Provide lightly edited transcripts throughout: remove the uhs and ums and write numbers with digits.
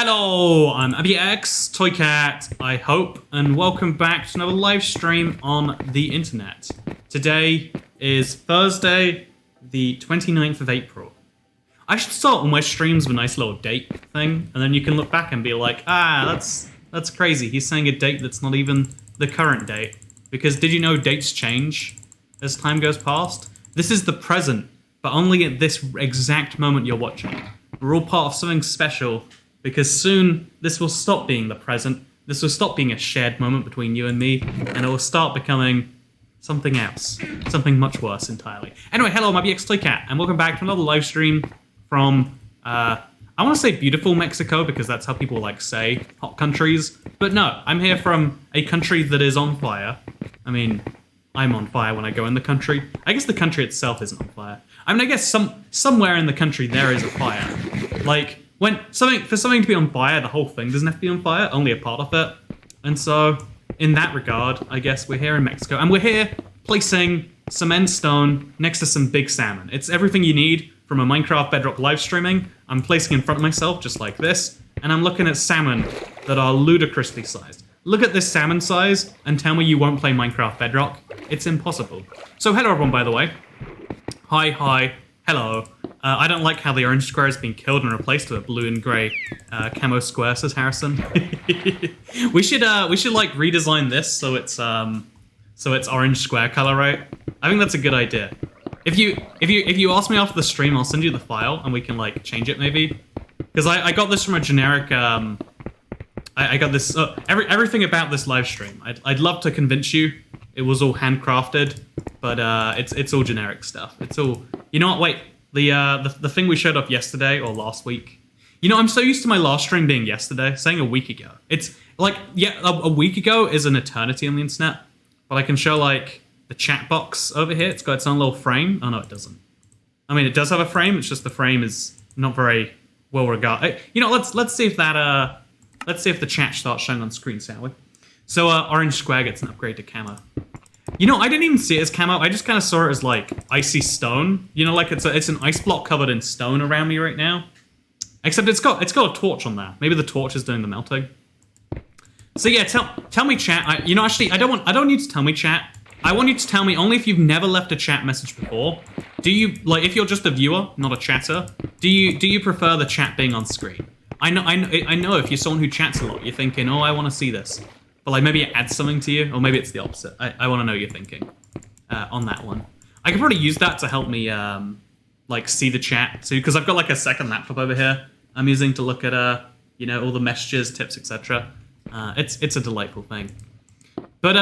Hello, I'm AbbyX, Toycat, I hope, and welcome back to another live stream on the internet. Today is Thursday, the 29th of April. I should start all my streams with a nice little date thing, and then you can look back and be like, that's crazy. He's saying a date that's not even the current date. Because did you know dates change as time goes past? This is the present, but only at this exact moment you're watching. We're all part of something special, because soon this will stop being the present, this will stop being a shared moment between you and me, and it will start becoming something else. Something much worse entirely. Anyway, hello, my BX Toycat, and welcome back to another live stream from, I want to say beautiful Mexico, because that's how people say hot countries, but no, I'm here from a country that is on fire. I mean, I'm on fire when I go in the country. I guess the country itself isn't on fire. I mean, I guess somewhere in the country there is a fire. For something to be on fire, the whole thing doesn't have to be on fire, only a part of it. And so, in that regard, I guess we're here in Mexico. And we're here placing some end stone next to some big salmon. It's everything you need from a Minecraft Bedrock live streaming. I'm placing in front of myself, just like this. And I'm looking at salmon that are ludicrously sized. Look at this salmon size and tell me you won't play Minecraft Bedrock. It's impossible. So hello everyone, by the way. Hi, hello. I don't like how the orange square has been killed and replaced with a blue and grey camo square, says Harrison. we should redesign this so it's orange square color, right? I think that's a good idea. If you ask me after the stream, I'll send you the file and we can change it maybe. Because I got this from a generic. I got this everything about this live stream. I'd love to convince you it was all handcrafted, but it's all generic stuff. It's all, you know what? Wait. The thing we showed off yesterday or last week. You know, I'm so used to my last stream being yesterday, saying a week ago. It's a week ago is an eternity on the internet. But I can show the chat box over here. It's got its own little frame. Oh no, it doesn't. I mean, it does have a frame. It's just the frame is not very well regarded. You know, let's see if that let's see if the chat starts showing on screen, shall we? So orange square gets an upgrade to camo. You know, I didn't even see it as camo. I just kind of saw it as icy stone. You know, it's an ice block covered in stone around me right now. Except it's got a torch on there. Maybe the torch is doing the melting. So yeah, tell me chat. I don't need to tell me chat. I want you to tell me only if you've never left a chat message before. Do you if you're just a viewer, not a chatter? Do you prefer the chat being on screen? I know if you're someone who chats a lot, you're thinking, oh, I want to see this. But maybe it adds something to you, or maybe it's the opposite. I want to know your thinking on that one. I could probably use that to help me see the chat too, because I've got a second laptop over here I'm using to look at all the messages, tips, etc. It's a delightful thing. But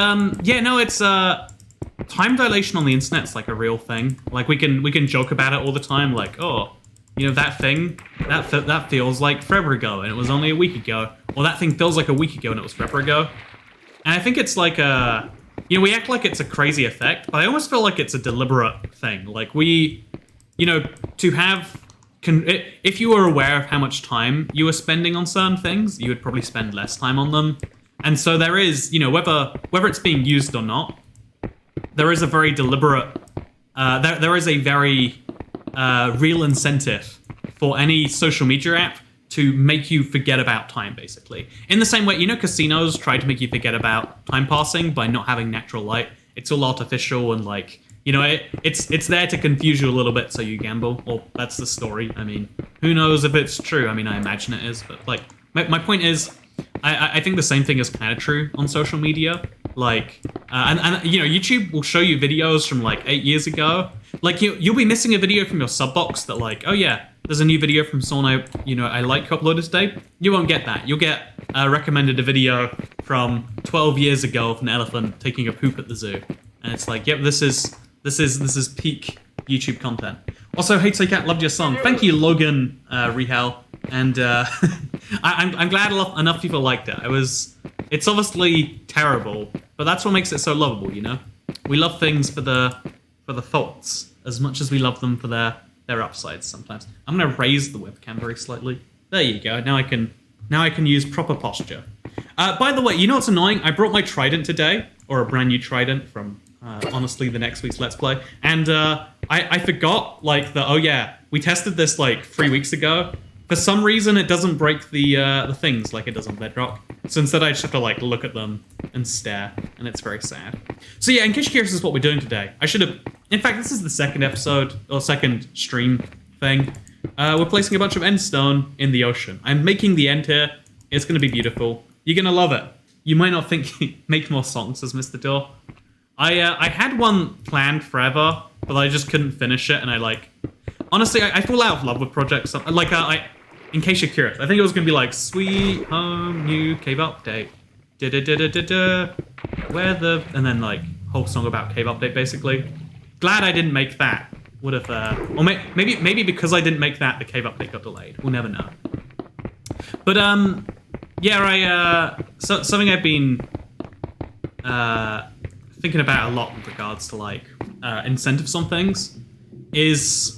yeah, no, it's time dilation on the internet's a real thing. We can joke about it all the time, oh, you know, that thing that feels like forever ago and it was only a week ago, or that thing feels like a week ago and it was forever ago. And I think it's we act like it's a crazy effect, but I almost feel like it's a deliberate thing. If you were aware of how much time you were spending on certain things, you would probably spend less time on them. And so there is, whether it's being used or not, there is a very deliberate, there is a very real incentive for any social media app to make you forget about time, basically. In the same way, casinos try to make you forget about time passing by not having natural light. It's all artificial and it's there to confuse you a little bit so you gamble. Well, that's the story. I mean, who knows if it's true? I mean, I imagine it is, but my point is, I think the same thing is kind of true on social media. YouTube will show you videos from 8 years ago. You'll be missing a video from your sub box that oh yeah, there's a new video from someone I like uploaded today. You won't get that. You'll get recommended a video from 12 years ago of an elephant taking a poop at the zoo, and it's yep, this is peak YouTube content. Also, hey Toycat, loved your song. Thank you, Logan Rehal, and I'm glad enough people liked it. It's obviously terrible, but that's what makes it so lovable. We love things for the faults as much as we love them for their upsides sometimes. I'm gonna raise the webcam very slightly. There you go. Now I can use proper posture. By the way, you know what's annoying? I brought my trident today, or a brand new trident from honestly the next week's Let's Play, and I forgot oh yeah, we tested this 3 weeks ago, For some reason, it doesn't break the things like it does on Bedrock. So instead, I just have to like look at them and stare, and it's very sad. So yeah, in case you're curious, this is what we're doing today. I should have. In fact, this is the second episode or second stream thing. We're placing a bunch of end stone in the ocean. I'm making the end here. It's going to be beautiful. You're going to love it. You might not think make more songs as Mr. Door. I had one planned forever, but I just couldn't finish it, and honestly, I fall out of love with projects. In case you're curious, I think it was gonna be like Sweet Home New Cave Update, where the, and then like whole song about cave update basically. Glad I didn't make that. Would have, or maybe because I didn't make that, the cave update got delayed. We'll never know. But yeah, something I've been thinking about a lot with regards to like incentives on things is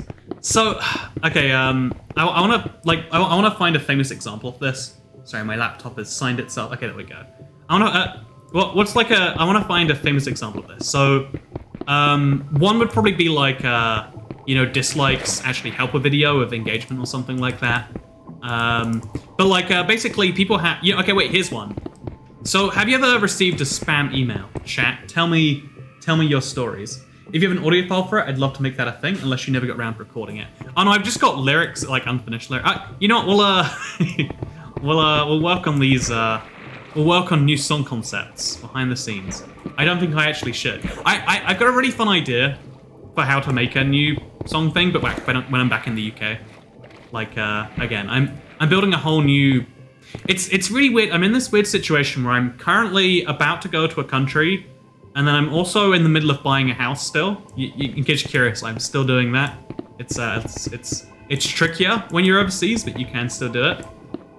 okay. I want to find a famous example of this. Sorry, my laptop has signed itself. Okay, there we go. I want to find a famous example of this. So one would probably be like dislikes actually help a video with engagement or something like that. But like basically people have okay, wait, here's one. So have you ever received a spam email? Chat, tell me your stories. If you have an audio file for it, I'd love to make that a thing, unless you never got around to recording it. Oh no, I've just got lyrics, like unfinished lyrics. You know what, we'll work on these, we'll work on new song concepts behind the scenes. I don't think I actually should. I've got a really fun idea for how to make a new song thing, but when I'm back in the UK. Like, again, I'm building a whole new... It's really weird. I'm in this weird situation where I'm currently about to go to a country, and then I'm also in the middle of buying a house still. In case you're curious, I'm still doing that. It's trickier when you're overseas, but you can still do it.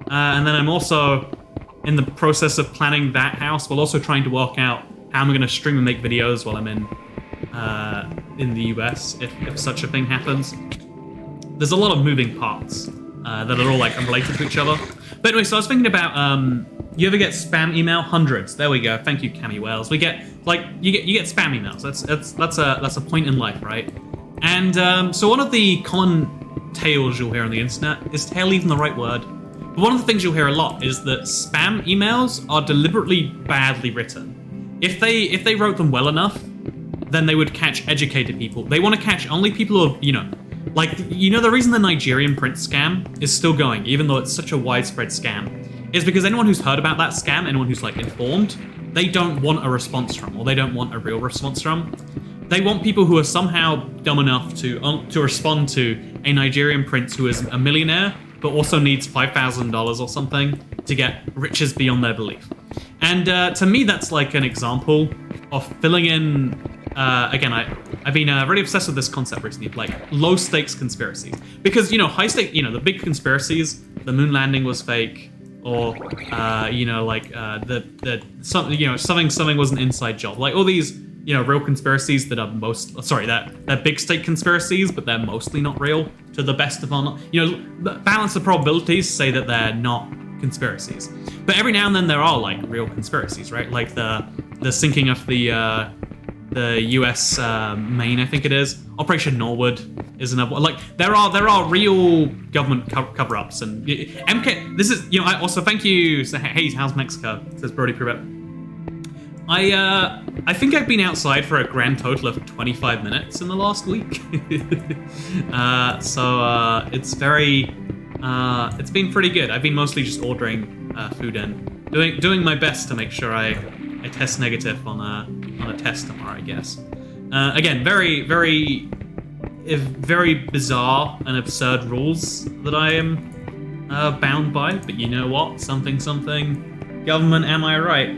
And then I'm also in the process of planning that house, while also trying to work out how I'm going to stream and make videos while I'm in the US, if such a thing happens. There's a lot of moving parts that are all like unrelated to each other. But anyway, so I was thinking about you ever get spam email? Hundreds. There we go. Thank you, Cammy Wells. We get like you get spam emails. That's a point in life, right? And so one of the common tales you'll hear on the internet is tale even the right word. But one of the things you'll hear a lot is that spam emails are deliberately badly written. If they wrote them well enough, then they would catch educated people. They want to catch only people who, the reason the Nigerian print scam is still going, even though it's such a widespread scam, is because anyone who's heard about that scam, anyone who's like informed, they don't want a response from, or they don't want a real response from. They want people who are somehow dumb enough to respond to a Nigerian prince who is a millionaire, but also needs $5,000 or something to get riches beyond their belief. And to me, that's like an example of filling in. Again, I've been really obsessed with this concept recently of like low stakes conspiracies, because high stake, the big conspiracies, the moon landing was fake, or something was an inside job, like all these real conspiracies that are they're big stake conspiracies, but they're mostly not real to the best of our the balance of probabilities say that they're not conspiracies, but every now and then there are like real conspiracies, right? Like the sinking of the U.S. Maine, I think it is. Operation Norwood is another one. Like there are real government cover-ups, and MK. This is I also thank you. So, hey, how's Mexico? Says Brody Privett. I think I've been outside for a grand total of 25 minutes in the last week. So it's very it's been pretty good. I've been mostly just ordering food and doing my best to make sure I test negative on a test tomorrow, I guess. Again, very, very, very bizarre and absurd rules that I am bound by, but you know what? Something, government, am I right?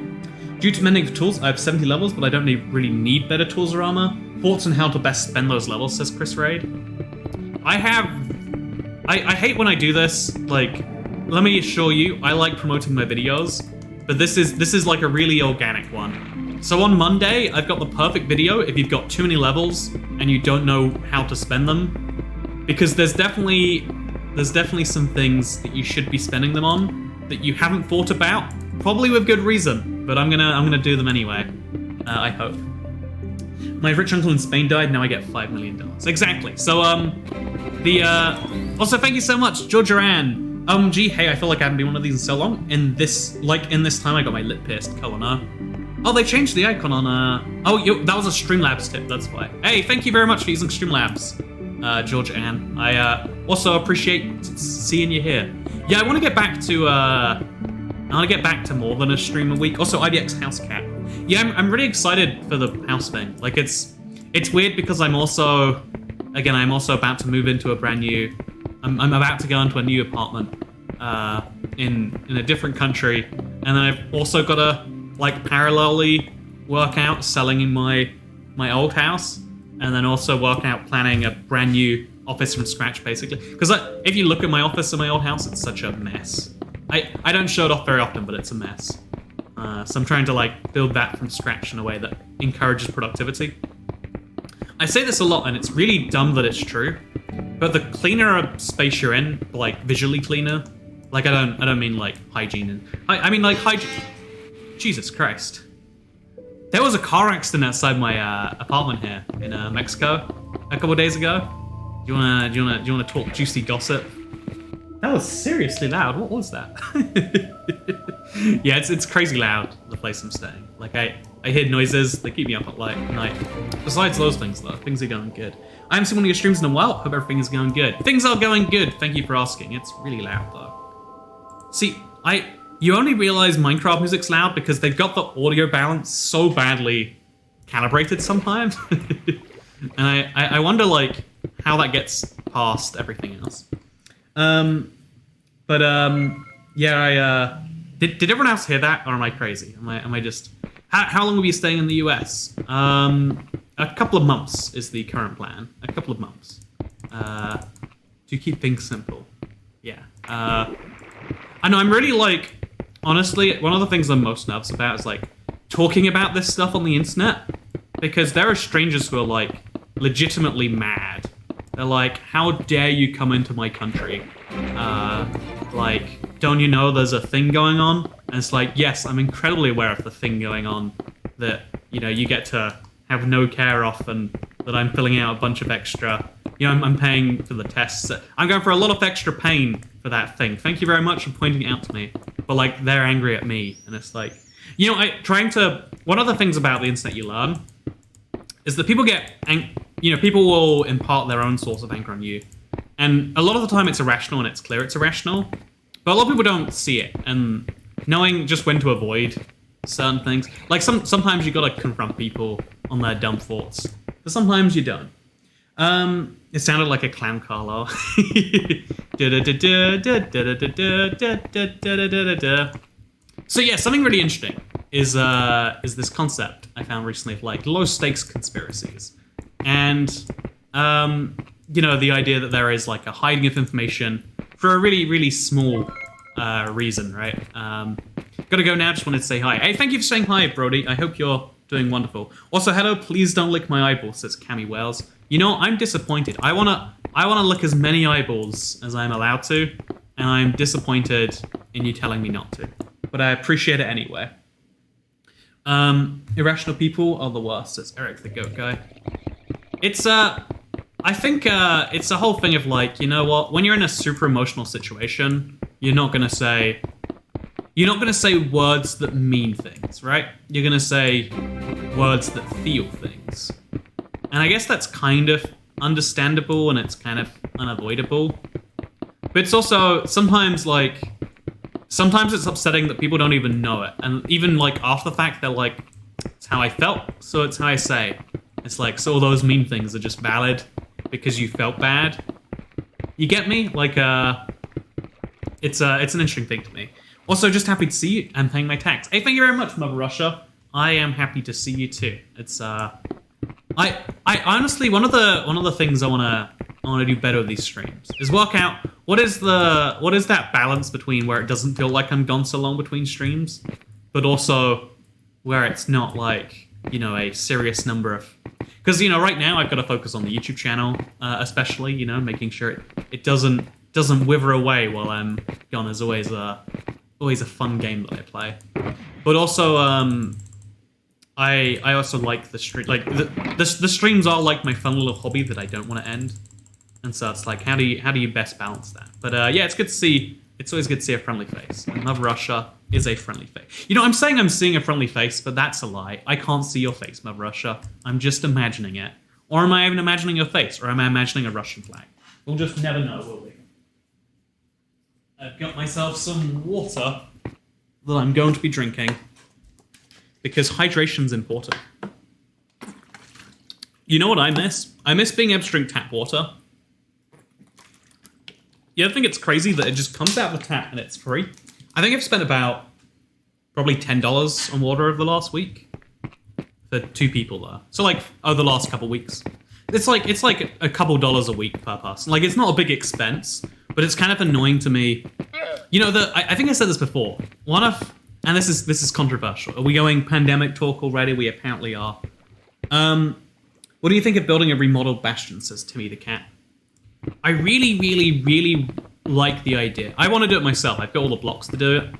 Due to mending of tools, I have 70 levels, but I don't really need better tools or armor. Thoughts on how to best spend those levels, says Chris Raid. I hate when I do this. Like, let me assure you, I like promoting my videos, but this is like a really organic one. So on Monday, I've got the perfect video if you've got too many levels and you don't know how to spend them, because there's definitely some things that you should be spending them on that you haven't thought about, probably with good reason, but I'm gonna do them anyway. I hope. My rich uncle in Spain died. Now I get $5 million. Exactly. So also thank you so much, Georgia Ann. Gee, hey, I feel like I haven't been one of these in so long. In this time, I got my lip pierced. Color no. Oh, they changed the icon on, that was a Streamlabs tip, that's why. Hey, thank you very much for using Streamlabs, Georgia Ann. I, also appreciate seeing you here. Yeah, I want to get back to more than a stream a week. Also, IBX House Cat. Yeah, I'm really excited for the house thing. Like, it's weird because I'm also about to move into a brand new... I'm about to go into a new apartment in a different country, and then I've also got to like parallelly work out selling in my old house, and then also work out planning a brand new office from scratch, basically. Because if you look at my office in my old house, it's such a mess. I don't show it off very often, but it's a mess. So I'm trying to like build that from scratch in a way that encourages productivity. I say this a lot, and it's really dumb that it's true. But the cleaner a space you're in, like visually cleaner, like I don't mean like hygiene, and I mean like hygiene. Jesus Christ! There was a car accident outside my apartment here in Mexico a couple of days ago. Do you wanna talk juicy gossip? That was seriously loud. What was that? Yeah, it's crazy loud, the place I'm staying. Like I hear noises. They keep me up at night. Besides those things, though, things are going good. I haven't seen one of your streams in a while. Hope everything is going good. Things are going good. Thank you for asking. It's really loud, though. See, you only realize Minecraft music's loud because they've got the audio balance so badly calibrated sometimes. And I wonder, like, how that gets past everything else. Yeah, did everyone else hear that, or am I crazy? Am I just... How long will you be staying in the US? A couple of months is the current plan. A couple of months. To keep things simple. Yeah. I know, I'm really like... Honestly, one of the things I'm most nervous about is like talking about this stuff on the internet. Because there are strangers who are like legitimately mad. They're like, how dare you come into my country? Like, don't you know there's a thing going on? And it's like, yes, I'm incredibly aware of the thing going on that, you know, you get to have no care off, and that I'm filling out a bunch of extra, you know, I'm paying for the tests. I'm going for a lot of extra pain for that thing. Thank you very much for pointing it out to me. But like, they're angry at me, and it's like, you know, one of the things about the internet you learn is that people people will impart their own source of anger on you. And a lot of the time it's irrational, and it's clear it's irrational. But a lot of people don't see it, and knowing just when to avoid certain things. Like sometimes you gotta confront people on their dumb thoughts, but sometimes you don't. It sounded like a clown car law. So yeah, something really interesting is this concept I found recently of like low stakes conspiracies. And you know, the idea that there is like a hiding of information for a really, really small reason, right? Gotta go now, just wanted to say hi. Hey, thank you for saying hi, Brody. I hope you're doing wonderful. Also, hello, please don't lick my eyeballs, says Cammy Wells. You know, I'm disappointed. I wanna lick as many eyeballs as I'm allowed to, and I'm disappointed in you telling me not to. But I appreciate it anyway. Irrational people are the worst, says Eric the Goat Guy. It's I think it's a whole thing of like, you know what? When you're in a super emotional situation, you're not gonna say words that mean things, right? You're gonna say words that feel things. And I guess that's kind of understandable, and it's kind of unavoidable. But it's also sometimes it's upsetting that people don't even know it. And even like after the fact, they're like, it's how I felt, so it's how I say. It's like, so all those mean things are just valid because you felt bad. You get me? Like, it's an interesting thing to me. Also, just happy to see you and paying my tax. Hey, thank you very much, Mother Russia. I am happy to see you too. It's I honestly, one of the things I wanna do better with these streams is work out what is that balance between where it doesn't feel like I'm gone so long between streams, but also where it's not like, you know, a serious number of... Because, you know, right now I've got to focus on the YouTube channel, especially, you know, making sure it doesn't wither away while I'm gone. Is always a fun game that I play. But also, I also like the stream. Like the streams are like my fun little hobby that I don't want to end. And so it's like, how do you best balance that? But yeah, it's good to see It's always good to see a friendly face. And Mother Russia is a friendly face. You know, I'm saying I'm seeing a friendly face, but that's a lie. I can't see your face, Mother Russia. I'm just imagining it. Or am I even imagining your face? Or am I imagining a Russian flag? We'll just never know, will we? I've got myself some water that I'm going to be drinking. Because hydration's important. You know what I miss? I miss being able to drink tap water. You ever think it's crazy that it just comes out of the tap and it's free? I think I've spent about probably $10 on water over the last week for 2 people though. So like over the last couple weeks, it's like a couple dollars a week per person. Like it's not a big expense, but it's kind of annoying to me. You know, I think I said this before. And this is controversial. Are we going pandemic talk already? We apparently are. What do you think of building a remodeled bastion? Says Timmy the cat. I really, really, really like the idea. I want to do it myself. I've got all the blocks to do it.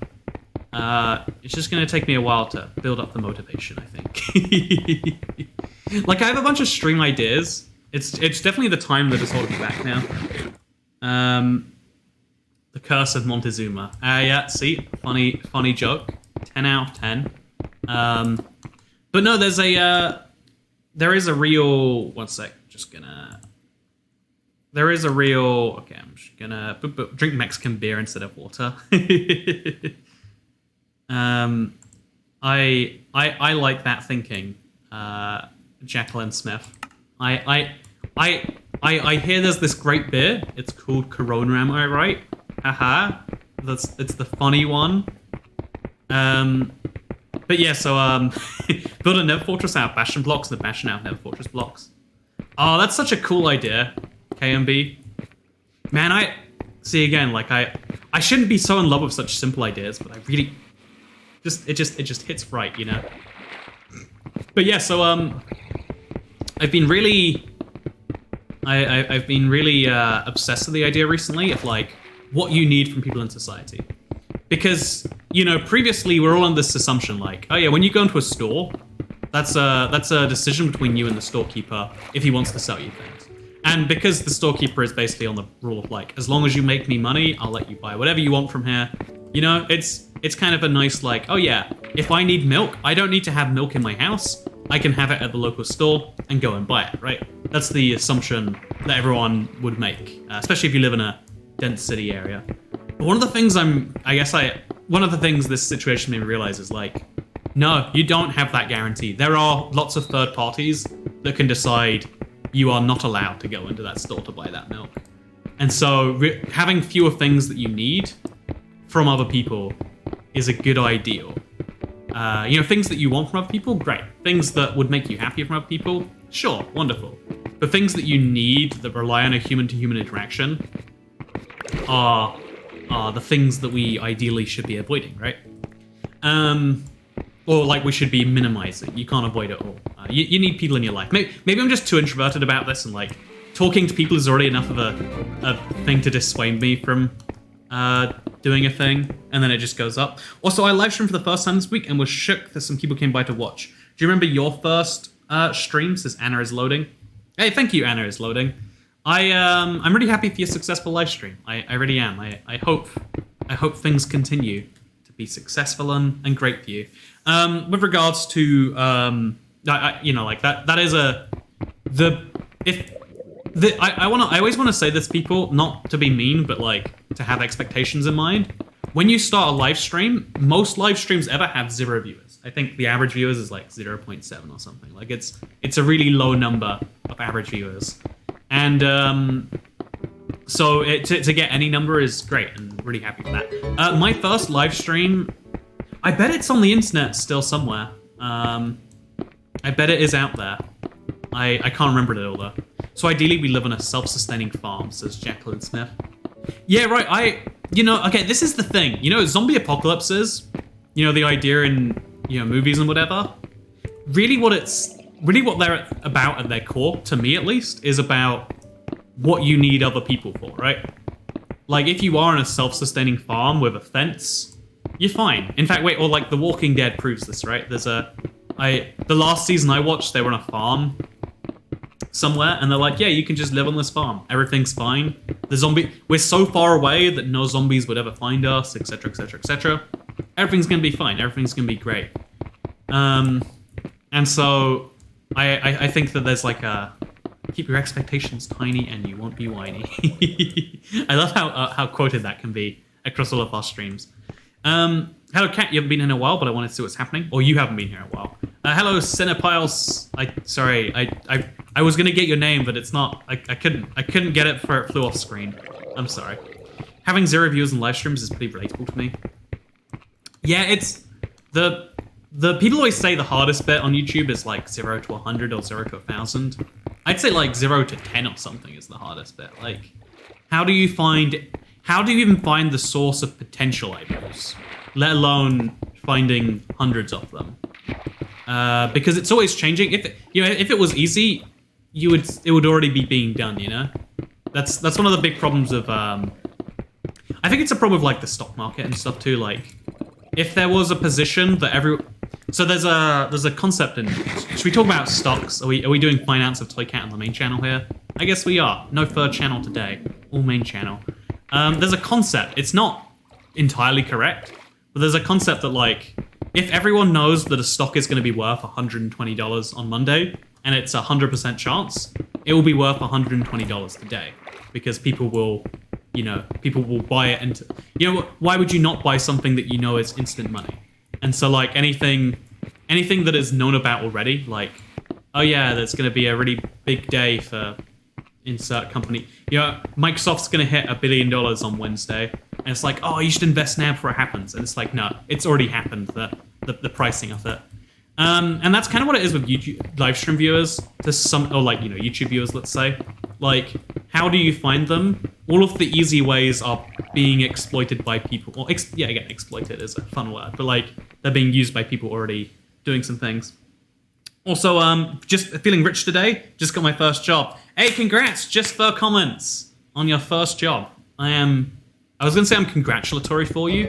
It's just going to take me a while to build up the motivation, I think. Like, I have a bunch of stream ideas. It's definitely the time that is holding me back now. The Curse of Montezuma. Yeah, see? Funny joke. 10 out of 10. But no, there is a real... One sec. Just gonna... There is a real... Okay, I'm just gonna drink Mexican beer instead of water. I like that thinking, Jacqueline Smith. I hear there's this great beer. It's called Corona, am I right? Haha. It's the funny one. But yeah, so build a Never Fortress out of Bastion blocks and a Bastion out of Never Fortress blocks. Oh, that's such a cool idea. KMB. Man, I see again, like I shouldn't be so in love with such simple ideas, but I really it just hits right, you know. But yeah, so I've been really obsessed with the idea recently of like what you need from people in society. Because, you know, previously we're all on this assumption like, oh yeah, when you go into a store, that's a decision between you and the storekeeper if he wants to sell you things. And because the storekeeper is basically on the rule of like, as long as you make me money, I'll let you buy whatever you want from here. You know, it's kind of a nice like, oh yeah, if I need milk, I don't need to have milk in my house. I can have it at the local store and go and buy it, right? That's the assumption that everyone would make, especially if you live in a dense city area. But one of the things one of the things this situation made me realize is like, no, you don't have that guarantee. There are lots of third parties that can decide you are not allowed to go into that store to buy that milk. And so having fewer things that you need from other people is a good ideal. You know, things that you want from other people, great. Things that would make you happy from other people, sure, wonderful. But things that you need that rely on a human-to-human interaction are the things that we ideally should be avoiding, right? Or like we should be minimizing. You can't avoid it all. You need people in your life. Maybe I'm just too introverted about this, and like talking to people is already enough of a thing to dissuade me from doing a thing, and then it just goes up. Also, I live streamed for the first time this week and was shook that some people came by to watch. Do you remember your first stream? Says Anna is loading. Hey, thank you, Anna is loading. I'm really happy for your successful live stream. I really am. I hope things continue to be successful and great for you. With regards to you know, like that is I always want to say this to people, not to be mean, but like to have expectations in mind. When you start a live stream, most live streams ever have 0 viewers. I think the average viewers is like 0.7 or something. Like it's a really low number of average viewers. And so to get any number is great, and really happy with that. My first live stream, I bet it's on the internet still somewhere. I bet it is out there. I can't remember it all though. So ideally we live on a self-sustaining farm, says Jacqueline Smith. Yeah, right, okay, this is the thing. You know, zombie apocalypses, you know, the idea in, you know, movies and whatever, really what they're about at their core, to me at least, is about what you need other people for, right? Like, if you are on a self-sustaining farm with a fence, you're fine. In fact, or like The Walking Dead proves this, right? The last season I watched, they were on a farm, somewhere, and they're like, yeah, you can just live on this farm. Everything's fine. We're so far away that no zombies would ever find us, etc., etc., etc. Everything's gonna be fine. Everything's gonna be great. And so I think that there's like a keep your expectations tiny and you won't be whiny. I love how quoted that can be across all of our streams. Hello, Kat. You haven't been here in a while, but I wanted to see what's happening. Or you haven't been here in a while. Hello, Cinepiles. I was gonna get your name, but it's not. I couldn't get it before it flew off screen. I'm sorry. Having 0 views in live streams is pretty relatable to me. Yeah, it's the people always say the hardest bit on YouTube is like 0 to 100 or 0 to 1,000. I'd say like 0 to 10 or something is the hardest bit. Like, how do you even find the source of potential ideas, let alone finding hundreds of them? Because it's always changing. If it was easy, it would already be being done. You know, that's one of the big problems of. I think it's a problem of like the stock market and stuff too. Like, if there was a position that so there's a concept in. Should we talk about stocks? Are we doing finance of Toy Cat on the main channel here? I guess we are. No third channel today. All main channel. There's a concept. It's not entirely correct, but there's a concept that like, if everyone knows that a stock is going to be worth $120 on Monday, and it's 100% chance, it will be worth $120 today, because people will buy it. And why would you not buy something that you know is instant money? And so like anything that is known about already, like, oh yeah, there's going to be a really big day for insert company. Microsoft's going to hit $1 billion on Wednesday, and it's like, oh, you should invest now before it happens. And it's like, no, it's already happened. The pricing of it, and that's kind of what it is with YouTube live stream viewers. YouTube viewers, let's say. Like, how do you find them? All of the easy ways are being exploited by people. Or again, exploited is a fun word, but like they're being used by people already doing some things. Also, just feeling rich today. Just got my first job. Hey, congrats! Just for comments on your first job. I was going to say I'm congratulatory for you.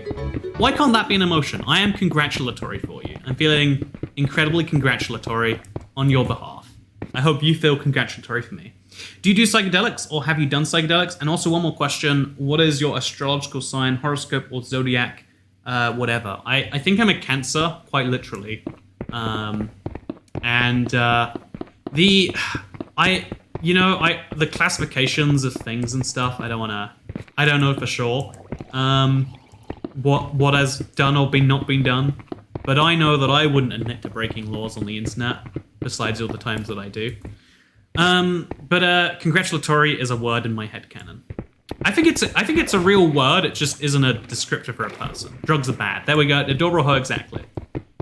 Why can't that be an emotion? I am congratulatory for you. I'm feeling incredibly congratulatory on your behalf. I hope you feel congratulatory for me. Do you do psychedelics, or have you done psychedelics? And also one more question. What is your astrological sign, horoscope, or zodiac, whatever? I think I'm a Cancer, quite literally. The classifications of things and stuff, I don't know for sure what has done or not been done, but I know that I wouldn't admit to breaking laws on the internet, besides all the times that I do. But congratulatory is a word in my headcanon. I think it's a real word. It just isn't a descriptor for a person. Drugs are bad. There we go. Adoro exactly.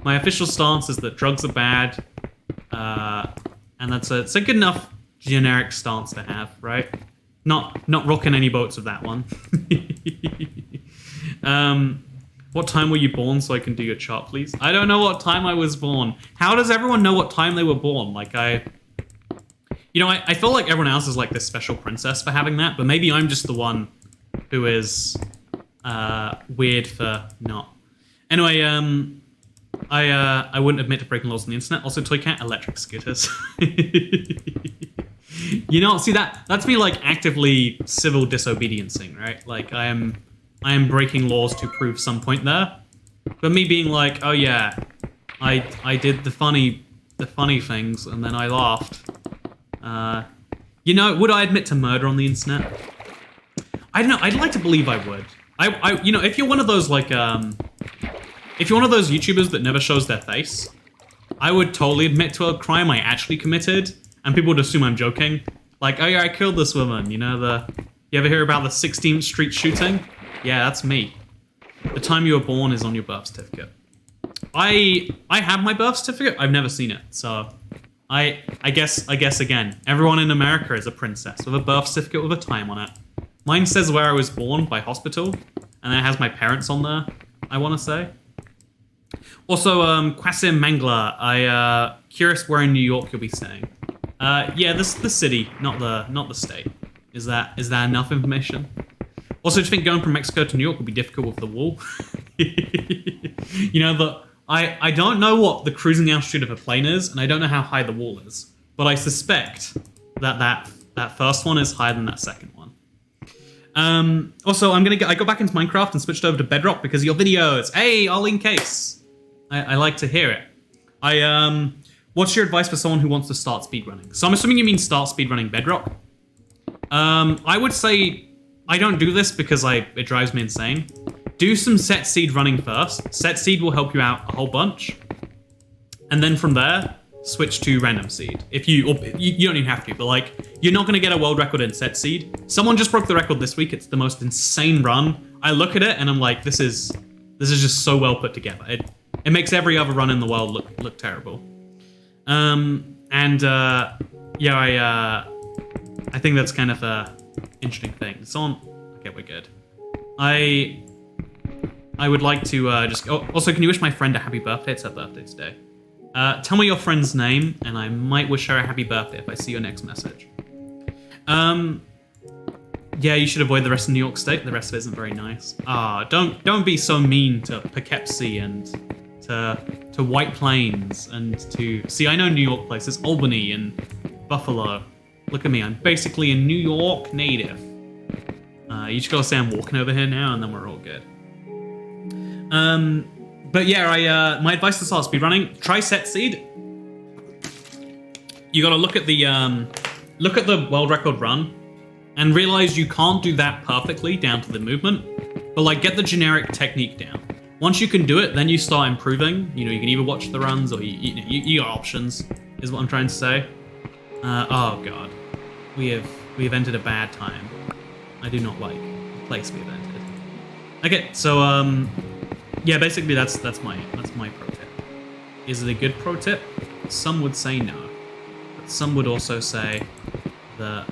My official stance is that drugs are bad, and it's a good enough generic stance to have, right? Not rocking any boats with that one. What time were you born so I can do your chart, please? I don't know what time I was born. How does everyone know what time they were born? Like I feel like everyone else is like this special princess for having that, but maybe I'm just the one who is weird for not. Anyway, I wouldn't admit to breaking laws on the internet. Also, Toy Cat, electric scooters. See that's me like actively civil disobediencing, right? Like I am breaking laws to prove some point there. But me being like, oh yeah, I did the funny things and then I laughed. Would I admit to murder on the internet? I don't know. I'd like to believe I would. If you're one of those like if you're one of those YouTubers that never shows their face, I would totally admit to a crime I actually committed, and people would assume I'm joking. Like, oh yeah, I killed this woman. You ever hear about the 16th Street shooting? Yeah, that's me. The time you were born is on your birth certificate. I have my birth certificate. I've never seen it, so I guess again, everyone in America is a princess with a birth certificate with a time on it. Mine says where I was born by hospital, and it has my parents on there, I want to say. Also, Kwasim Mangla, curious where in New York you'll be staying. Yeah, the city, not the state. Is that enough information? Also, do you think going from Mexico to New York will be difficult with the wall? I don't know what the cruising altitude of a plane is, and I don't know how high the wall is, but I suspect that first one is higher than that second one. Also, I got back into Minecraft and switched over to Bedrock because of your videos. Hey, Arlene Case. I like to hear it. What's your advice for someone who wants to start speedrunning? So I'm assuming you mean start speedrunning Bedrock. I would say I don't do this because it drives me insane. Do some set seed running first. Set seed will help you out a whole bunch. And then from there, switch to random seed. You don't even have to, but like, you're not gonna get a world record in set seed. Someone just broke the record this week. It's the most insane run. I look at it and I'm like, this is just so well put together. It makes every other run in the world look terrible. I think that's kind of a interesting thing. Okay, we're good. I would like to also, can you wish my friend a happy birthday? It's her birthday today. Tell me your friend's name, and I might wish her a happy birthday if I see your next message. Yeah, you should avoid the rest of New York State. The rest of it isn't very nice. Don't be so mean to Poughkeepsie and to White Plains and to... See, I know New York places. Albany and Buffalo. Look at me, I'm basically a New York native. You just gotta say I'm walking over here now, and then we're all good. But yeah, my advice to start speedrunning: try set seed. You gotta look at the world record run, and realize you can't do that perfectly down to the movement, but like get the generic technique down. Once you can do it, then you start improving. You know, you can either watch the runs or you got options, is what I'm trying to say. Oh god, we have entered a bad time. I do not like the place we've entered. Okay, so yeah, basically that's my pro tip. Is it a good pro tip? Some would say no, but some would also say that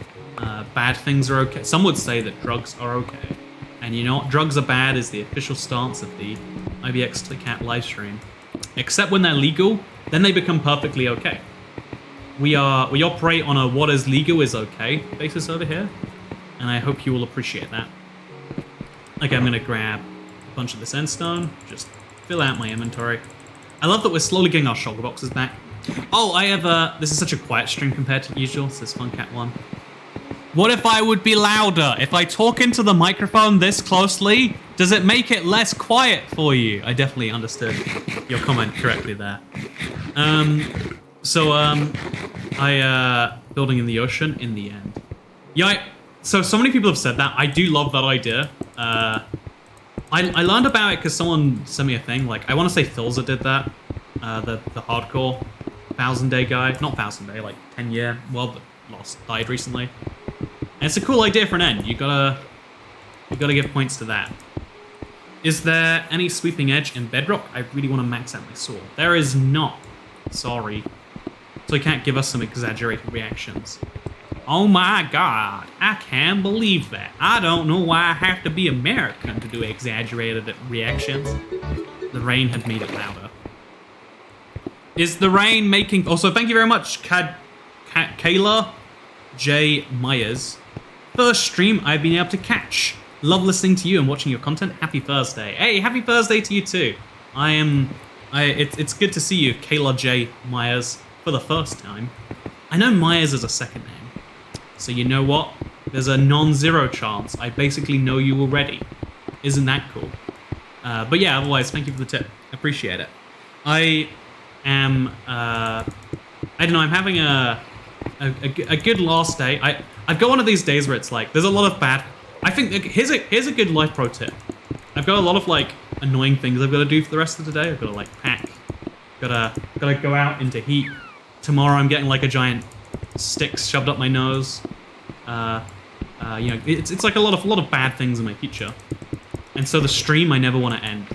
bad things are okay. Some would say that drugs are okay, and you know what? Drugs are bad is the official stance of the IBX Cat livestream. Except when they're legal, then they become perfectly okay. We operate on a what is legal is okay basis over here, and I hope you will appreciate that. Okay, I'm gonna grab a bunch of this endstone, just fill out my inventory. I love that we're slowly getting our shulker boxes back. Oh, I have this is such a quiet stream compared to usual, says FunCat1. What if I would be louder? If I talk into the microphone this closely, does it make it less quiet for you? I definitely understood your comment correctly there. Building in the ocean in the end. Yeah, so many people have said that. I do love that idea. I learned about it because someone sent me a thing. Like, I want to say Thilza did that. The hardcore 1,000-day guy. Not 1,000-day, like 10-year. Well, died recently. And it's a cool idea for an end. You gotta give points to that. Is there any sweeping edge in Bedrock? I really want to max out my sword. There is not. Sorry. So he can't give us some exaggerated reactions. Oh my god, I can't believe that. I don't know why I have to be American to do exaggerated reactions. The rain had made it louder. Is the rain making... Also, thank you very much, Kayla J. Myers. First stream I've been able to catch. Love listening to you and watching your content. Happy Thursday. Hey, happy Thursday to you too. It's good to see you, Kayla J. Myers, for the first time. I know Myers is a second name. So you know what? There's a non-zero chance I basically know you already. Isn't that cool? But yeah, otherwise, thank you for the tip. Appreciate it. I don't know, I'm having a good last day. I've got one of these days where it's like, there's a lot of bad... I think, here's a good life pro tip. I've got a lot of like annoying things I've got to do for the rest of the day. I've got to like pack. Gotta go out into heat. Tomorrow I'm getting like a giant stick shoved up my nose. You know, it's like a lot of bad things in my future. And so the stream I never want to end.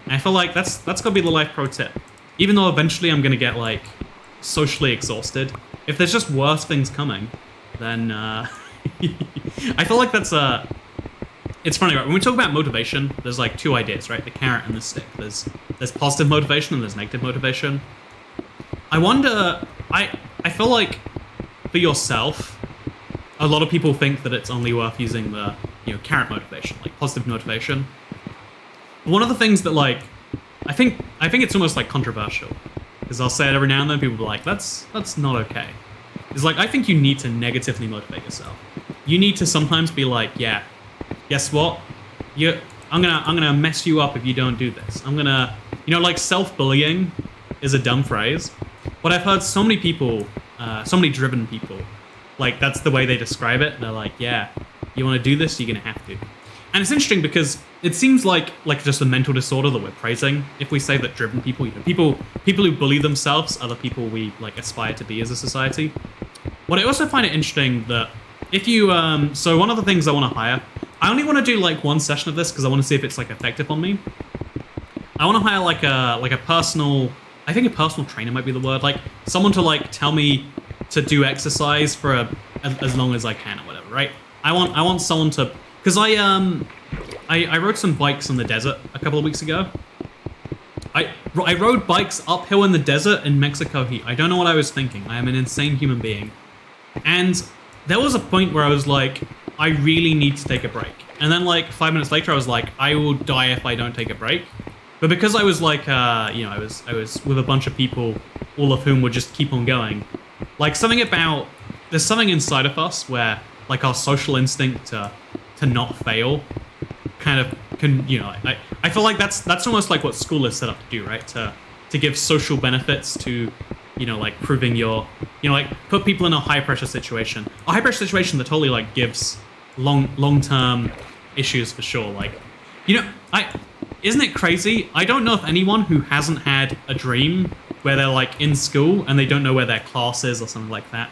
And I feel like that's gotta be the life pro tip. Even though eventually I'm gonna get like socially exhausted. If there's just worse things coming, then I feel like that's it's funny, right? When we talk about motivation, there's like two ideas, right? The carrot and the stick. There's positive motivation and there's negative motivation. I wonder, I feel like for yourself, a lot of people think that it's only worth using the, you know, carrot motivation, like positive motivation. One of the things that like, I think it's almost like controversial, because I'll say it every now and then, people will be like, that's not okay. is like, I think you need to negatively motivate yourself. You need to sometimes be like, yeah, guess what? I'm gonna mess you up if you don't do this. I'm gonna, like self-bullying is a dumb phrase, but I've heard so many people, so many driven people, like that's the way they describe it. They're like, yeah, you want to do this, you're gonna have to. And it's interesting because it seems like just a mental disorder that we're praising if we say that driven people, people who bully themselves are the people we like aspire to be as a society. But I also find it interesting that if you so one of the things I want to hire, I only want to do like one session of this because I want to see if it's like effective on me. I want to hire like a personal, I think a personal trainer might be the word, like someone to like tell me to do exercise for as long as I can or whatever, right? I want someone to, because I rode some bikes in the desert a couple of weeks ago. I rode bikes uphill in the desert in Mexico heat. I don't know what I was thinking. I am an insane human being. And there was a point where I was like, I really need to take a break. And then like 5 minutes later, I was like, I will die if I don't take a break. But because I was like, I was with a bunch of people, all of whom would just keep on going. Like there's something inside of us where like our social instinct to not fail kind of can, I feel like that's almost like what school is set up to do, right? To give social benefits to, like proving like put people in a high pressure situation. A high pressure situation that totally like gives long-term issues for sure. Like, isn't it crazy? I don't know if anyone who hasn't had a dream where they're like in school and they don't know where their class is or something like that.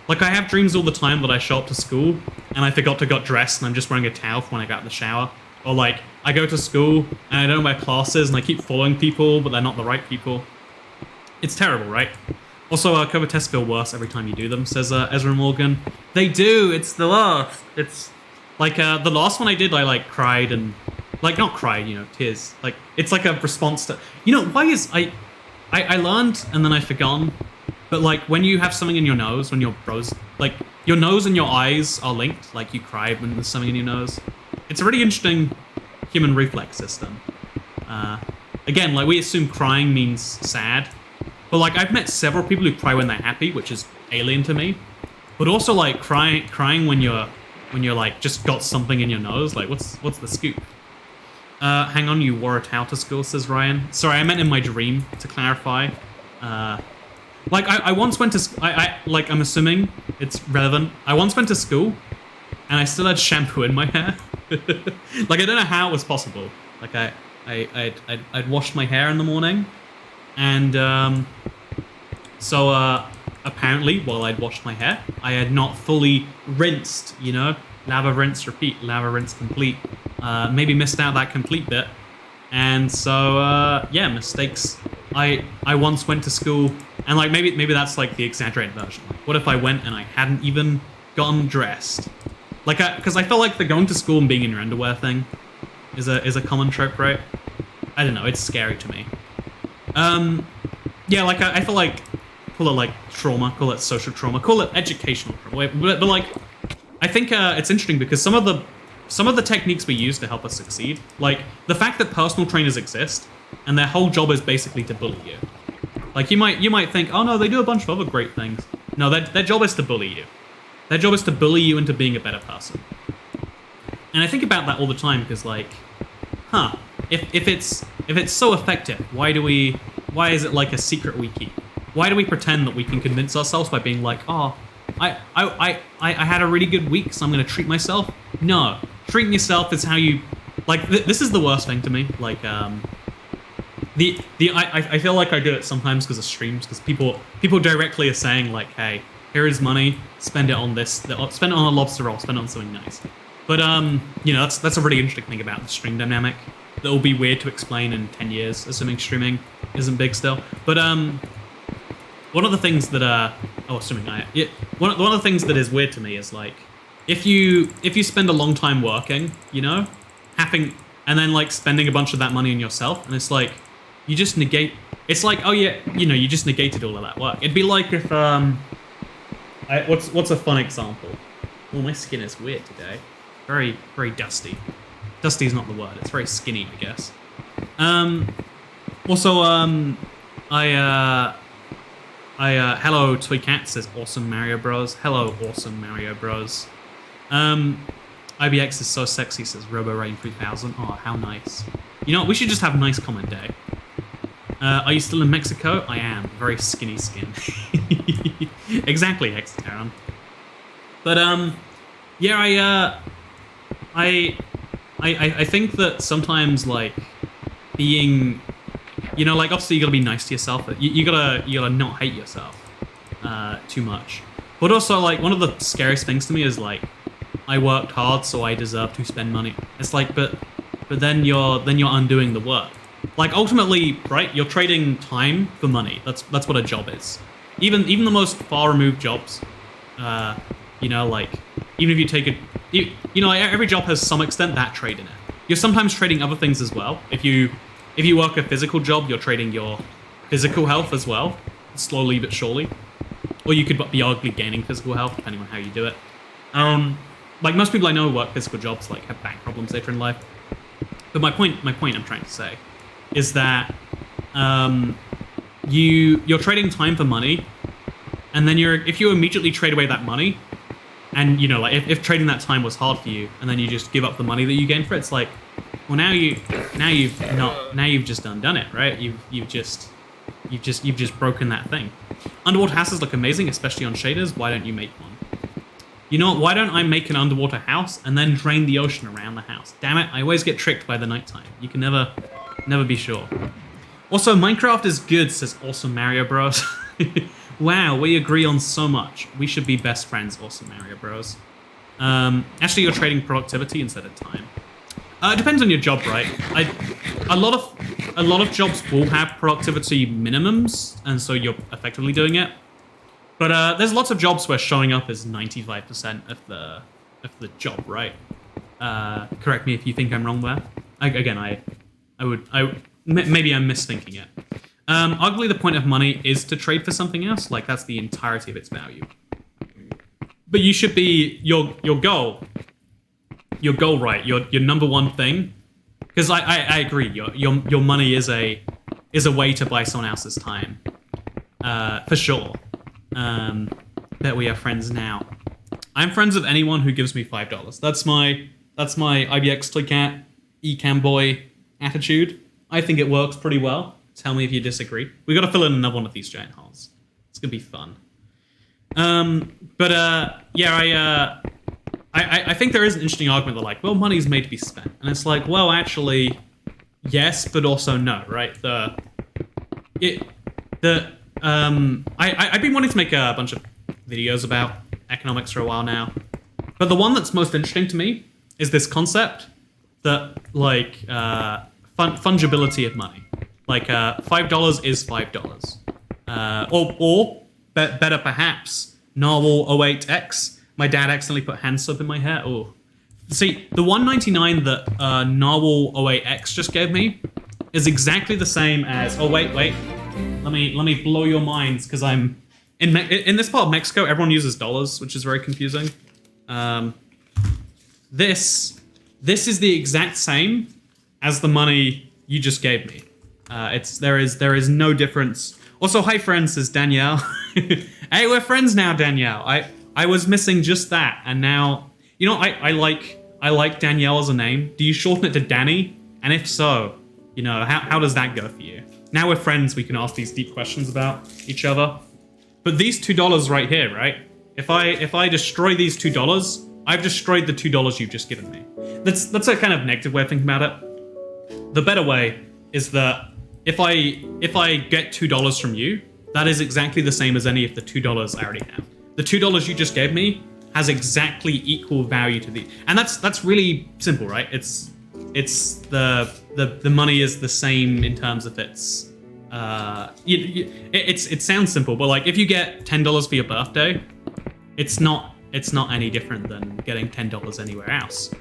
Like I have dreams all the time that I show up to school and I forgot to get dressed and I'm just wearing a towel when I got out of the shower. Or like I go to school and I don't know where class is and I keep following people but they're not the right people. It's terrible, right? Also, COVID tests feel worse every time you do them, says Ezra Morgan. They do, it's the worst. It's like the last one I did, I like cried and like not cried, tears. Like it's like a response to, why is I learned and then I've forgotten. But like when you have something in your nose, when your like your nose and your eyes are linked, like you cry when there's something in your nose. It's a really interesting human reflex system. Again, like we assume crying means sad, but like I've met several people who cry when they're happy, which is alien to me. But also like crying when you're like just got something in your nose. Like what's the scoop? Hang on, you wore a towel to school, says Ryan. Sorry, I meant in my dream to clarify. Like I once went to I'm assuming it's relevant. I once went to school and I still had shampoo in my hair. Like I don't know how it was possible. Like I'd washed my hair in the morning and so apparently while I'd washed my hair, I had not fully rinsed, lava rinse repeat, lava rinse complete. Maybe missed out that complete bit. And so yeah, mistakes. I once went to school and like maybe that's like the exaggerated version. Like, what if I went and I hadn't even gotten dressed? Like, because I felt like the going to school and being in your underwear thing is a common trope, right? I don't know, it's scary to me. Yeah, like I feel like call it like trauma, call it social trauma, call it educational trauma. But like, I think it's interesting because some of the techniques we use to help us succeed, like the fact that personal trainers exist and their whole job is basically to bully you. Like you might think, oh no, they do a bunch of other great things. No, their job is to bully you. Their job is to bully you into being a better person. And I think about that all the time because like, if it's so effective, why is it like a secret we keep? Why do we pretend that we can convince ourselves by being like, oh, I had a really good week, so I'm gonna treat myself? No, treating yourself is how you, like, this is the worst thing to me. Like, I feel like I do it sometimes because of streams, because people directly are saying like, hey, here is money, spend it on this, spend it on a lobster roll, spend it on something nice. But that's a really interesting thing about the stream dynamic that will be weird to explain in 10 years, assuming streaming isn't big still. But one of the things that one of the things that is weird to me is like, if you spend a long time working, having and then like spending a bunch of that money on yourself, and it's like you just negate. It's like, oh yeah, you just negated all of that work. It'd be like if what's a fun example? Oh, my skin is weird today. Very, very dusty. Dusty is not the word. It's very skinny, I guess. Hello, Toy Cat says awesome Mario Bros. Hello, awesome Mario Bros. IBX is so sexy says Robo Rain 3000. Oh, how nice. You know what? We should just have a nice comment day. Are you still in Mexico? I am. Very skinny skin. Exactly, Hexateron. But yeah, I think that sometimes like being, you know, like obviously you gotta be nice to yourself. You gotta not hate yourself too much. But also like one of the scariest things to me is like I worked hard so I deserve to spend money. It's like but then you're undoing the work. Like ultimately, right? You're trading time for money. That's what a job is. Even the most far removed jobs, you know, like even if you take a, you know, like every job has some extent that trade in it. You're sometimes trading other things as well. If you work a physical job, you're trading your physical health as well, slowly but surely. Or you could be arguably gaining physical health depending on how you do it. Like most people I know who work physical jobs like have back problems later in life. But my point I'm trying to say is that you're trading time for money, and then if you immediately trade away that money, and you know, like if trading that time was hard for you, and then you just give up the money that you gain for it, it's like, well, now you've just undone it, right? You've just broken that thing. Underwater houses look amazing, especially on shaders. Why don't you make one? You know what? Why don't I make an underwater house and then drain the ocean around the house? Damn it! I always get tricked by the nighttime. You can never be sure. Also, Minecraft is good, says awesome Mario Bros. Wow, we agree on so much. We should be best friends, awesome Mario Bros. Actually, you're trading productivity instead of time. It depends on your job, right? A lot of jobs will have productivity minimums, and so you're effectively doing it. But there's lots of jobs where showing up is 95% of the job, right? Correct me if you think I'm wrong there. Maybe I'm misthinking it. Arguably, the point of money is to trade for something else. Like that's the entirety of its value. But you should be your goal, right? Your number one thing. Because I agree. Your money is a way to buy someone else's time, for sure. That we are friends now. I'm friends with anyone who gives me $5. That's my IBX Toycat Ecamboy attitude. I think it works pretty well. Tell me if you disagree. We got to fill in another one of these giant holes. It's gonna be fun. Yeah, I think there is an interesting argument that like, well, money's made to be spent, and it's like, well, actually, yes, but also no, right? I've been wanting to make a bunch of videos about economics for a while now, but the one that's most interesting to me is this concept that like fungibility of money. Like $5 is $5, or better perhaps, Narwhal08X. My dad accidentally put hand soap in my hair. Oh, see, the $1.99 that Narwhal08X just gave me is exactly the same as. Oh wait. Let me blow your minds, because I'm in this part of Mexico. Everyone uses dollars, which is very confusing. This is the exact same as the money you just gave me. There is no difference. Also, hi friends, says Danielle. Hey, we're friends now, Danielle. I was missing just that, and now you know I like Danielle as a name. Do you shorten it to Danny? And if so, you know how does that go for you? Now we're friends, we can ask these deep questions about each other. But these $2 right here, right? If I destroy these $2, I've destroyed the $2 you've just given me. That's a kind of negative way of thinking about it. The better way is that if I get $2 from you, that is exactly the same as any of the $2 I already have. The $2 you just gave me has exactly equal value to the, and that's really simple, right? It's the money is the same in terms of its it sounds simple, but like if you get $10 for your birthday, it's not any different than getting $10 anywhere else.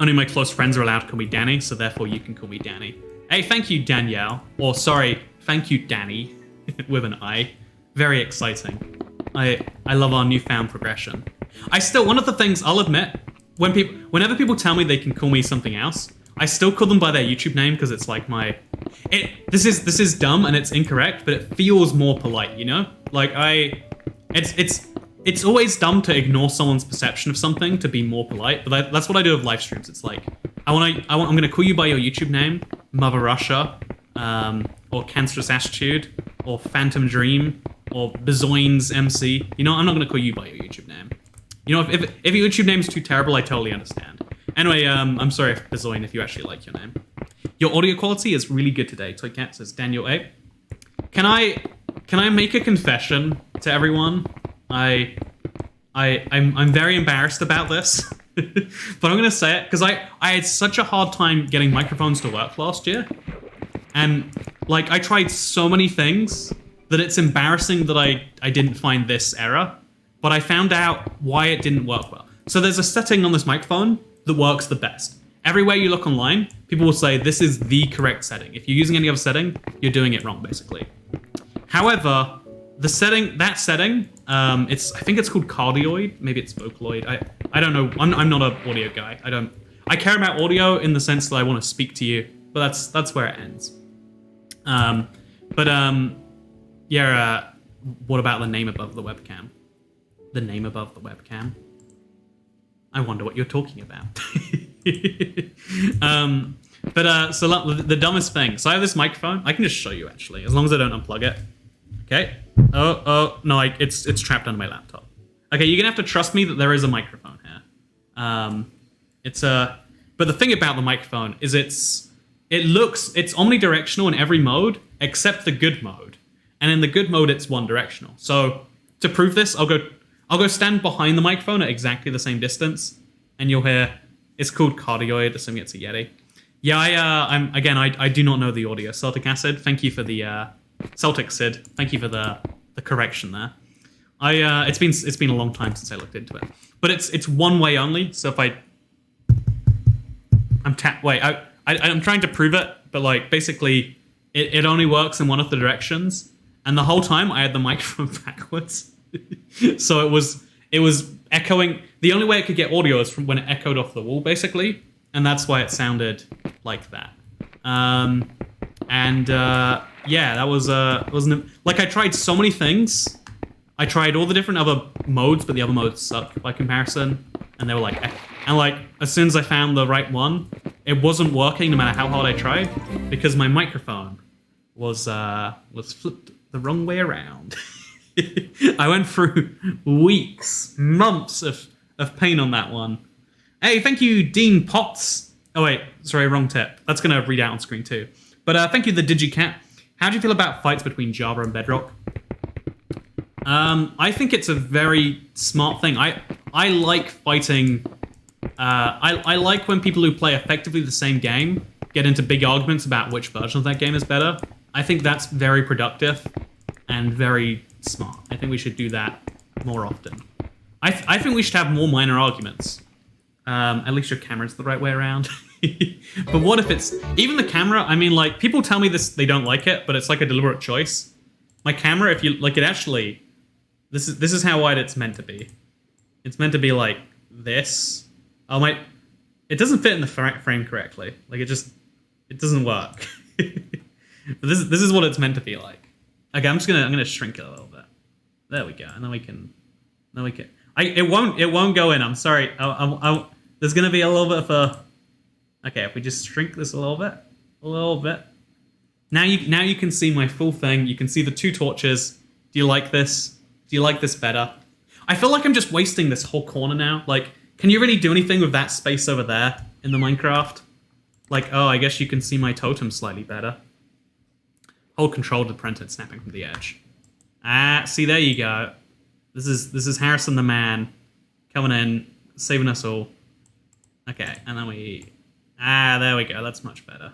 Only my close friends are allowed to call me Danny, so therefore you can call me Danny. Hey, thank you, Danielle. Or sorry, thank you, Danny, with an I. Very exciting. I love our newfound progression. One of the things I'll admit, whenever people tell me they can call me something else, I still call them by their YouTube name because it's like my This is dumb and it's incorrect, but it feels more polite, you know? Like it's always dumb to ignore someoe's perception of something to be more polite, but that's what I do with live streams. It's like I'm gonna call you by your YouTube name, Mother Russia, or Cancerous Attitude, or Phantom Dream, or Bezoin's MC. You know, I'm not gonna call you by your YouTube name. You know, if your YouTube name is too terrible, I totally understand. Anyway, I'm sorry, Bezoin, if you actually like your name. Your audio quality is really good today. Toycat says Daniel A. Can I make a confession to everyone? I'm very embarrassed about this, but I'm gonna say it because I had such a hard time getting microphones to work last year, and like I tried so many things that it's embarrassing that I didn't find this error, but I found out why it didn't work well. So there's a setting on this microphone that works the best. Everywhere you look online, people will say this is the correct setting. If you're using any other setting, you're doing it wrong, basically. However, that setting, I think it's called cardioid. Maybe it's Vocaloid. I don't know. I'm not an audio guy. I care about audio in the sense that I want to speak to you, but that's where it ends. What about the name above the webcam? The name above the webcam? I wonder what you're talking about. So the dumbest thing. So I have this microphone. I can just show you actually, as long as I don't unplug it. Okay. Oh no, it's trapped under my laptop. Okay, you're gonna have to trust me that there is a microphone here. But the thing about the microphone is it's omnidirectional in every mode except the good mode, and in the good mode it's one directional. So to prove this, I'll go stand behind the microphone at exactly the same distance, and you'll hear it's called cardioid, assuming it's a Yeti. Yeah, I do not know the audio. Celtic Acid, thank you for the Celtic Sid, thank you for the correction there. It's been a long time since I looked into it, but it's one way only. So if I'm trying to prove it, but like basically it only works in one of the directions, and the whole time I had the microphone backwards. So it was echoing. The only way it could get audio is from when it echoed off the wall, basically, and that's why it sounded like that. That wasn't like I tried so many things. I tried all the different other modes, but the other modes suck by comparison, and they were like, and like as soon as I found the right one, it wasn't working no matter how hard I tried because my microphone was flipped the wrong way around. I went through weeks, months of pain on that one. Hey, thank you, Dean Potts. Oh wait, sorry, wrong tip. That's gonna read out on screen too. But thank you, the DigiCat. How do you feel about fights between Java and Bedrock? I think it's a very smart thing. I like fighting. I like when people who play effectively the same game get into big arguments about which version of that game is better. I think that's very productive and very smart. I think we should do that more often. I think we should have more minor arguments. At least your camera's the right way around. But what if it's even the camera? I mean, like people tell me this, they don't like it, but it's like a deliberate choice. My camera, if you like it, actually, this is how wide it's meant to be. It's meant to be like this. It doesn't fit in the frame correctly. Like it doesn't work. But this is what it's meant to be like. Okay, I'm gonna shrink it a little bit. There we go, and then we can. It won't go in. I'm sorry. There's gonna be a little bit of a. Okay, if we just shrink this a little bit. Now you can see my full thing. You can see the two torches. Do you like this? Do you like this better? I feel like I'm just wasting this whole corner now. Like, can you really do anything with that space over there in the Minecraft? Like, oh, I guess you can see my totem slightly better. Hold control to prevent it snapping from the edge. See, there you go. This is Harrison the man coming in, saving us all. Okay, and then there we go. That's much better.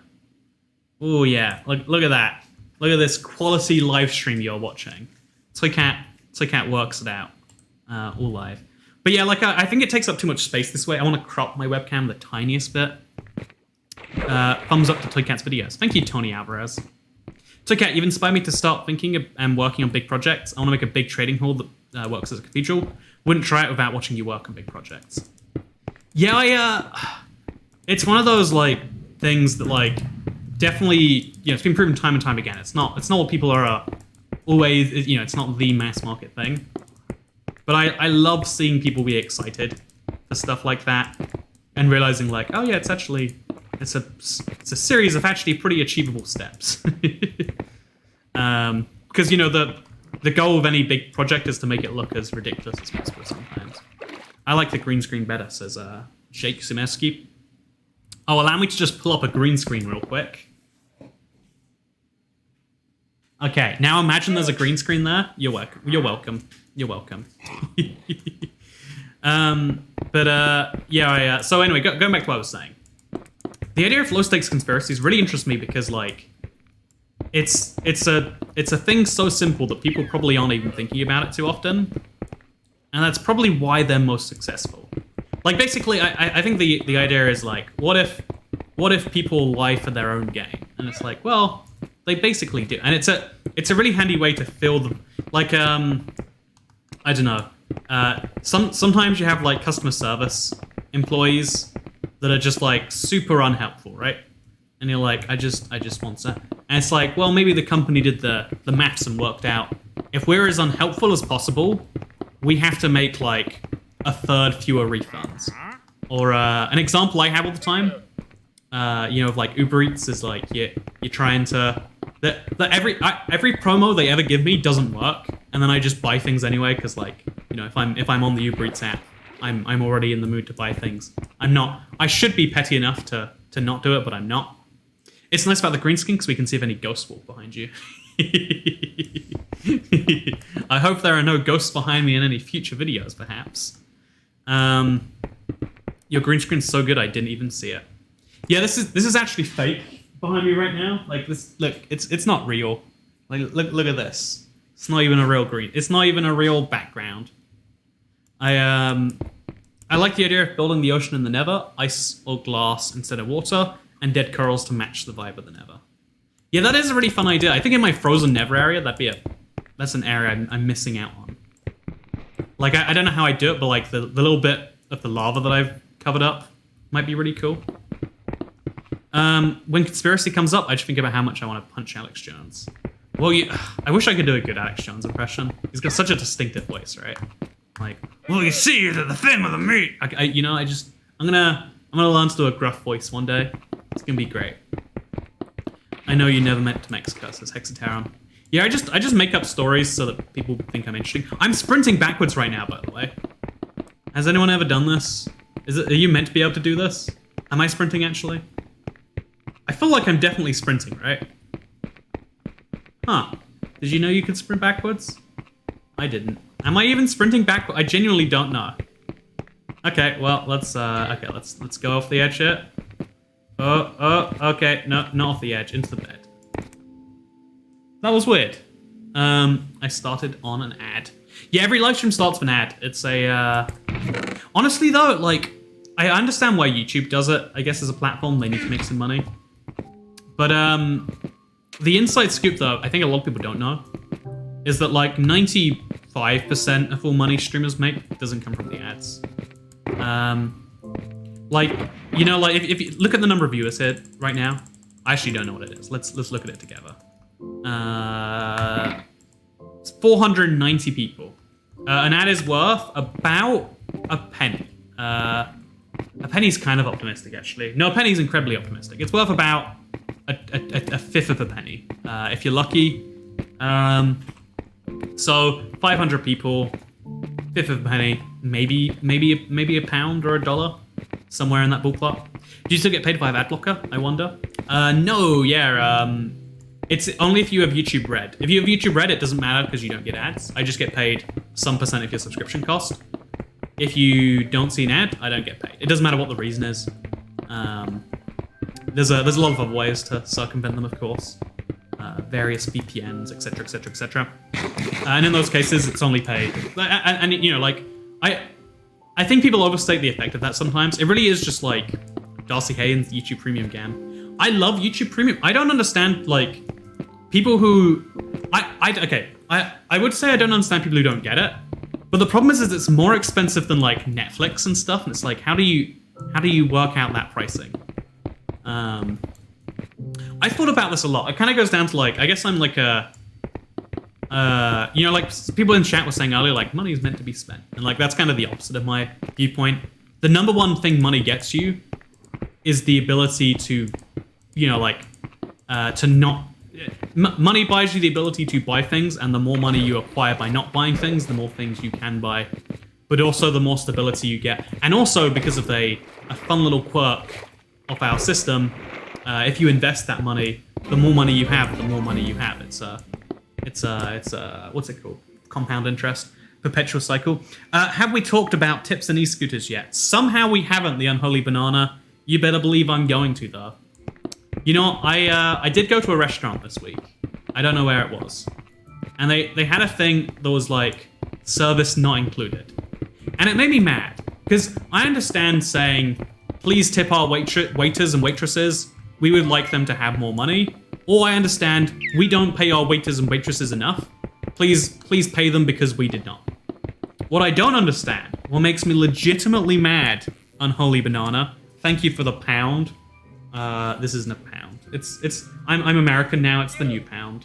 Oh yeah, look at that. Look at this quality live stream you're watching. Toycat works it out, all live. But yeah, like I think it takes up too much space this way. I want to crop my webcam the tiniest bit. Thumbs up to Toycat's videos. Thank you, Tony Alvarez. Toycat, you've inspired me to start thinking and working on big projects. I want to make a big trading hall that works as a cathedral. Wouldn't try it without watching you work on big projects. Yeah, it's one of those like things that like definitely, it's been proven time and time again. It's not what people are always, it's not the mass market thing. But I love seeing people be excited for stuff like that and realizing like, oh yeah, it's a series of actually pretty achievable steps. Because the goal of any big project is to make it look as ridiculous as possible sometimes. I like the green screen better, says Jake Simeski. Oh, allow me to just pull up a green screen real quick. Okay, now imagine there's a green screen there. You're welcome. You're welcome. You're welcome. So anyway, going back to what I was saying. The idea of low-stakes conspiracies really interests me because, like, it's a thing so simple that people probably aren't even thinking about it too often. And that's probably why they're most successful. Like, basically, I think the idea is, like, what if people lie for their own gain? And it's like, well, they basically do. And it's a really handy way to fill them. Like, I don't know. Sometimes you have, like, customer service employees that are just, like, super unhelpful, right? And you're like, I just want that. And it's like, well, maybe the company did the maths and worked out, if we're as unhelpful as possible, we have to make, like, a third fewer refunds. Or an example I have all the time, of like Uber Eats is like you're trying to every promo they ever give me doesn't work, and then I just buy things anyway because, like, if I'm on the Uber Eats app, I'm already in the mood to buy things. I should be petty enough to not do it, but I'm not. It's nice about the green screen because we can see if any ghosts walk behind you. I hope there are no ghosts behind me in any future videos, perhaps. Your green screen's so good I didn't even see it. Yeah, this is actually fake behind me right now. Like this, look, it's not real. Like look at this. It's not even a real green. It's not even a real background. I like the idea of building the ocean in the Nether, ice or glass instead of water, and dead corals to match the vibe of the Nether. Yeah, that is a really fun idea. I think in my frozen Nether area, that's an area I'm missing out on. Like, I don't know how I do it, but, like, the little bit of the lava that I've covered up might be really cool. When Conspiracy comes up, I just think about how much I want to punch Alex Jones. Well, I wish I could do a good Alex Jones impression. He's got such a distinctive voice, right? Like, well, you see, you're the thing with the meat. I'm gonna learn to do a gruff voice one day. It's gonna be great. I know you never meant to Mexico, says Hexateron. Yeah, I just make up stories so that people think I'm interesting. I'm sprinting backwards right now, by the way. Has anyone ever done this? Are you meant to be able to do this? Am I sprinting, actually? I feel like I'm definitely sprinting, right? Huh. Did you know you could sprint backwards? I didn't. Am I even sprinting backwards? I genuinely don't know. Okay, well, let's go off the edge here. Okay, no, not off the edge, into the bed. That was weird. I started on an ad. Yeah, every live stream starts with an ad. It's a, honestly though, like, I understand why YouTube does it. I guess as a platform, they need to make some money. But, the inside scoop though, I think a lot of people don't know, is that like 95% of all money streamers make doesn't come from the ads. Like, if you look at the number of viewers here right now, I actually don't know what it is. Let's look at it together. It's 490 people. An ad is worth about a penny. A penny's kind of optimistic, actually. No, a penny's incredibly optimistic. It's worth about a fifth of a penny, if you're lucky. So 500 people, fifth of a penny, maybe a pound or a dollar, somewhere in that ballpark. Do you still get paid if I have ad blocker? I wonder. No, yeah. It's only if you have YouTube Red. If you have YouTube Red, it doesn't matter because you don't get ads. I just get paid some percent of your subscription cost. If you don't see an ad, I don't get paid. It doesn't matter what the reason is. There's a lot of other ways to circumvent them, of course. Various VPNs, etc., etc., etc. And in those cases, it's only paid. And I think people overstate the effect of that sometimes. It really is just like Darcy Haynes' YouTube Premium game. I love YouTube Premium. I don't understand, like, people who... I would say I don't understand people who don't get it. But the problem is it's more expensive than, like, Netflix and stuff. And it's like, how do you work out that pricing? I thought about this a lot. It kind of goes down to like, I guess I'm like a, like people in chat were saying earlier, like money is meant to be spent, and like that's kind of the opposite of my viewpoint. The number one thing money gets you is the ability to, to not. Money buys you the ability to buy things, and the more money you acquire by not buying things, the more things you can buy, but also the more stability you get. And also because of a fun little quirk of our system, if you invest that money, the more money you have, the more money you have. It's what's it called? Compound interest, perpetual cycle. Have we talked about tips and e-scooters yet? Somehow we haven't, the unholy banana. You better believe I'm going to, though. You know, I did go to a restaurant this week. I don't know where it was. And they had a thing that was like, service not included. And it made me mad. Because I understand saying, please tip our waiters and waitresses. We would like them to have more money. Or I understand, we don't pay our waiters and waitresses enough. Please pay them because we did not. What I don't understand, what makes me legitimately mad, unholy banana, thank you for the pound. This isn't a pound. I'm American now, it's the new pound.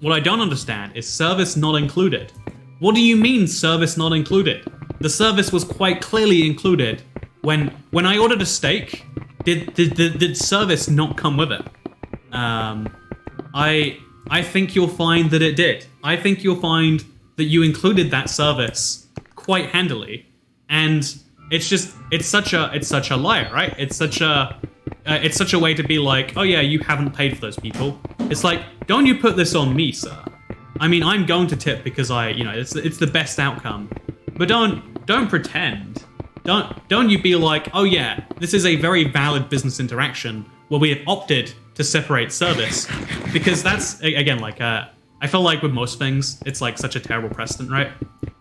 What I don't understand is service not included. What do you mean service not included? The service was quite clearly included. When I ordered a steak, did service not come with it? I think you'll find that it did. I think you'll find that you included that service quite handily, and it's such a lie, right? It's such a way to be like, oh yeah, you haven't paid for those people. It's like, don't you put this on me, sir? I mean, I'm going to tip because it's the best outcome, but don't pretend. Don't you be like, oh yeah, this is a very valid business interaction where we have opted to separate service, because that's again like I feel like with most things it's like such a terrible precedent, right?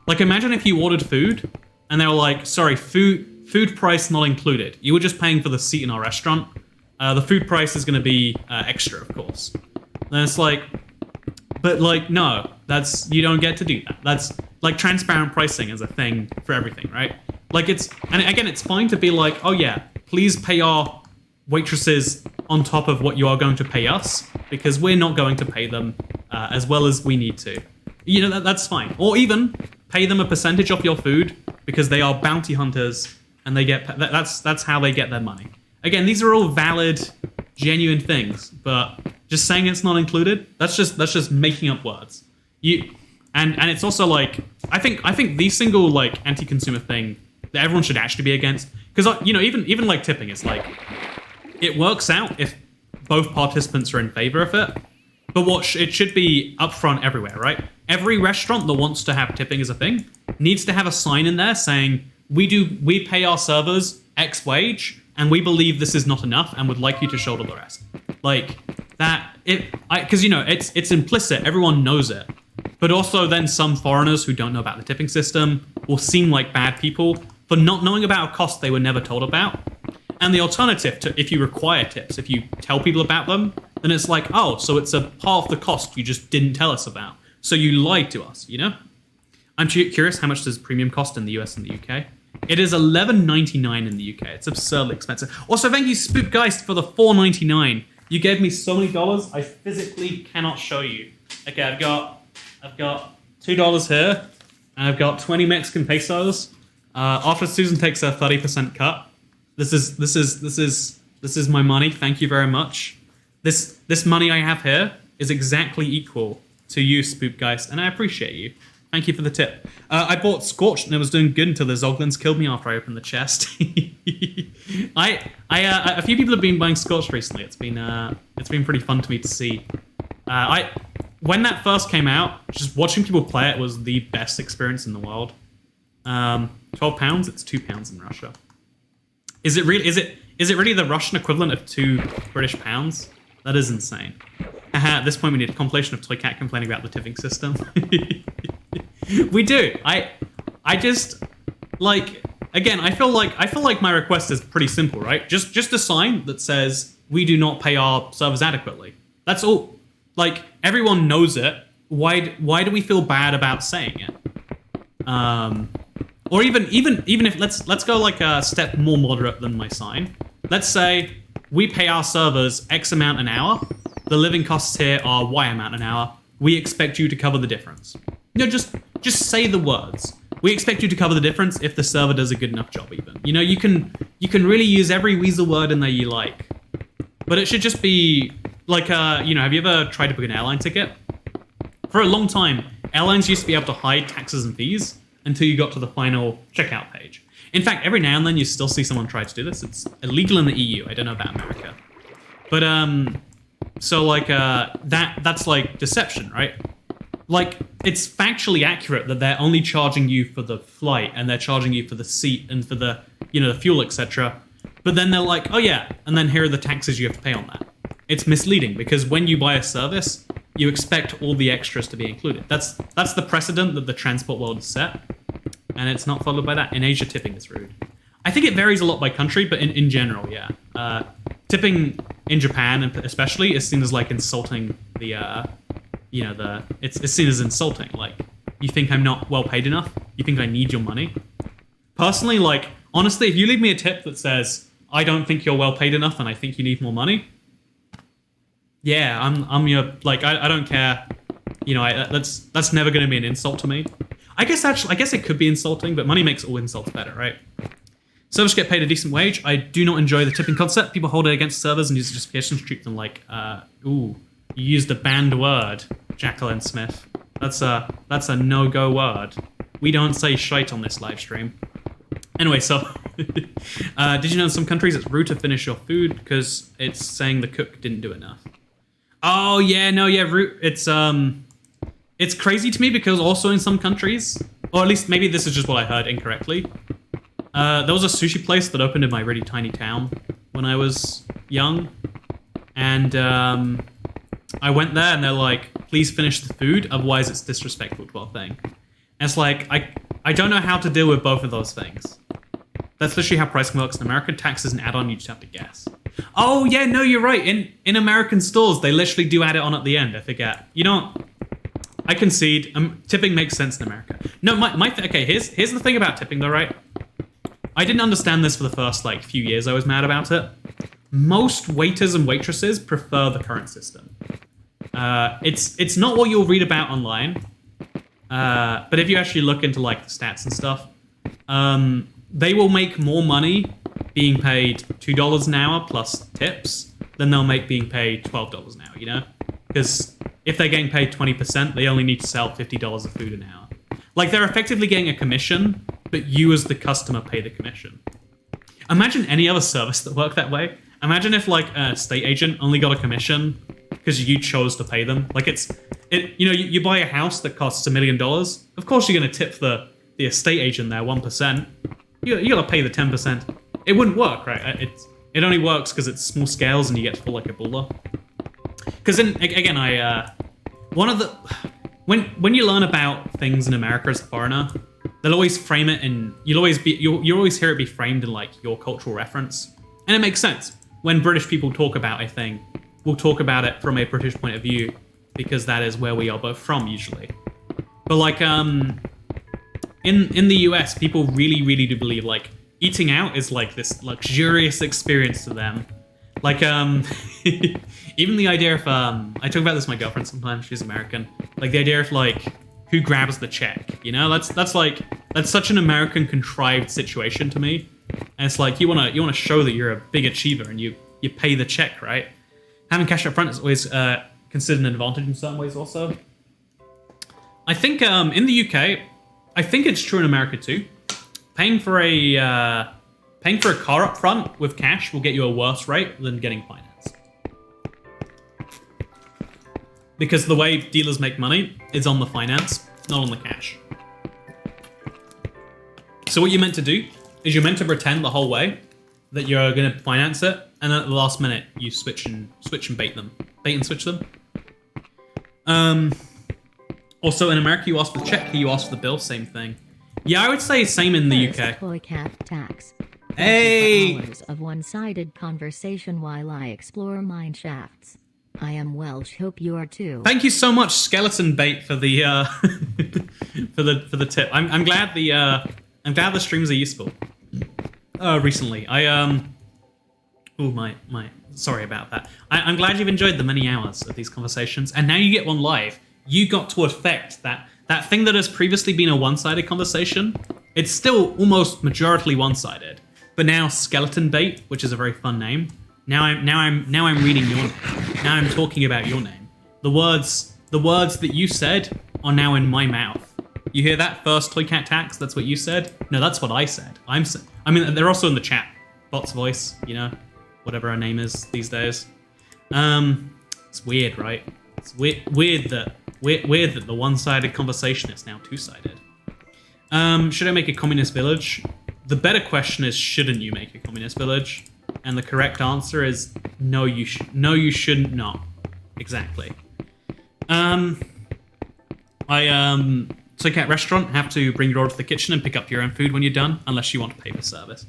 Like imagine if you ordered food and they were like, sorry, food price not included. You were just paying for the seat in our restaurant. The food price is going to be extra, of course. Then it's like, but like no, you don't get to do that. That's like transparent pricing is a thing for everything, right? Like it's fine to be like, oh yeah, please pay our waitresses on top of what you are going to pay us, because we're not going to pay them as well as we need to. You know, that's fine. Or even pay them a percentage off your food because they are bounty hunters and they get that's how they get their money. Again, these are all valid, genuine things, but just saying it's not included, that's just making up words. And it's also like I think the single like anti-consumer thing that everyone should actually be against, because even like tipping, it's like it works out if both participants are in favor of it, but it should be upfront everywhere, right? Every restaurant that wants to have tipping as a thing needs to have a sign in there saying we pay our servers X wage and we believe this is not enough and would like you to shoulder the rest. Like that, because it's implicit, everyone knows it. But also then some foreigners who don't know about the tipping system will seem like bad people for not knowing about a cost they were never told about. And the alternative to if you require tips, if you tell people about them, then it's like, oh, so it's a part of the cost you just didn't tell us about. So you lied to us, you know? I'm curious, how much does premium cost in the US and the UK? It is $11.99 in the UK. It's absurdly expensive. Also, thank you, Spookgeist, for the $4.99. You gave me so many dollars, I physically cannot show you. Okay, I've got $2 here, and I've got 20 Mexican pesos. After Susan takes a 30% cut, this is my money. Thank you very much. This money I have here is exactly equal to you, Spookgeist, and I appreciate you. Thank you for the tip. I bought Scorched and it was doing good until the Zoglins killed me after I opened the chest. A few people have been buying Scorched recently. It's been pretty fun to me to see. When that first came out, just watching people play it was the best experience in the world. £12, it's £2 in Russia. Is it really the Russian equivalent of £2 That is insane. At this point, we need a compilation of Toycat complaining about the tipping system. We do. I just like, again, I feel like my request is pretty simple, right? Just a sign that says we do not pay our servers adequately. That's all. Like, everyone knows it. Why do we feel bad about saying it? Or even if let's go like a step more moderate than my sign. Let's say we pay our servers X amount an hour. The living costs here are Y amount an hour. We expect you to cover the difference. Just say the words. We expect you to cover the difference if the server does a good enough job even. You can really use every weasel word in there you like. But it should just be like, have you ever tried to book an airline ticket? For a long time, airlines used to be able to hide taxes and fees until you got to the final checkout page. In fact, every now and then you still see someone try to do this. It's illegal in the EU. I don't know about America. But, that's like deception, right? Like, it's factually accurate that they're only charging you for the flight and they're charging you for the seat and for the, the fuel, etc. But then they're like, oh yeah, and then here are the taxes you have to pay on that. It's misleading because when you buy a service, you expect all the extras to be included. That's the precedent that the transport world has set, and it's not followed by that. In Asia, tipping is rude. I think it varies a lot by country, but in general, yeah. Tipping in Japan, especially, is seen as like insulting it's seen as insulting. Like, you think I'm not well paid enough? You think I need your money? Personally, like, honestly, if you leave me a tip that says, I don't think you're well paid enough and I think you need more money, yeah, I'm your, like, I don't care. That's never going to be an insult to me. I guess it could be insulting, but money makes all insults better, right? Servers get paid a decent wage. I do not enjoy the tipping concept. People hold it against servers and use justifications to treat them like, you used a banned word, Jacqueline Smith. That's a no-go word. We don't say shite on this live stream. Anyway, so did you know in some countries it's rude to finish your food because it's saying the cook didn't do enough? Oh yeah, no, yeah, rude. It's crazy to me because also in some countries, or at least maybe this is just what I heard incorrectly. There was a sushi place that opened in my really tiny town when I was young, and I went there and they're like, please finish the food, otherwise it's disrespectful to our thing. And it's like, I don't know how to deal with both of those things. That's literally how pricing works in America. Tax is an add-on, you just have to guess. Oh yeah, no, you're right. In American stores, they literally do add it on at the end, I forget. I concede, tipping makes sense in America. No, okay, here's the thing about tipping though, right? I didn't understand this for the first few years I was mad about it. Most waiters and waitresses prefer the current system. It's not what you'll read about online, but if you actually look into the stats and stuff, they will make more money being paid $2 an hour plus tips than they'll make being paid $12 an hour, Because if they're getting paid 20%, they only need to sell $50 of food an hour. They're effectively getting a commission, but you as the customer pay the commission. Imagine any other service that worked that way. Imagine if an estate agent only got a commission because you chose to pay them. You buy a house that costs $1 million. Of course you're going to tip the estate agent there 1%. You got to pay the 10%. It wouldn't work, right? It only works because it's small scales and you get to feel like a builder. Because then again, when you learn about things in America as a foreigner, they'll always frame it and you'll always hear it be framed in your cultural reference, and it makes sense. When British people talk about a thing, we'll talk about it from a British point of view because that is where we are both from usually. But in the US, people really do believe eating out is this luxurious experience to them. Even the idea of I talk about this with my girlfriend sometimes. She's American. The idea of who grabs the check. That's such an American contrived situation to me. And it's you wanna show that you're a big achiever and you pay the check, right? Having cash up front is always considered an advantage in certain ways. Also, I think in the UK, I think it's true in America too. Paying for a car up front with cash will get you a worse rate than getting finance. Because the way dealers make money is on the finance, not on the cash. So what you're meant to do is you're meant to pretend the whole way that you're going to finance it, and then at the last minute you switch and bait and switch them. Also in America you ask for the check, here you ask for the bill, same thing. Yeah, I would say same in the UK. Toy cat tax. Hey! Hours of one-sided conversation while I explore mine shafts. I am Welsh. Hope you are too. Thank you so much, Skeleton Bait, for the for the tip. I'm glad the streams are useful. Recently, my sorry about that. I'm glad you've enjoyed the many hours of these conversations, and now you get one live. You got to affect that thing that has previously been a one-sided conversation. It's still almost majority one-sided, but now skeleton bait, which is a very fun name. Now I'm reading your name. Now I'm talking about your name. The words that you said are now in my mouth. You hear that first Toy Cat tax? That's what you said? No, that's what I said. I mean, they're also in the chat. Bot's voice, whatever her name is these days. It's weird, right? It's weird that the one-sided conversation is now two-sided. Should I make a communist village? The better question is, shouldn't you make a communist village? And the correct answer is no. You shouldn't not. Exactly. Toy Cat Restaurant have to bring your order to the kitchen and pick up your own food when you're done, unless you want to pay for service.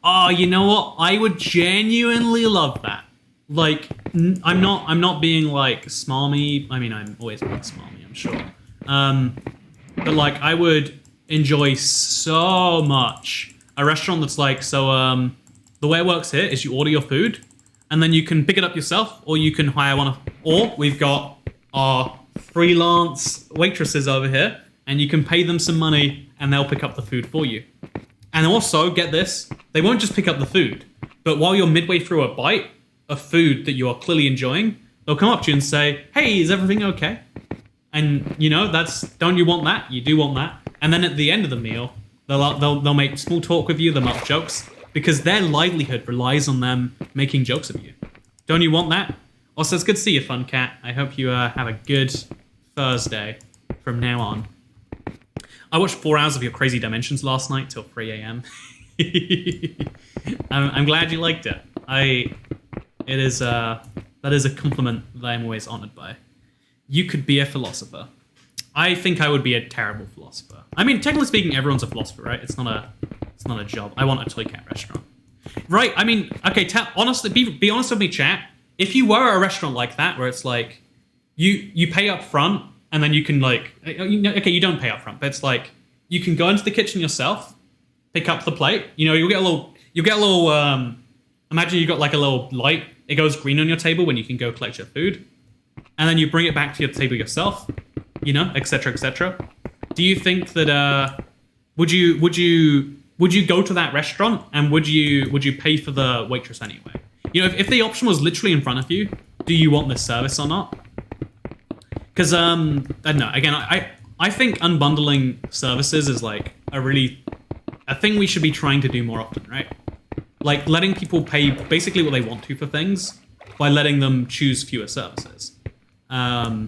Oh, you know what? I would genuinely love that. Like, I'm not being like smarmy. I mean, I'm always being smarmy, I'm sure. But like, I would enjoy so much a restaurant that's like, so the way it works here is you order your food, and then you can pick it up yourself, or you can hire or we've got our freelance waitresses over here, and you can pay them some money, and they'll pick up the food for you. And also, get this, they won't just pick up the food, but while you're midway through a bite of food that you are clearly enjoying, they'll come up to you and say, hey, is everything okay? And, don't you want that? You do want that. And then at the end of the meal, they'll make small talk with you, they'll make jokes, because their livelihood relies on them making jokes of you. Don't you want that? Also, it's good to see you, Fun Cat. I hope you have a good Thursday from now on. I watched 4 hours of your Crazy Dimensions last night till 3 a.m. I'm glad you liked it. That is a compliment that I'm always honored by. You could be a philosopher. I think I would be a terrible philosopher. I mean, technically speaking, everyone's a philosopher, right? It's not a job. I want a Toy Cat restaurant. Right, I mean, okay, honestly, be honest with me, chat. If you were a restaurant like that, where it's like, you pay up front, and then you can like, okay, you don't pay up front, but it's like, you can go into the kitchen yourself, pick up the plate, you'll get a little, imagine you got like a little light, it goes green on your table when you can go collect your food, and then you bring it back to your table yourself, etc., etc. Do you think that, would you go to that restaurant, and would you pay for the waitress anyway? If the option was literally in front of you, do you want this service or not? Because, I don't know, again, I think unbundling services is like a thing we should be trying to do more often, right? Like letting people pay basically what they want to for things by letting them choose fewer services. I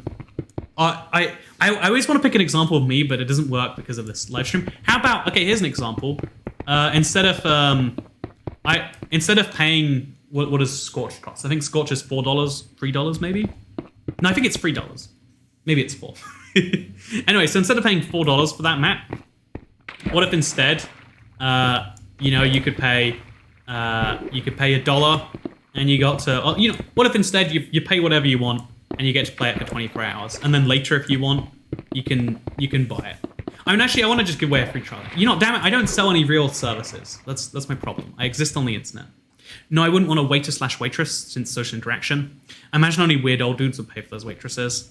always want to pick an example of me, but it doesn't work because of this live stream. How about, okay, here's an example. Instead of paying, what does Scorch cost? I think Scorch is $4, $3 maybe? No, I think it's $3. Maybe it's $4. Anyway, so instead of paying $4 for that map, what if instead, you could pay $1 and you got to, what if instead you pay whatever you want and you get to play it for 24 hours, and then later if you want, you can buy it. I mean, actually, I want to just give away a free trial. Damn it, I don't sell any real services. That's my problem. I exist on the internet. No, I wouldn't want a waiter/waitress since social interaction. I imagine only weird old dudes would pay for those waitresses.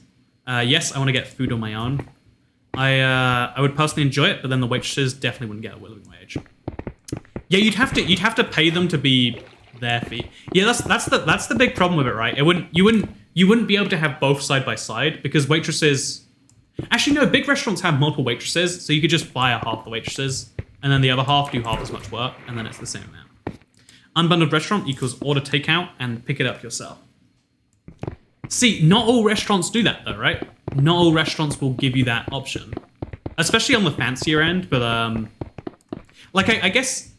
Yes, I want to get food on my own. I would personally enjoy it, but then the waitresses definitely wouldn't get a living wage. Yeah, you'd have to pay them to be their fee. Yeah, that's the big problem with it, right? You wouldn't be able to have both side by side because waitresses. Actually, no, big restaurants have multiple waitresses, so you could just fire half the waitresses, and then the other half do half as much work, and then it's the same amount. Unbundled restaurant equals order takeout and pick it up yourself. See, not all restaurants do that though, right? Not all restaurants will give you that option, especially on the fancier end. But I guess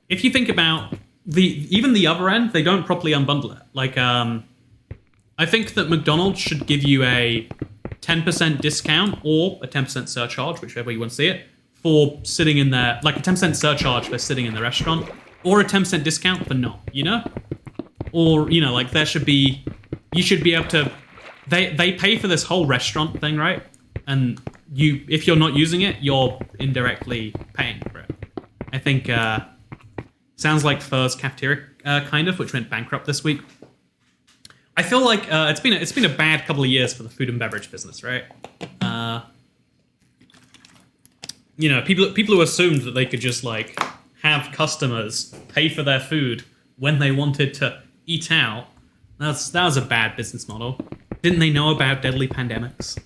if you think about even the other end, they don't properly unbundle it. Like, I think that McDonald should give you a 10% discount or a 10% surcharge, whichever you want to see it, for sitting in there, like a 10% surcharge for sitting in the restaurant, or a 10% discount for not, Or, like there should be, you should be able to, they pay for this whole restaurant thing, right? And if you're not using it, you're indirectly paying for it. I think, sounds like Fur's Cafeteria, kind of, which went bankrupt this week. I feel like it's been a bad couple of years for the food and beverage business, right? People who assumed that they could just like have customers pay for their food when they wanted to eat out. That was a bad business model. Didn't they know about deadly pandemics?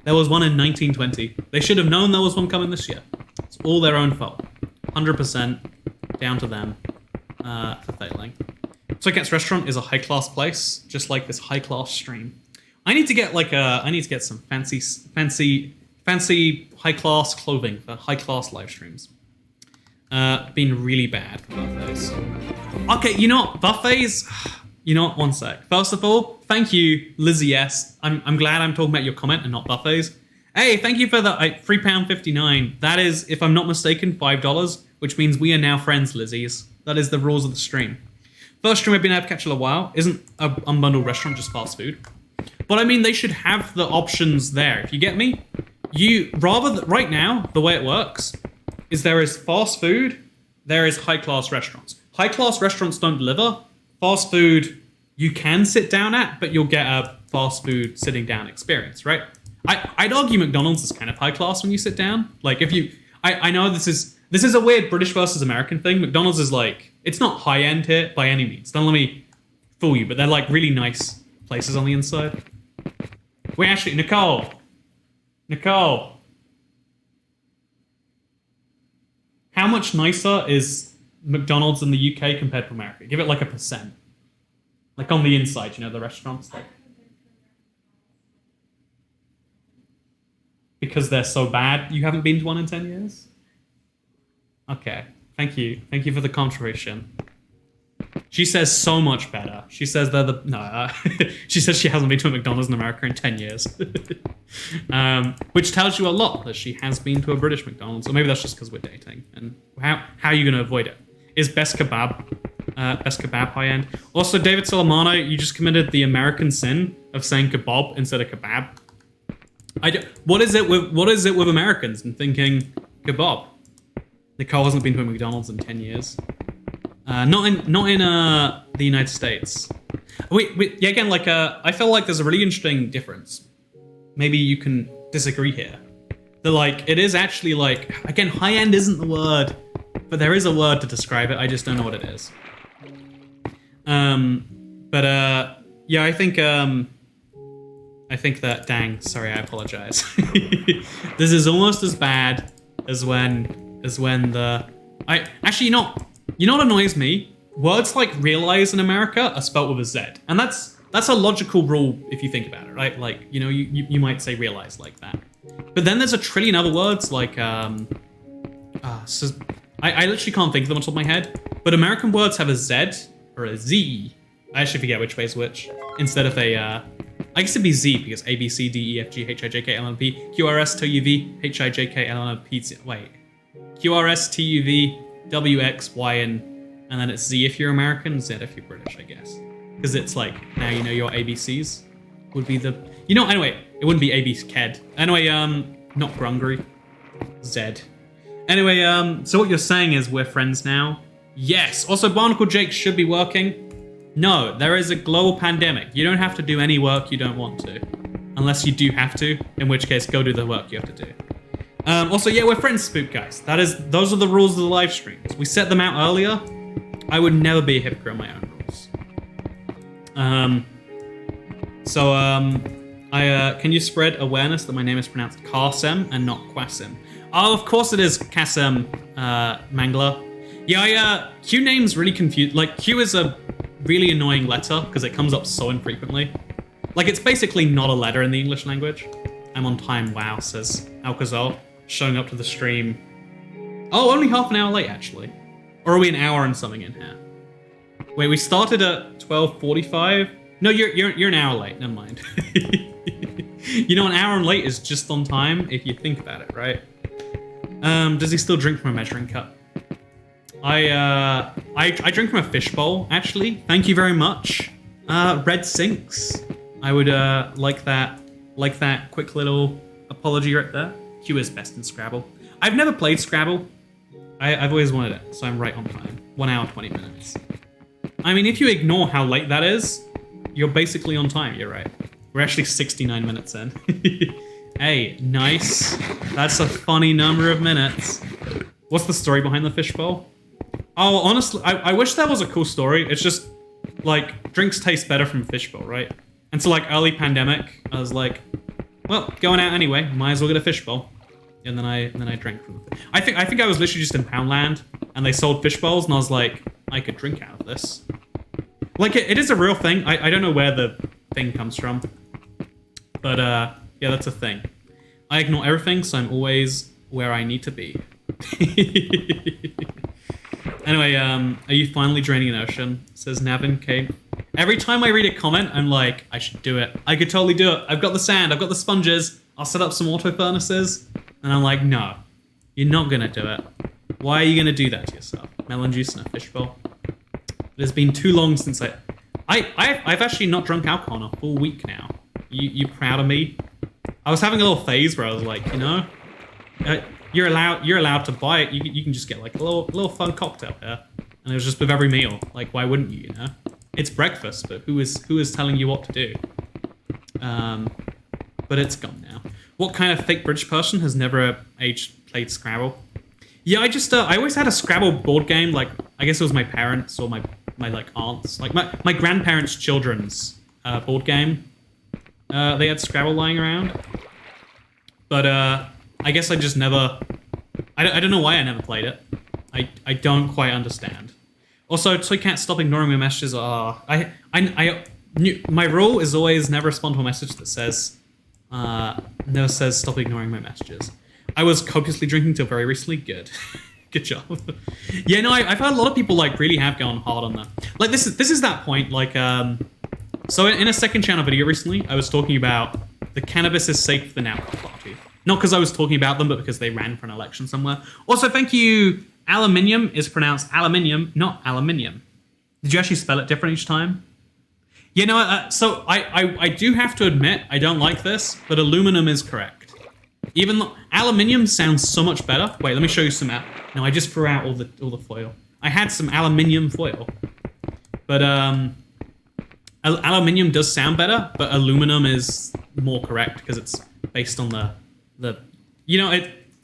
There was one in 1920. They should have known there was one coming this year. It's all their own fault. 100% down to them for failing. Toy Cat's restaurant is a high-class place, just like this high-class stream. I need to get some fancy high-class clothing for high-class live streams. Been really bad for buffets. Okay, you know what? Buffets... You know what? One sec. First of all, thank you, Lizzie S. I'm glad I'm talking about your comment and not buffets. Hey, thank you for the £3.59. That is, if I'm not mistaken, $5, which means we are now friends, Lizzies. That is the rules of the stream. First stream I've been able to catch in a while. Isn't an unbundled restaurant just fast food? But I mean, they should have the options there. If you get me, right now, the way it works is there is fast food, there is high-class restaurants. High-class restaurants don't deliver. Fast food, you can sit down at, but you'll get a fast food sitting down experience, right? I'd argue McDonald's is kind of high class when you sit down. Like if you, I know this is a weird British versus American thing. McDonald's is like, it's not high end here by any means. Don't let me fool you, but they're like really nice places on the inside. Wait, actually, Nicole, how much nicer is McDonald's in the UK compared to America? Give it like a percent. Like on the inside, the restaurants. Like, because they're so bad, you haven't been to one in 10 years? Okay, thank you. Thank you for the contribution. She says so much better. She says she says she hasn't been to a McDonald's in America in 10 years. Which tells you a lot that she has been to a British McDonald's. Or maybe that's just because we're dating. And how are you going to avoid it? Is Best Kebab high end? Also, David Solimano, you just committed the American sin of saying kebab instead of kebab. What is it with Americans and thinking kebab? Nicole hasn't been to a McDonald's in 10 years. Not in the United States. Yeah, again, I feel like there's a really interesting difference. Maybe you can disagree here. It is actually again, high end isn't the word. But there is a word to describe it. I just don't know what it is. Yeah, I think that. Dang, sorry, I apologize. This is almost as bad as when the. You know what annoys me? Words like realize in America are spelt with a Z, and that's a logical rule if you think about it, right? You might say realize like that, but then there's a trillion other words like I literally can't think of them on top of my head, but American words have a Z or a Z. I actually forget which way is which. Instead of a, I guess it'd be Z because A, B, C, D, E, F, G, H, I, J, K, L, M, P, Q, R, S, T, U, V, H, I, J, K, L, M, P, wait. Q, R, S, T, U, V, W, X, Y, and then it's Z if you're American, Z if you're British, I guess. Because it's now you know your ABCs would be the, anyway, it wouldn't be A, B, KED. Anyway, not Grungry. Z. Anyway, so what you're saying is we're friends now? Yes. Also, Barnacle Jake should be working. No, there is a global pandemic. You don't have to do any work you don't want to. Unless you do have to, in which case, go do the work you have to do. Also, yeah, we're friends, Spook Guys. Those are the rules of the live streams. We set them out earlier. I would never be a hypocrite on my own rules. Can you spread awareness that my name is pronounced Qasim and not Qasim? Oh, of course it is Qasim, Mangler. Yeah, Q name's really confused. Q is a really annoying letter because it comes up so infrequently. It's basically not a letter in the English language. I'm on time, wow, says Alcazar, showing up to the stream. Oh, only half an hour late, actually. Or are we an hour and something in here? Wait, we started at 12:45? No, you're an hour late, never mind. An hour and late is just on time if you think about it, right? Does he still drink from a measuring cup? I drink from a fishbowl, actually. Thank you very much. Red Sinks. I would like that quick little apology right there. Q is best in Scrabble. I've never played Scrabble. I've always wanted it, so I'm right on time. 1 hour, 20 minutes. I mean, if you ignore how late that is, You're basically on time, you're right. We're actually 69 minutes in. Hey, nice. That's a funny number of minutes. What's the story behind the fishbowl? Oh, honestly, I wish that was a cool story. It's just, like, drinks taste better from a fishbowl, right? And so, like, early pandemic, I was like, well, going out anyway, might as well get a fishbowl. And then I drank from the fish. I think I was literally just in Poundland, and they sold fish bowls, and I was like, I could drink out of this. Like, it is a real thing. I don't know where the thing comes from. But, yeah, that's a thing. I ignore everything, so I'm always where I need to be. Anyway, are you finally draining an ocean? Says Navin K. Every time I read a comment, I'm like, I should do it. I could totally do it. I've got the sand. I've got the sponges. I'll set up some auto furnaces. And I'm like, no, you're not going to do it. Why are you going to do that to yourself? Melon juice in a fishbowl. It has been too long since I've actually not drunk alcohol in a full week now. You proud of me? I was having a little phase where I was like, you know, you're allowed to buy it. You can just get like a little fun cocktail here, and it was just with every meal. Like, why wouldn't you? You know, it's breakfast, but who is telling you what to do? But it's gone now. What kind of fake British person has never played Scrabble? Yeah, I always had a Scrabble board game. Like, I guess it was my parents or my like aunts, like my grandparents' children's board game. They had Scrabble lying around, but I guess I just never. I don't know why I never played it. I don't quite understand. Also, Toy Cat, stop ignoring my messages. I knew my rule is always never respond to a message that says. Never says stop ignoring my messages. I was copiously drinking till very recently. Good. Good job. Yeah, no, I've heard a lot of people like really have gone hard on that. Like this is that point. Like so in a second channel video recently, I was talking about the cannabis is safe for the alcohol party. Not because I was talking about them, but because they ran for an election somewhere. Also, thank you. Aluminium is pronounced aluminium, not aluminium. Did you actually spell it different each time? You know, so I do have to admit, I don't like this, but aluminum is correct. Even though aluminium sounds so much better. Wait, let me show you some. No, I just threw out all the foil. I had some aluminium foil, but aluminium does sound better, but aluminum is more correct because it's based on the you know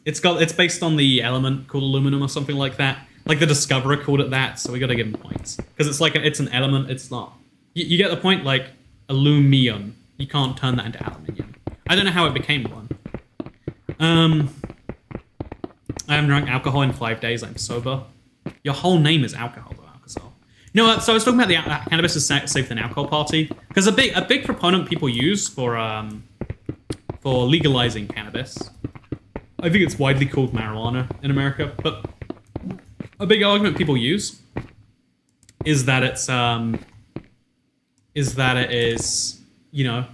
it's based on the element called aluminum or something like that. Like the discoverer called it that, so we got to give him points because it's like it's an element. It's not. You get the point, like, aluminum. You can't turn that into aluminium. I don't know how it became one. I haven't drunk alcohol in 5 days. I'm sober. Your whole name is alcohol, though, alcohol. No, so I was talking about the cannabis is safe than alcohol party. Because a big proponent people use for legalizing cannabis. I think it's widely called marijuana in America. But a big argument people use is that it is, you know,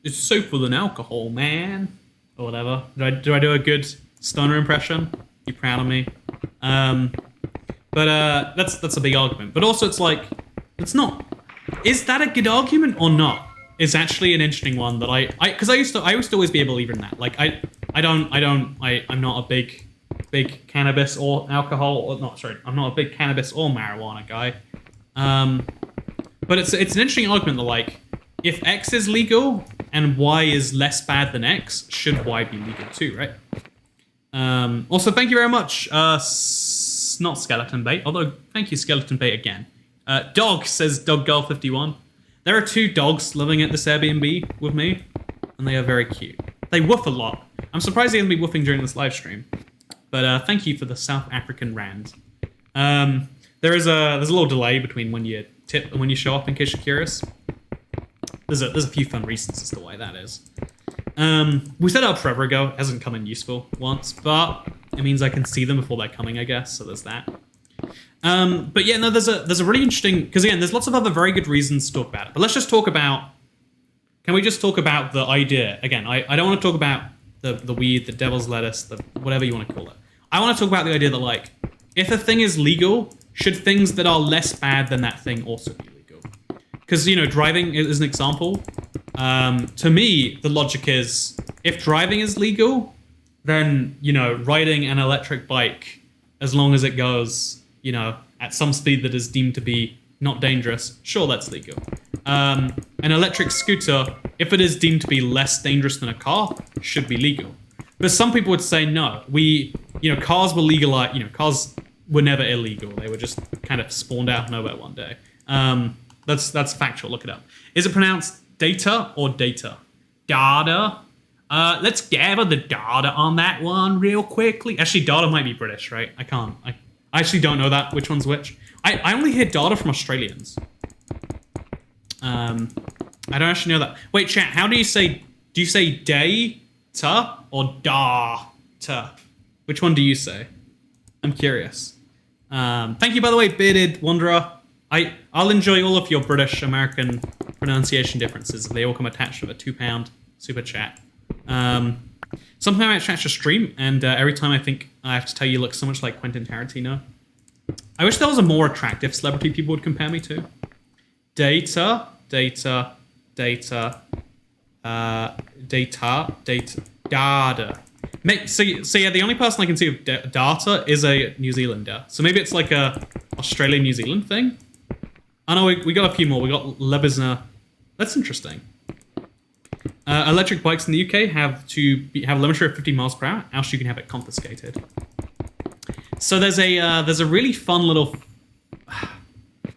it's safer than alcohol, man, or whatever. Do I do a good stoner impression? You proud of me? But that's a big argument. But also, it's like, it's not. Is that a good argument or not? It's actually an interesting one that because I used to always be a believer in that. Like I'm not a big cannabis or alcohol or not. Sorry, I'm not a big cannabis or marijuana guy. But it's an interesting argument that, like, if X is legal and Y is less bad than X, should Y be legal too, right? Also, thank you very much, not Skeleton Bait, although thank you, Skeleton Bait, again. Dog, says DogGirl51. There are 2 dogs living at this Airbnb with me, and they are very cute. They woof a lot. I'm surprised they're going to be woofing during this live stream. But thank you for the South African rand. There's a little delay between when you tip and when you show up, in case you're curious. There's a few fun reasons as to why that is. We set it up forever ago. It hasn't come in useful once, but it means I can see them before they're coming, I guess. So there's that. But yeah, no, there's a really interesting, because again, there's lots of other very good reasons to talk about it. But let's just talk about. Can we just talk about the idea again? I don't want to talk about the weed, the devil's lettuce, the whatever you want to call it. I want to talk about the idea that, like, if a thing is legal, should things that are less bad than that thing also be legal? Because, you know, driving is an example. To me, the logic is, if driving is legal, then, you know, riding an electric bike, as long as it goes, you know, at some speed that is deemed to be not dangerous, sure, that's legal. An electric scooter, if it is deemed to be less dangerous than a car, should be legal. But some people would say no. Cars were legalized. Cars were never illegal. They were just kind of spawned out of nowhere one day. That's factual. Look it up. Is it pronounced data or data? Data. Let's gather the data on that one real quickly. Actually, data might be British, right? I actually don't know that, which one's which. I only hear data from Australians. I don't actually know that. Wait, chat, how do you say data or data? Which one do you say? I'm curious. Thank you, by the way, Bearded Wanderer. I'll enjoy all of your British American pronunciation differences. They all come attached with a £2 super chat. Sometimes I attach a stream, and every time I think I have to tell you look so much like Quentin Tarantino. I wish there was a more attractive celebrity people would compare me to. Data. Data. So yeah, the only person I can see with data is a New Zealander. So maybe it's like a Australia-New Zealand thing. Oh no, we got a few more. We got Lebesna. That's interesting. Electric bikes in the UK have a limiter of 50 miles per hour, else you can have it confiscated. So there's a really fun little.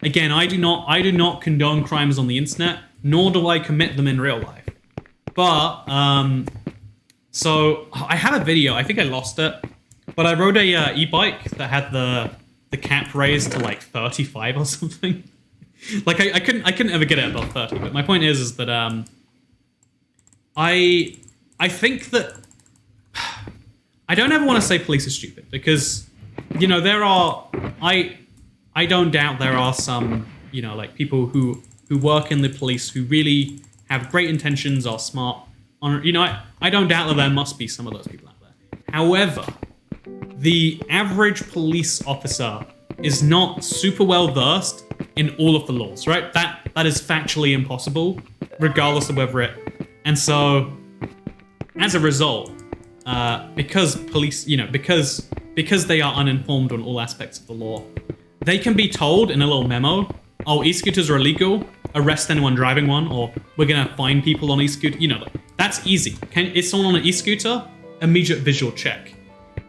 Again, I do not condone crimes on the internet, nor do I commit them in real life. But so I had a video. I think I lost it, but I rode a e-bike that had the cap raised to like 35 or something. Like I couldn't ever get it above 30. But my point is that I think that I don't ever want to say police are stupid because there are I don't doubt there are some like people who work in the police who really have great intentions, are smart. I don't doubt that there must be some of those people out there. However, the average police officer is not super well versed in all of the laws, right? That is factually impossible, regardless of whether it. And so, as a result, because police, because they are uninformed on all aspects of the law, they can be told in a little memo, oh, e-scooters are illegal, arrest anyone driving one, or we're going to fine people on e-scooter. That's easy. Is someone on an e-scooter? Immediate visual check.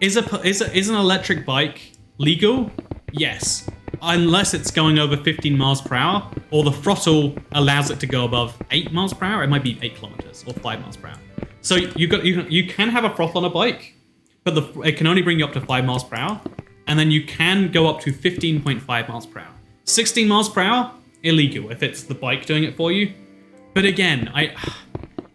Is an electric bike legal? Yes. Unless it's going over 15 miles per hour, or the throttle allows it to go above 8 miles per hour. It might be 8 kilometers or 5 miles per hour. So you can have a throttle on a bike, but it can only bring you up to 5 miles per hour, and then you can go up to 15.5 miles per hour. 16 miles per hour, illegal if it's the bike doing it for you. But again,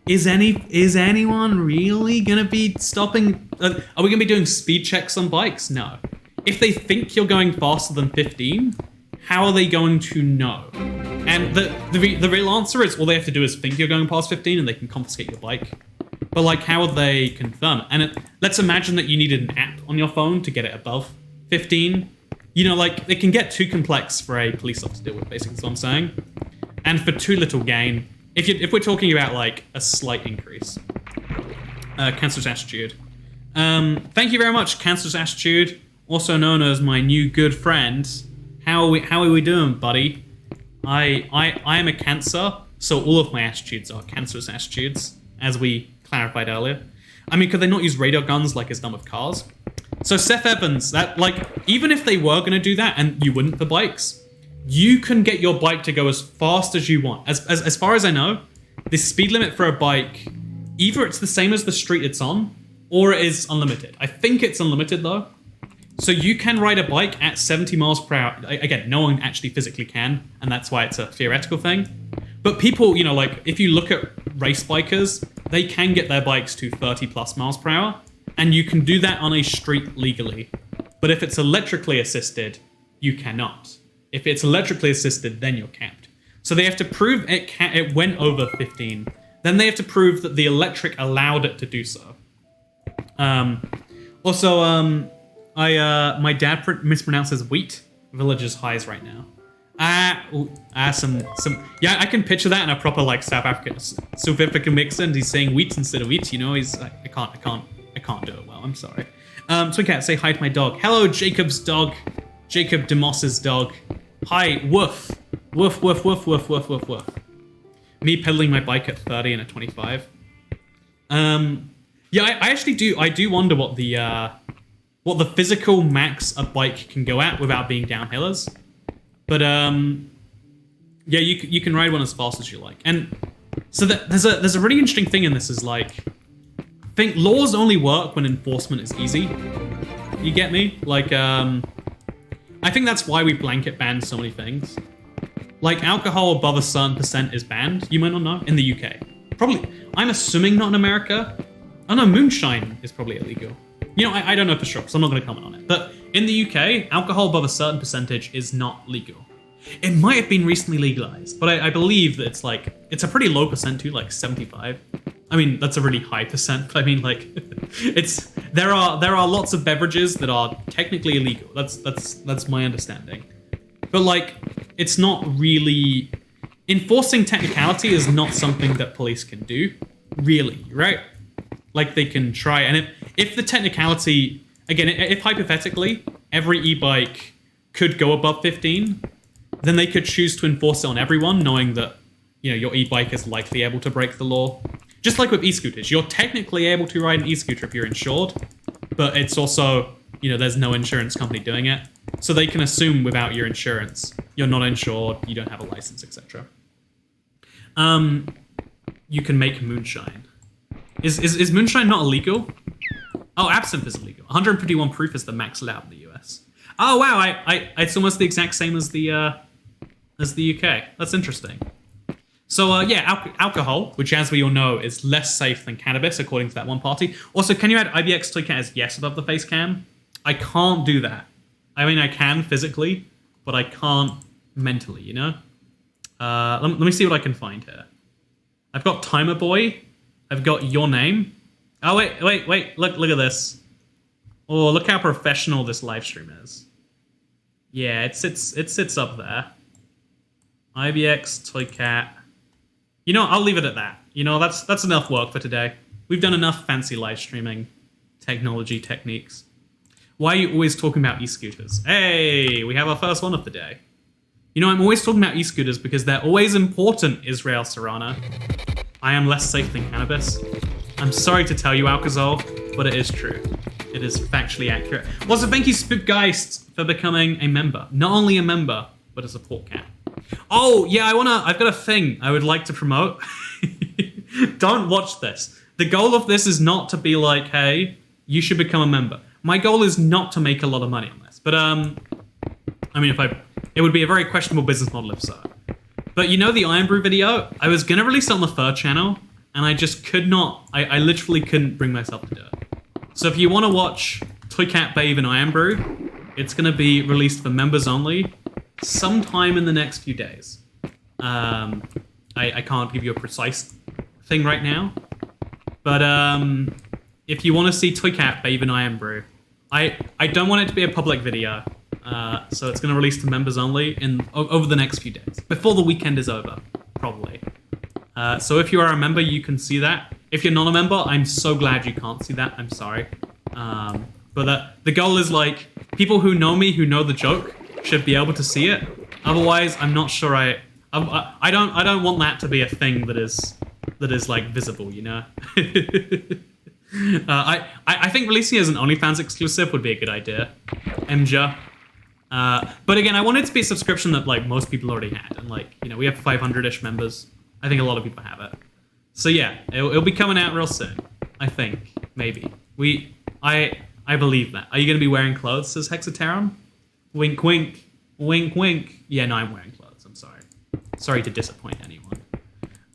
is anyone really gonna be stopping? Are we gonna be doing speed checks on bikes? No. If they think you're going faster than 15, how are they going to know? And the real answer is all they have to do is think you're going past 15 and they can confiscate your bike. But like, how would they confirm? And let's imagine that you needed an app on your phone to get it above 15. Like it can get too complex for a police officer to deal with, basically is what I'm saying. And for too little gain, if we're talking about like a slight increase. Cancerous Attitude. Thank you very much, Cancerous Attitude. Also known as my new good friend. How are we doing, buddy? I am a Cancer, so all of my attitudes are cancerous attitudes, as we clarified earlier. I mean, could they not use radar guns like it's done with cars? So Seth Evans, even if they were going to do that, and you wouldn't for bikes, you can get your bike to go as fast as you want. As far as I know, the speed limit for a bike, either it's the same as the street it's on, or it is unlimited. I think it's unlimited though. So you can ride a bike at 70 miles per hour. Again, no one actually physically can, and that's why it's a theoretical thing. But people, like if you look at race bikers, they can get their bikes to 30 plus miles per hour, and you can do that on a street legally. But if it's electrically assisted, you cannot. If it's electrically assisted, then you're capped. So they have to prove it went over 15. Then they have to prove that the electric allowed it to do so. My dad mispronounces wheat. Villagers highs right now. Yeah, I can picture that in a proper like South African accent. He's saying wheat instead of wheat. He's like, I can't do it well. I'm sorry. So cat, say hi to my dog. Hello, Jacob's dog. Jacob DeMoss's dog. Hi, Woof. Woof, woof, woof, woof, woof, woof, woof. Me pedaling my bike at 30 and at 25. Yeah, I actually do. I do wonder what the physical max a bike can go at without being downhillers. But yeah, you can ride one as fast as you like. And so there's a really interesting thing in this is like, I think laws only work when enforcement is easy. You get me? Like, I think that's why we blanket ban so many things. Like, alcohol above a certain percent is banned, you might not know, in the UK. Probably, I'm assuming not in America. Oh no, moonshine is probably illegal. You know, I don't know for sure, so I'm not going to comment on it. But in the UK, alcohol above a certain percentage is not legal. It might have been recently legalized, but I believe that it's a pretty low percent too, like 75. I mean, that's a really high percent, but I mean, like, there are lots of beverages that are technically illegal. That's my understanding. But like, it's not really enforcing technicality is not something that police can do, really, right? Like, they can try, and if the technicality, again, if hypothetically every e-bike could go above 15, then they could choose to enforce it on everyone, knowing that, you know, your e-bike is likely able to break the law. Just like with e-scooters, you're technically able to ride an e-scooter if you're insured, but it's also, you know, there's no insurance company doing it. So they can assume without your insurance, you're not insured, you don't have a license, etc. You can make moonshine. Is moonshine not illegal? Oh, absinthe is illegal. 151 proof is the max allowed in the US. Oh wow, it's almost the exact same as the UK. That's interesting. So yeah, alcohol, which as we all know is less safe than cannabis, according to that one party. Also, can you add IBX Toycat as yes above the face cam? I can't do that. I mean, I can physically, but I can't mentally, you know? Let me see what I can find here. I've got Timer Boy. I've got your name. Oh, wait. Look at this. Oh, look how professional this live stream is. Yeah, it sits up there. IBX Toycat. You know, I'll leave it at that. You know, that's enough work for today. We've done enough fancy live streaming technology techniques. Why are you always talking about e-scooters? Hey, we have our first one of the day. You know, I'm always talking about e-scooters because they're always important, Israel Serrano. I am less safe than cannabis. I'm sorry to tell you, Alcazol, but it is true. It is factually accurate. Also, thank you, Spookgeist, for becoming a member. Not only a member, but a support cat. Oh, yeah, I've got a thing I would like to promote. Don't watch this. The goal of this is not to be like, hey, you should become a member. My goal is not to make a lot of money on this. But, I mean, it would be a very questionable business model if so. But you know the Iron Brew video? I was going to release it on the third channel, and I just could not. I literally couldn't bring myself to do it. So if you want to watch Toycat Babe and Iron Brew, it's going to be released for members only sometime in the next few days. I can't give you a precise thing right now. But if you want to see Toycat Babe and Iron Brew, I don't want it to be a public video. So it's going to release to members only over the next few days. Before the weekend is over, probably. So if you are a member, you can see that. If you're not a member, I'm so glad you can't see that. I'm sorry. But the goal is like, people who know me, who know the joke, should be able to see it. Otherwise, I'm not sure I don't want that to be a thing that is like visible, you know? I think releasing it as an OnlyFans exclusive would be a good idea. MJ. But again, I want it to be a subscription that like most people already had, and like, you know, we have 500-ish members. I think a lot of people have it. So yeah, it'll be coming out real soon. I think, maybe. I believe that. Are you going to be wearing clothes, says Hexateron? Wink, wink. Wink, wink. Yeah, no, I'm wearing clothes. I'm sorry. Sorry to disappoint anyone.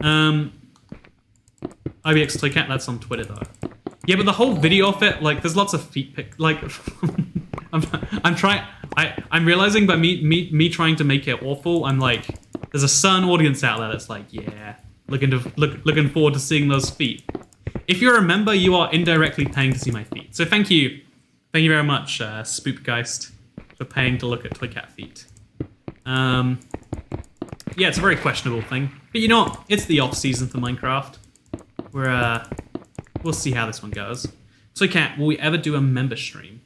IBX Toycat, that's on Twitter though. Yeah, but the whole video of it, like, there's lots of feet pic. Like, I'm realizing by me trying to make it awful, I'm like, there's a certain audience out there that's like, yeah, looking forward to seeing those feet. If you're a member, you are indirectly paying to see my feet. So thank you very much, Spookgeist, for paying to look at Toycat feet. Yeah, it's a very questionable thing, but you know what? It's the off season for Minecraft. We'll see how this one goes. Toycat, will we ever do a member stream?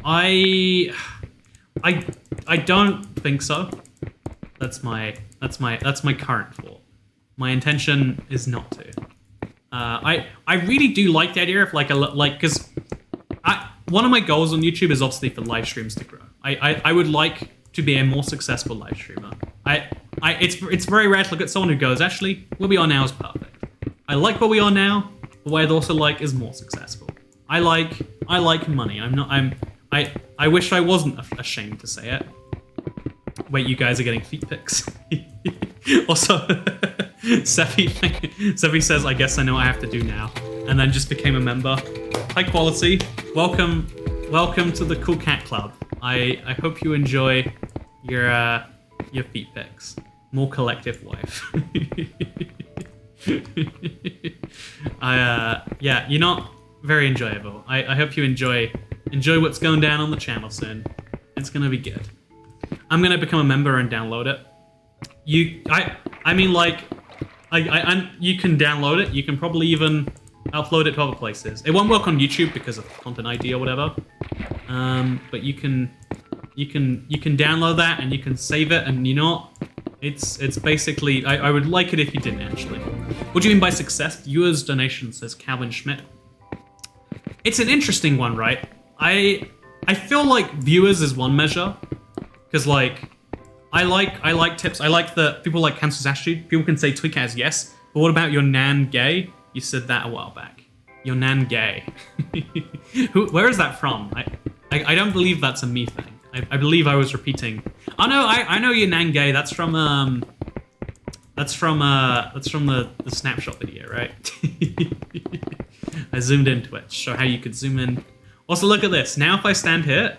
I don't think so. That's my current thought. My intention is not to. I really do like the idea of because one of my goals on YouTube is obviously for live streams to grow. I would like to be a more successful live streamer. It's very rare to look at someone who goes, actually, where we are now is perfect. I like where we are now, but what I'd also like is more successful. I like money. I wish I wasn't ashamed to say it. Wait, you guys are getting feet pics. Also, Sefi says, I guess I know what I have to do now, and then just became a member. High quality. Welcome to the Cool Cat Club. I hope you enjoy your feet pics. More collective life. Yeah, you're not very enjoyable. I hope you enjoy what's going down on the channel soon. It's gonna be good. I'm gonna become a member and download it. You can download it. You can probably even upload it to other places. It won't work on YouTube because of Content ID or whatever. But you can download that and you can save it, and you know what? It's basically, I would like it if you didn't actually. What do you mean by success? Viewers donation, says Calvin Schmidt. It's an interesting one, right? I feel like viewers is one measure, because I like tips. I like that people like Cancer's attitude. People can say tweak as yes, but what about your nan gay? You said that a while back. Your nan gay. Where is that from? I don't believe that's a me thing. I believe I was repeating. Oh no, I know your nan gay. That's from the snapshot video, right? I zoomed into it to show how you could zoom in. Also, look at this. Now, if I stand here,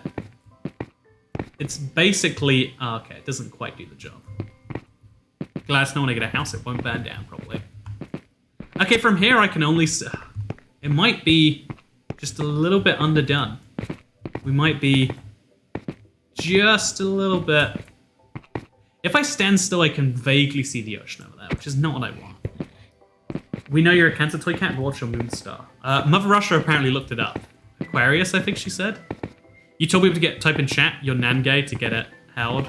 it's basically... Oh, okay, it doesn't quite do the job. Glad it's not when I get a house. It won't burn down, probably. Okay, from here, I can only... It might be just a little bit underdone. We might be just a little bit... If I stand still, I can vaguely see the ocean over there, which is not what I want. We know you're a Cancer toy cat, but what's your moon star? Mother Russia apparently looked it up. Aquarius, I think she said. You told people to type in chat your nan gay to get it held.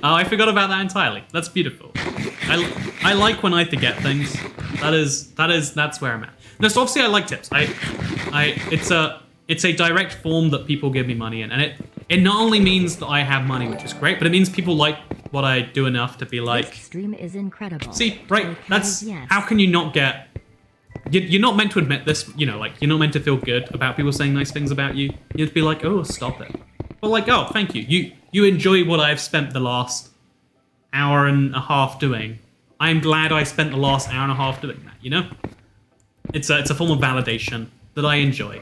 Oh, I forgot about that entirely. That's beautiful. I like when I forget things. That's where I'm at. No, so obviously I like tips. It's a direct form that people give me money in, and it not only means that I have money, which is great, but it means people like what I do enough to be like... This stream is incredible. See, right, that's... Yes. How can you not get... You're not meant to admit this, you know, like, you're not meant to feel good about people saying nice things about you. You have to be like, oh, stop it. But like, oh, thank you. You enjoy what I've spent the last hour and a half doing. I'm glad I spent the last hour and a half doing that, you know? It's a form of validation that I enjoy.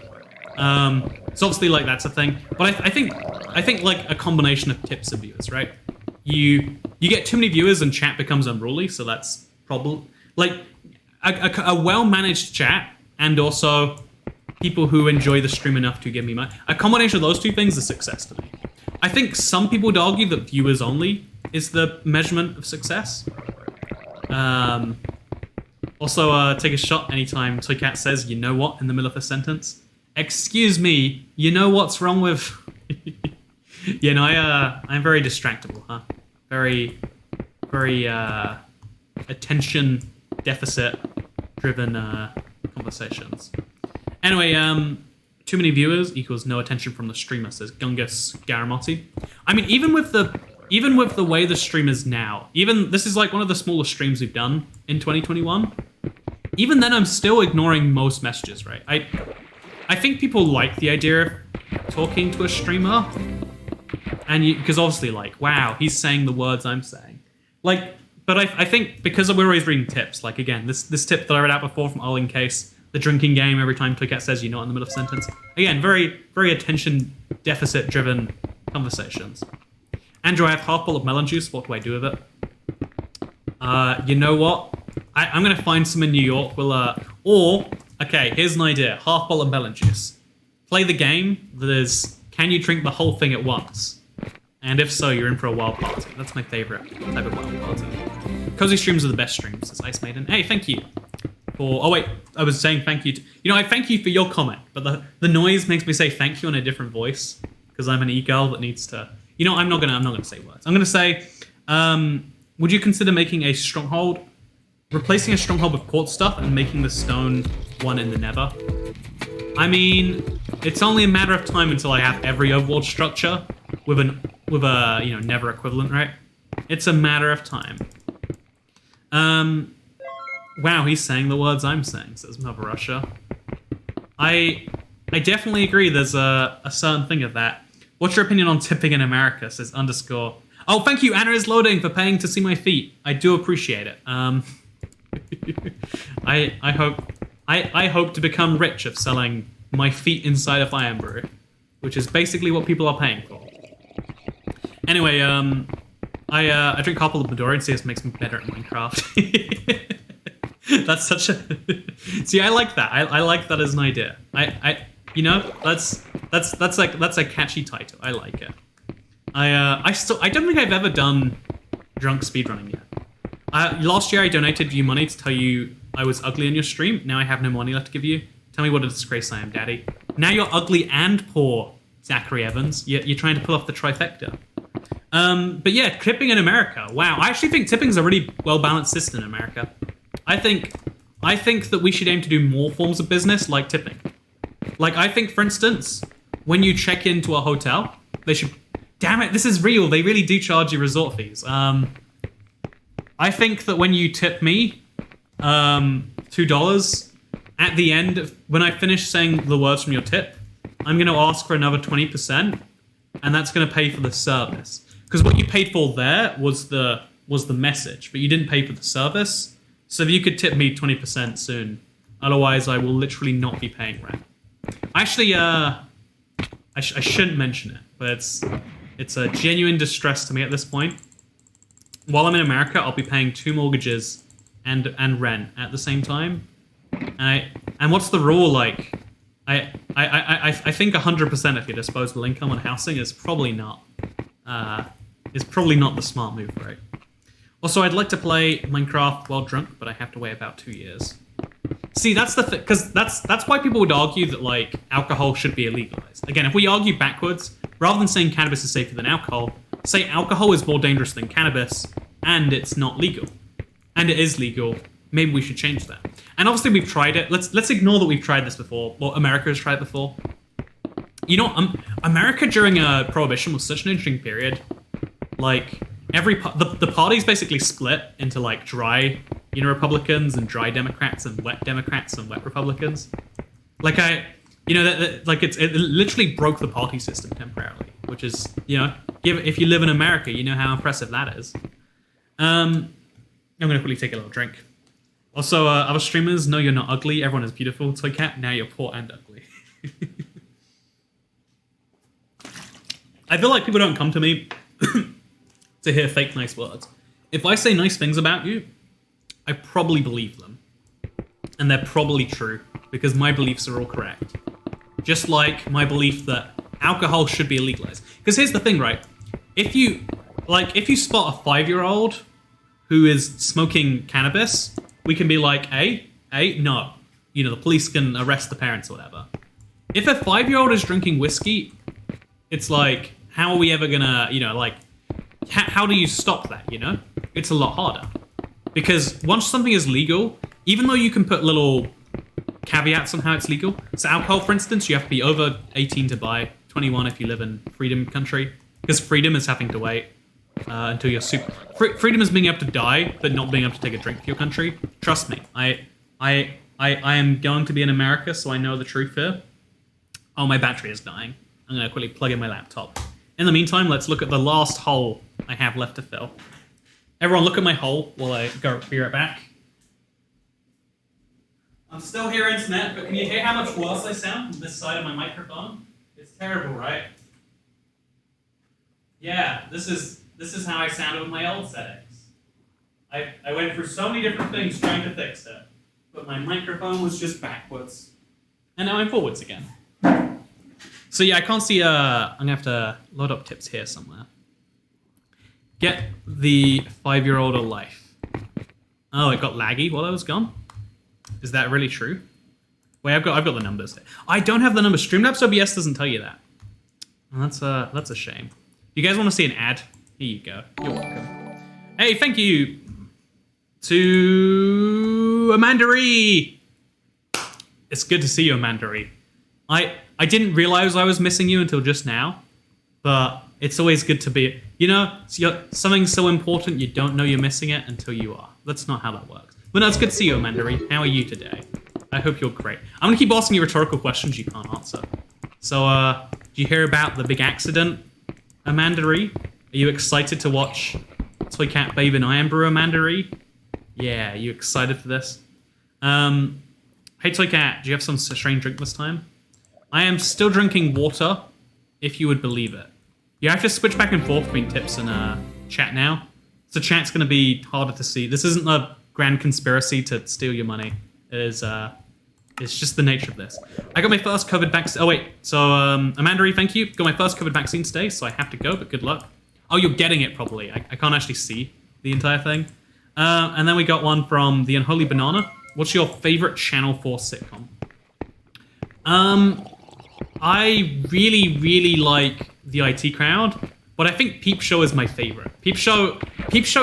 So obviously, like, that's a thing. But I think like a combination of tips and viewers, right? You get too many viewers and chat becomes unruly, so that's probably like a well-managed chat and also people who enjoy the stream enough to give me money. A combination of those two things is success to me. I think some people would argue that viewers only is the measurement of success. Also, take a shot anytime Toycat says, you know what, in the middle of a sentence. Excuse me, you know what's wrong with... You know, I'm very distractible, huh? Very attention deficit driven conversations. Anyway, too many viewers equals no attention from the streamer, says Gungus Garamotti. I mean, even with the way the stream is now, even this is like one of the smallest streams we've done in 2021. Even then, I'm still ignoring most messages, right? I think people like the idea of talking to a streamer, and because obviously, like, wow, he's saying the words I'm saying, like. But I think because we're always reading tips, like again, this tip that I read out before from All in Case, the drinking game every time Toycat says you're not in the middle of a sentence. Again, very, very attention deficit driven conversations. Andrew, I have half bowl of melon juice. What do I do with it? You know what? I'm gonna find some in New York. Okay, here's an idea. Half bowl of melon juice. Play the game that is, can you drink the whole thing at once? And if so, you're in for a wild party. That's my favorite type of wild party. Cozy streams are the best streams, says Ice Maiden. Hey, thank you for... Oh, wait. I was saying thank you to... You know, I thank you for your comment, but the noise makes me say thank you in a different voice because I'm an e-girl that needs to... You know, I'm not gonna say words. I'm gonna say Would you consider making a stronghold, replacing a stronghold with quartz stuff and making the stone one in the nether? I mean, it's only a matter of time until I have every overworld structure with a nether equivalent, right? It's a matter of time. Wow, he's saying the words I'm saying, says Mother Russia. I definitely agree there's a certain thing of that. What's your opinion on tipping in America, says underscore. Oh, thank you, Anna is loading, for paying to see my feet. I do appreciate it. I hope to become rich of selling my feet inside of Iron Brew, which is basically what people are paying for. Anyway, I drink couple of Midorian, see this makes me better at Minecraft. That's such a... See, I like that. I like that as an idea. That's a catchy title. I like it. I don't think I've ever done drunk speedrunning yet. Last year I donated you money to tell you I was ugly on your stream. Now I have no money left to give you. Tell me what a disgrace I am, Daddy. Now you're ugly and poor, Zachary Evans. You're trying to pull off the trifecta. But yeah, tipping in America. Wow, I actually think tipping is a really well-balanced system in America. I think that we should aim to do more forms of business like tipping. Like, I think, for instance, when you check into a hotel, they should... Damn it, this is real. They really do charge you resort fees. I think that when you tip me $2, at the end, when I finish saying the words from your tip, I'm going to ask for another 20%, and that's going to pay for the service. Because what you paid for there was the message, but you didn't pay for the service. So if you could tip me 20% soon, otherwise I will literally not be paying rent. Actually, I shouldn't mention it, but it's a genuine distress to me at this point. While I'm in America, I'll be paying 2 mortgages and rent at the same time. And what's the rule like? I think 100% of your disposable income on housing is probably not the smart move, right? Also, I'd like to play Minecraft while drunk, but I have to wait about 2 years. See, that's the thing, because that's why people would argue that like alcohol should be illegalized. Again, if we argue backwards, rather than saying cannabis is safer than alcohol, say alcohol is more dangerous than cannabis, and it's not legal, and it is legal. Maybe we should change that. And obviously, we've tried it. Let's ignore that we've tried this before. Well, America has tried it before. You know, America during Prohibition was such an interesting period. Like the parties basically split into like dry, Republicans and dry Democrats and wet Republicans. Like it literally broke the party system temporarily, which is if you live in America, you know how impressive that is. I'm gonna quickly take a little drink. Also, other streamers, no, you're not ugly. Everyone is beautiful. Toy Cat, now you're poor and ugly. I feel like people don't come to me to hear fake nice words. If I say nice things about you, I probably believe them. And they're probably true, because my beliefs are all correct. Just like my belief that alcohol should be illegalized. Because here's the thing, right? If you spot a 5-year-old who is smoking cannabis, we can be like, hey, no. The police can arrest the parents or whatever. If a 5-year-old is drinking whiskey, it's like, how are we ever gonna, how do you stop that, It's a lot harder. Because once something is legal, even though you can put little caveats on how it's legal. So alcohol, for instance, you have to be over 18 to buy, 21 if you live in freedom country. Because freedom is having to wait until you're super... Freedom is being able to die, but not being able to take a drink to your country. Trust me, I am going to be in America, so I know the truth here. Oh, my battery is dying. I'm going to quickly plug in my laptop. In the meantime, let's look at the last hole I have left to fill. Everyone look at my hole while I be right back. I'm still here, internet, but can you hear how much worse I sound from this side of my microphone? It's terrible, right? Yeah, this is how I sounded with my old settings. I went through so many different things trying to fix it, but my microphone was just backwards. And now I'm forwards again. So yeah, I can't see, I'm gonna have to load up tips here somewhere. Get the 5-year-old a life. Oh, it got laggy while I was gone? Is that really true? Wait, I've got the numbers. I don't have the numbers. Streamlabs OBS doesn't tell you that. Well, that's a shame. You guys want to see an ad? Here you go. You're welcome. Hey, thank you to Amandari. It's good to see you, Amandari. I didn't realize I was missing you until just now, but it's always good to be, something so important you don't know you're missing it until you are. That's not how that works. But no, it's good to see you, Amandari. How are you today? I hope you're great. I'm gonna keep asking you rhetorical questions you can't answer. So, do you hear about the big accident, Amandari? Are you excited to watch Toy Cat Babe and Iron Brew, Amandari? Yeah, are you excited for this? Hey, Toy Cat, do you have some strange drink this time? I am still drinking water, if you would believe it. You have to switch back and forth between tips and chat now. So chat's going to be harder to see. This isn't a grand conspiracy to steal your money. It is, it's just the nature of this. I got my first COVID vaccine. Oh, wait. So, Amandari, thank you. Got my first COVID vaccine today, so I have to go, but good luck. Oh, you're getting it probably. I can't actually see the entire thing. And then we got one from The Unholy Banana. What's your favorite Channel 4 sitcom? I really, really like the IT Crowd, but I think Peep Show is my favorite. Peep Show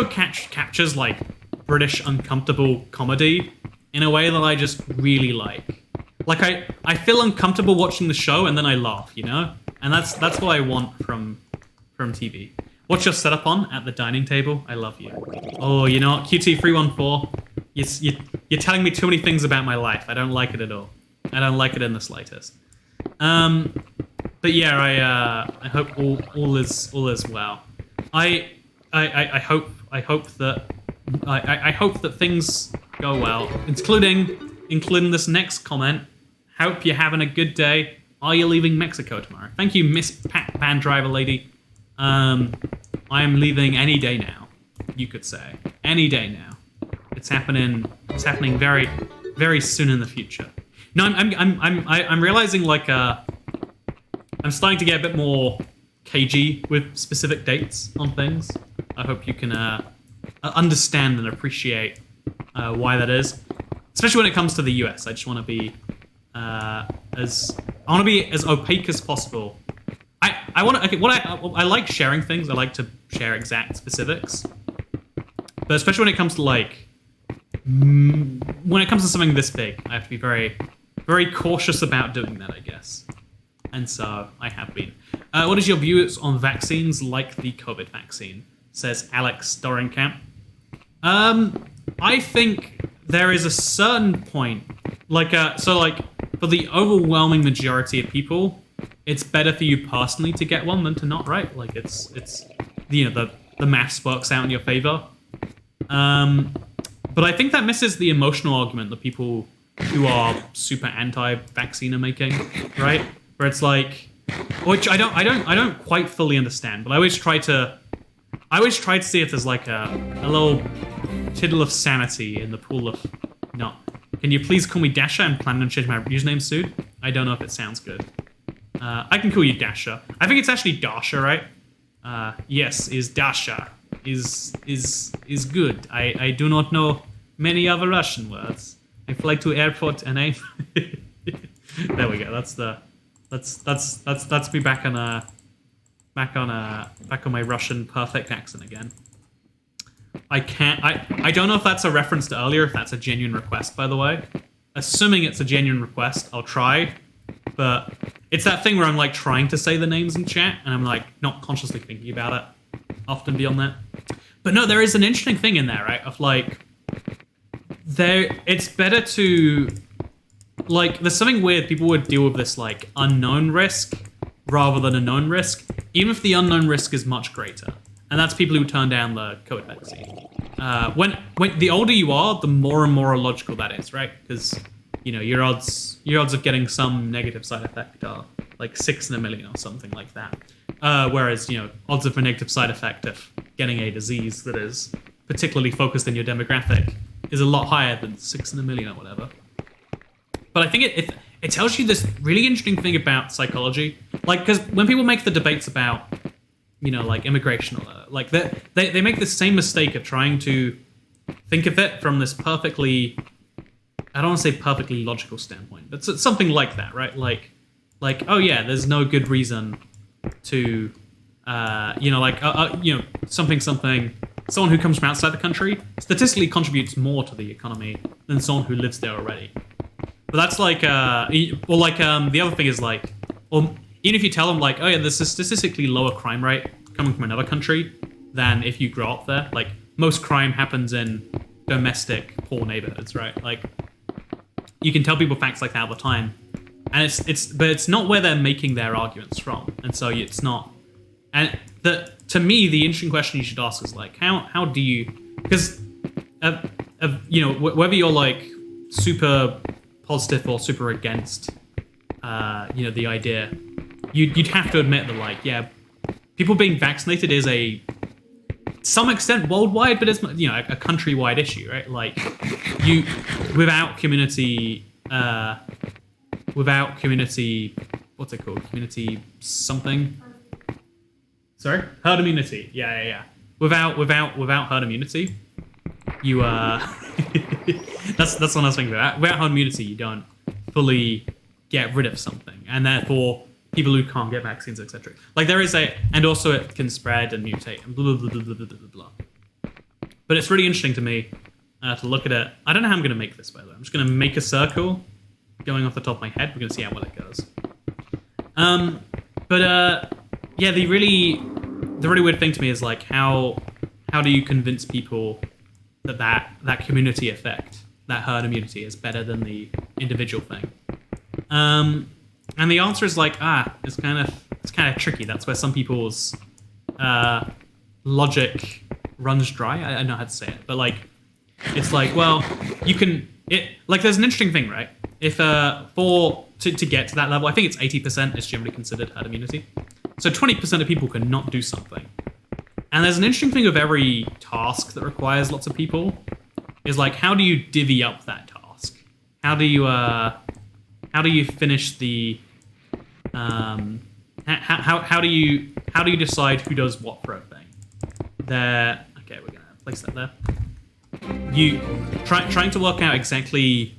captures like British uncomfortable comedy in a way that I just really like. Like I feel uncomfortable watching the show and then I laugh, And that's what I want from TV. What's your setup on at the dining table? I love you. Oh, you know what? QT314, you're telling me too many things about my life. I don't like it at all. I don't like it in the slightest. But yeah, I hope all is well. I hope that things go well, including this next comment. Hope you're having a good day. Are you leaving Mexico tomorrow? Thank you, Miss Pat Van Driver Lady. I am leaving any day now. You could say any day now. It's happening. It's happening very, very soon in the future. No, I'm realizing like I'm starting to get a bit more cagey with specific dates on things. I hope you can understand and appreciate why that is, especially when it comes to the US. I just want to be as opaque as possible. I like sharing things. I like to share exact specifics, but especially when it comes to when it comes to something this big, I have to be very, very cautious about doing that, I guess. And so I have been. What is your views on vaccines like the COVID vaccine? Says Alex Dorenkamp. I think there is a certain point, for the overwhelming majority of people, it's better for you personally to get one than to not, right? Like it's the maths works out in your favor. But I think that misses the emotional argument that people who are super anti-vaccine are making, right? Where it's like, which I don't quite fully understand, but I always try to see if there's like a little tittle of sanity in the pool of no. Can you please call me Dasha and plan on changing my username soon? I don't know if it sounds good. I can call you Dasha. I think it's actually Dasha, right? Yes, is Dasha. Is good. I do not know many other Russian words. I fly to airport and I there we go. That's me back on my Russian perfect accent again. I don't know if that's a reference to earlier, if that's a genuine request, by the way. Assuming it's a genuine request, I'll try. But it's that thing where I'm like trying to say the names in chat and I'm like not consciously thinking about it often beyond that. But no, there is an interesting thing in there, right? Of like it's better to like there's something weird. People would deal with this like unknown risk rather than a known risk, even if the unknown risk is much greater. And that's people who turn down the COVID vaccine. When the older you are, the more and more illogical that is, right? Because your odds of getting some negative side effect are like 6 in a million or something like that. Whereas odds of a negative side effect of getting a disease that is particularly focused in your demographic is a lot higher than 6 in a million or whatever. But I think it tells you this really interesting thing about psychology. Like, because when people make the debates about like immigration, like they make the same mistake of trying to think of it from this perfectly, I don't want to say perfectly logical standpoint, but it's something like that, right? Like, oh yeah, there's no good reason to, something someone who comes from outside the country statistically contributes more to the economy than someone who lives there already. But that's like, the other thing is like, or even if you tell them like, oh yeah, there's a statistically lower crime rate coming from another country than if you grow up there. Like most crime happens in domestic poor neighborhoods, right? Like you can tell people facts like that all the time, and it's not where they're making their arguments from, and so it's not. And to me, the interesting question you should ask is like, how do you, because whether you're like super positive or super against, the idea, you'd have to admit that like, yeah, people being vaccinated is to some extent worldwide, but it's a countrywide issue, right? Like without community, what's it called? Community something. Sorry, herd immunity. Yeah. Without herd immunity, you that's what I was thinking about. Without herd immunity, you don't fully get rid of something, and therefore people who can't get vaccines, etc. Like there is and also it can spread and mutate and blah blah blah blah blah blah blah. But it's really interesting to me to look at it. I don't know how I'm going to make this, by the way. I'm just going to make a circle going off the top of my head. We're going to see how well it goes. Yeah, the really weird thing to me is like how do you convince people that community effect, that herd immunity, is better than the individual thing? And the answer is like, it's kind of tricky. That's where some people's logic runs dry. I don't know how to say it, but like, it's like, well, there's an interesting thing, right? If to get to that level, I think it's 80% is generally considered herd immunity. So 20% of people can not do something. And there's an interesting thing of every task that requires lots of people is like, how do you divvy up that task? How do you finish the how do you decide who does what for a thing? Okay, we're gonna place that there. You trying to work out exactly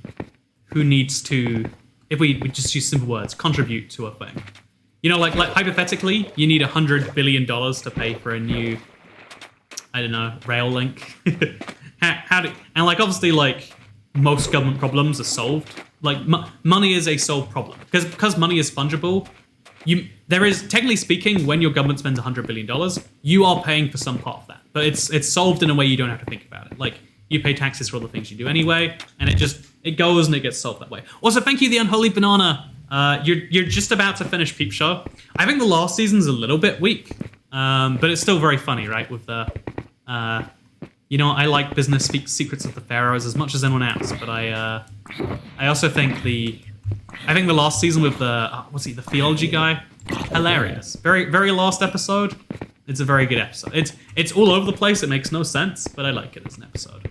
who needs to, if we just use simple words, contribute to a thing. Like hypothetically, you need $100 billion to pay for a new, I don't know, rail link. And like obviously like most government problems are solved. Like money is a solved problem because money is fungible. There is, technically speaking, when your government spends $100 billion, you are paying for some part of that, but it's solved in a way you don't have to think about it. Like you pay taxes for all the things you do anyway, and it goes and it gets solved that way. Also, thank you, the Unholy Banana. You're just about to finish Peep Show. I think the last season's a little bit weak, but it's still very funny, right? With the, I like Business Secrets of the Pharaohs as much as anyone else, but I also think the last season with the the theology guy, hilarious. Very very last episode. It's a very good episode. It's all over the place. It makes no sense, but I like it as an episode.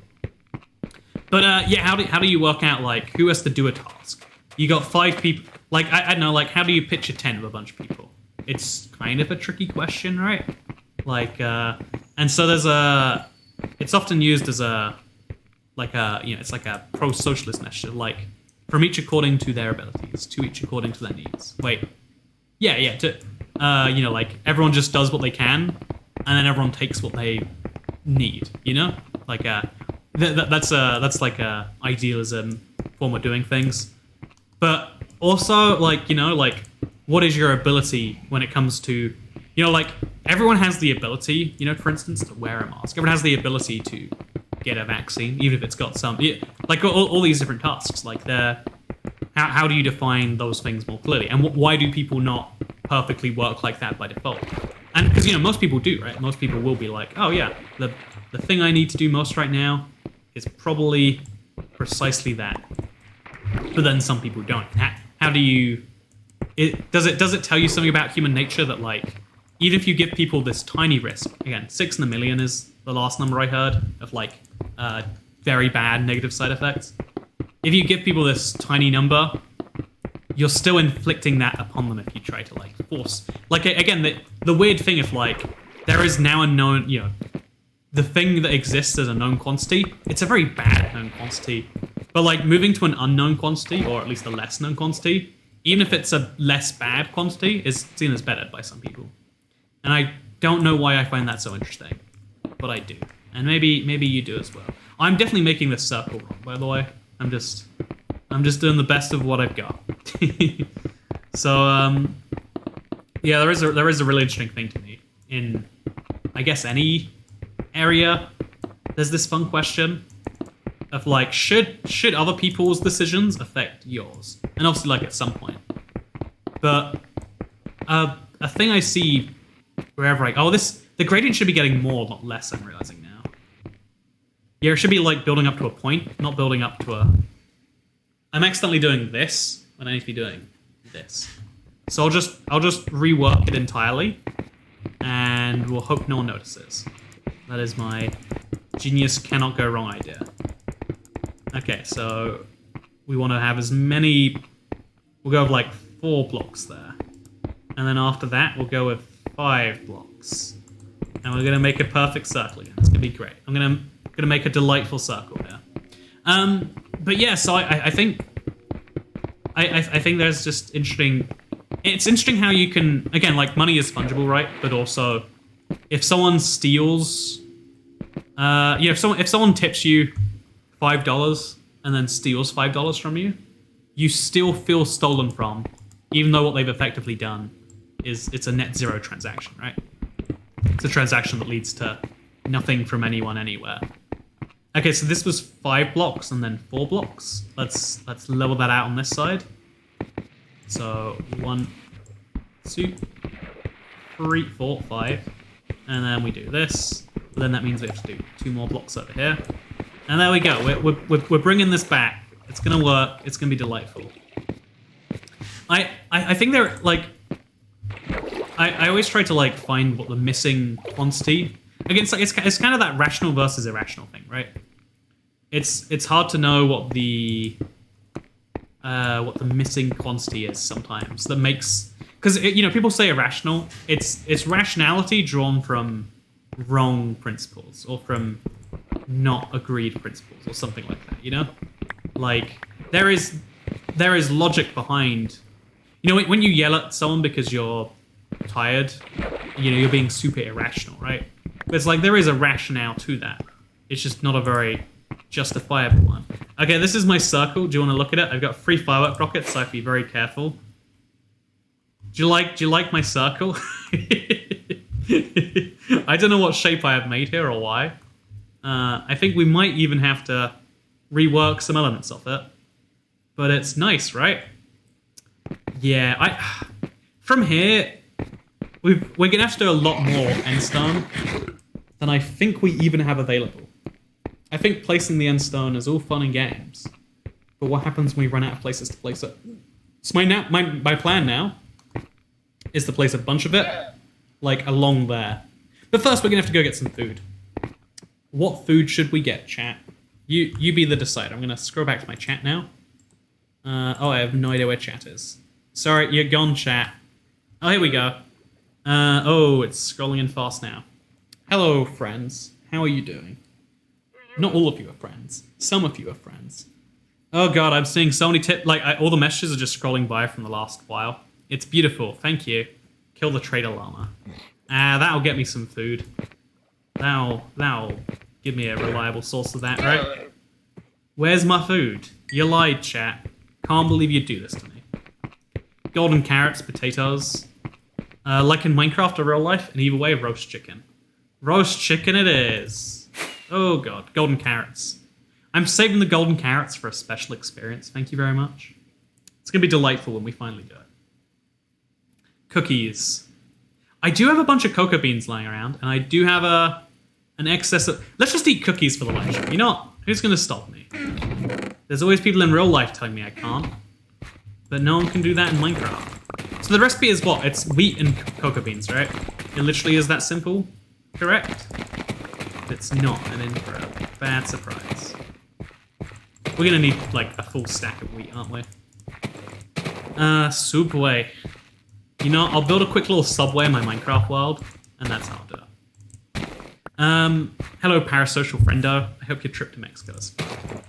But how do you work out like who has to do a task? You got 5 people. Like I don't know. Like how do you pitch a tent with a bunch of people? It's kind of a tricky question, right? Like and so it's often used as it's like a pro-socialist measure, like from each according to their abilities, to each according to their needs. Wait, yeah. Like everyone just does what they can, and then everyone takes what they need. Like that's like a idealism form of doing things. But also, like what is your ability when it comes to, like everyone has the ability, for instance, to wear a mask. Everyone has the ability to get a vaccine, even if it's got some, like all these different tasks. Like how do you define those things more clearly? And why do people not perfectly work like that by default? And because, most people do, right? Most people will be like, oh yeah, the thing I need to do most right now is probably precisely that. But then some people don't. How do you... Does it tell you something about human nature that, like, even if you give people this tiny risk, again, 6 in a million is the last number I heard of, like, very bad negative side effects. If you give people this tiny number, you're still inflicting that upon them if you try to, like, force... Like, again, the weird thing if, like, there is now a known, the thing that exists as a known quantity, it's a very bad known quantity. But, like, moving to an unknown quantity, or at least a less known quantity, even if it's a less bad quantity, is seen as better by some people. And I don't know why I find that so interesting, but I do. And maybe you do as well. I'm definitely making this circle wrong, by the way. I'm just doing the best of what I've got. So yeah, there is a really interesting thing to me in, I guess, any area. There's this fun question of like, should other people's decisions affect yours? And obviously, like, at some point. But a thing I see wherever the gradient should be getting more, not less, I'm realizing now. Yeah, it should be like building up to a point, not building up to a... I'm accidentally doing this when I need to be doing this. So I'll just rework it entirely, and we'll hope no one notices. That is my genius cannot go wrong idea. Okay, so we want to have as many... We'll go with like 4 blocks there. And then after that, we'll go with 5 blocks. And we're going to make a perfect circle again. It's going to be great. I'm going to make a delightful circle here. But yeah, so I think there's just interesting... It's interesting how you can... Again, like, money is fungible, right? But also, if someone steals... if someone tips you $5 and then steals $5 from you, you still feel stolen from, even though what they've effectively done is it's a net zero transaction, right? It's a transaction that leads to nothing from anyone anywhere. Okay, so this was 5 blocks and then 4 blocks. Let's level that out on this side. So 1, 2, 3, 4, 5, and then we do this. But then that means we have to do 2 more blocks over here. And there we go. We're bringing this back. It's gonna work. It's gonna be delightful. I think they're like... I always try to like find what the missing quantity... Again, it's kind of that rational versus irrational thing, right? It's hard to know what the missing quantity is sometimes that makes... Because, people say irrational. It's rationality drawn from wrong principles or from not agreed principles or something like that, Like, there is logic behind... when you yell at someone because you're tired, you're being super irrational, right? But it's like there is a rationale to that. It's just not a very justifiable one. Okay, this is my circle. Do you want to look at it? I've got 3 firework rockets, so I have to be very careful. Do you like my circle? I don't know what shape I have made here or why. I think we might even have to rework some elements of it. But it's nice, right? Yeah, from here, we're going to have to do a lot more end stone than I think we even have available. I think placing the end stone is all fun and games. But what happens when we run out of places to place it? So my plan now is to place a bunch of it, like, along there. But first, we're going to have to go get some food. What food should we get, chat? You be the decider. I'm going to scroll back to my chat now. I have no idea where chat is. Sorry, you're gone, chat. Oh, here we go. It's scrolling in fast now. Hello, friends. How are you doing? Not all of you are friends. Some of you are friends. Oh god, I'm seeing so many all the messages are just scrolling by from the last while. It's beautiful. Thank you. Kill the trader llama. That'll get me some food. That'll give me a reliable source of that, right? Where's my food? You lied, chat. Can't believe you'd do this to me. Golden carrots, potatoes. Like in Minecraft or real life, and either way, roast chicken. Roast chicken it is. Oh god, golden carrots. I'm saving the golden carrots for a special experience. Thank you very much. It's going to be delightful when we finally do it. Cookies. I do have a bunch of cocoa beans lying around, and I do have an excess of... Let's just eat cookies for the live stream. You know what? Who's going to stop me? There's always people in real life telling me I can't. But no one can do that in Minecraft. So the recipe is what? It's wheat and cocoa beans, right? It literally is that simple. Correct? It's not an in for a bad surprise. We're gonna need, like, a full stack of wheat, aren't we? Subway. I'll build a quick little subway in my Minecraft world, and that's how I'll do it. Hello, Parasocial friendo. I hope your trip to Mexico is fun.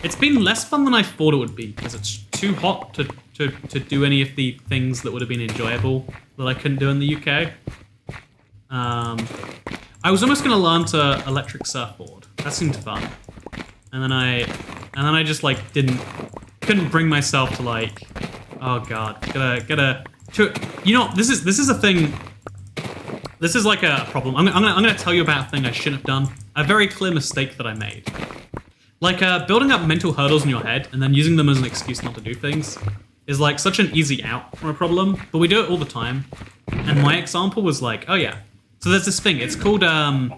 It's been less fun than I thought it would be, because it's too hot to do any of the things that would have been enjoyable that I couldn't do in the UK. I was almost gonna learn to electric surfboard. That seemed fun. And then I just like couldn't bring myself to like, oh god, you know, this is a thing. This is like a problem. I'm gonna tell you about a thing I shouldn't have done. A very clear mistake that I made. Like building up mental hurdles in your head and then using them as an excuse not to do things is like such an easy out from a problem. But we do it all the time. And my example was like, oh yeah. So there's this thing. It's called I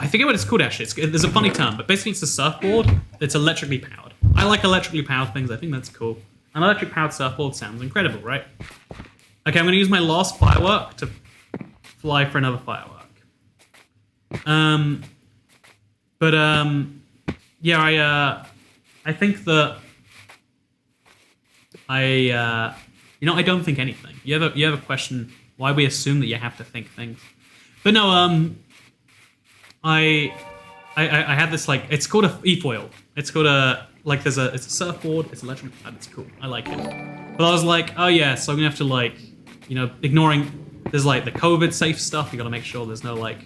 forget what it's called actually. There's a funny term, but basically it's a surfboard that's electrically powered. I like electrically powered things. I think that's cool. An electric powered surfboard sounds incredible, right? Okay, I'm going to use my last firework to fly for another firework. Yeah, I think that I don't think anything. You ever question why we assume that you have to think things? But no, I had this like, it's called a e-foil. It's called it's a surfboard. It's electric. It's cool. I like it. But I was like, oh yeah, so I'm gonna have to like, ignoring. There's like the COVID safe stuff. You gotta make sure there's no like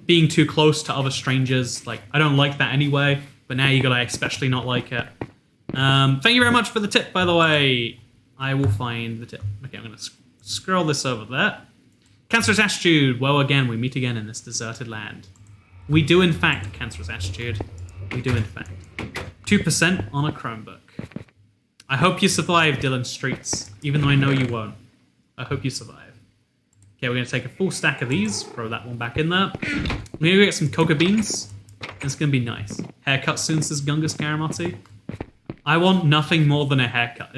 being too close to other strangers. Like I don't like that anyway. But now you gotta especially not like it. Thank you very much for the tip, by the way. I will find the tip. Okay, I'm gonna scroll this over there. Cancerous attitude. Well, again, we meet again in this deserted land. We do, in fact, cancerous attitude. We do, in fact. 2% on a Chromebook. I hope you survive, Dylan Streets, even though I know you won't. I hope you survive. Okay, we're going to take a full stack of these, throw that one back in there. We're going to get some coca beans. It's going to be nice. Haircut soon, says Gungus Karamotti. I want nothing more than a haircut.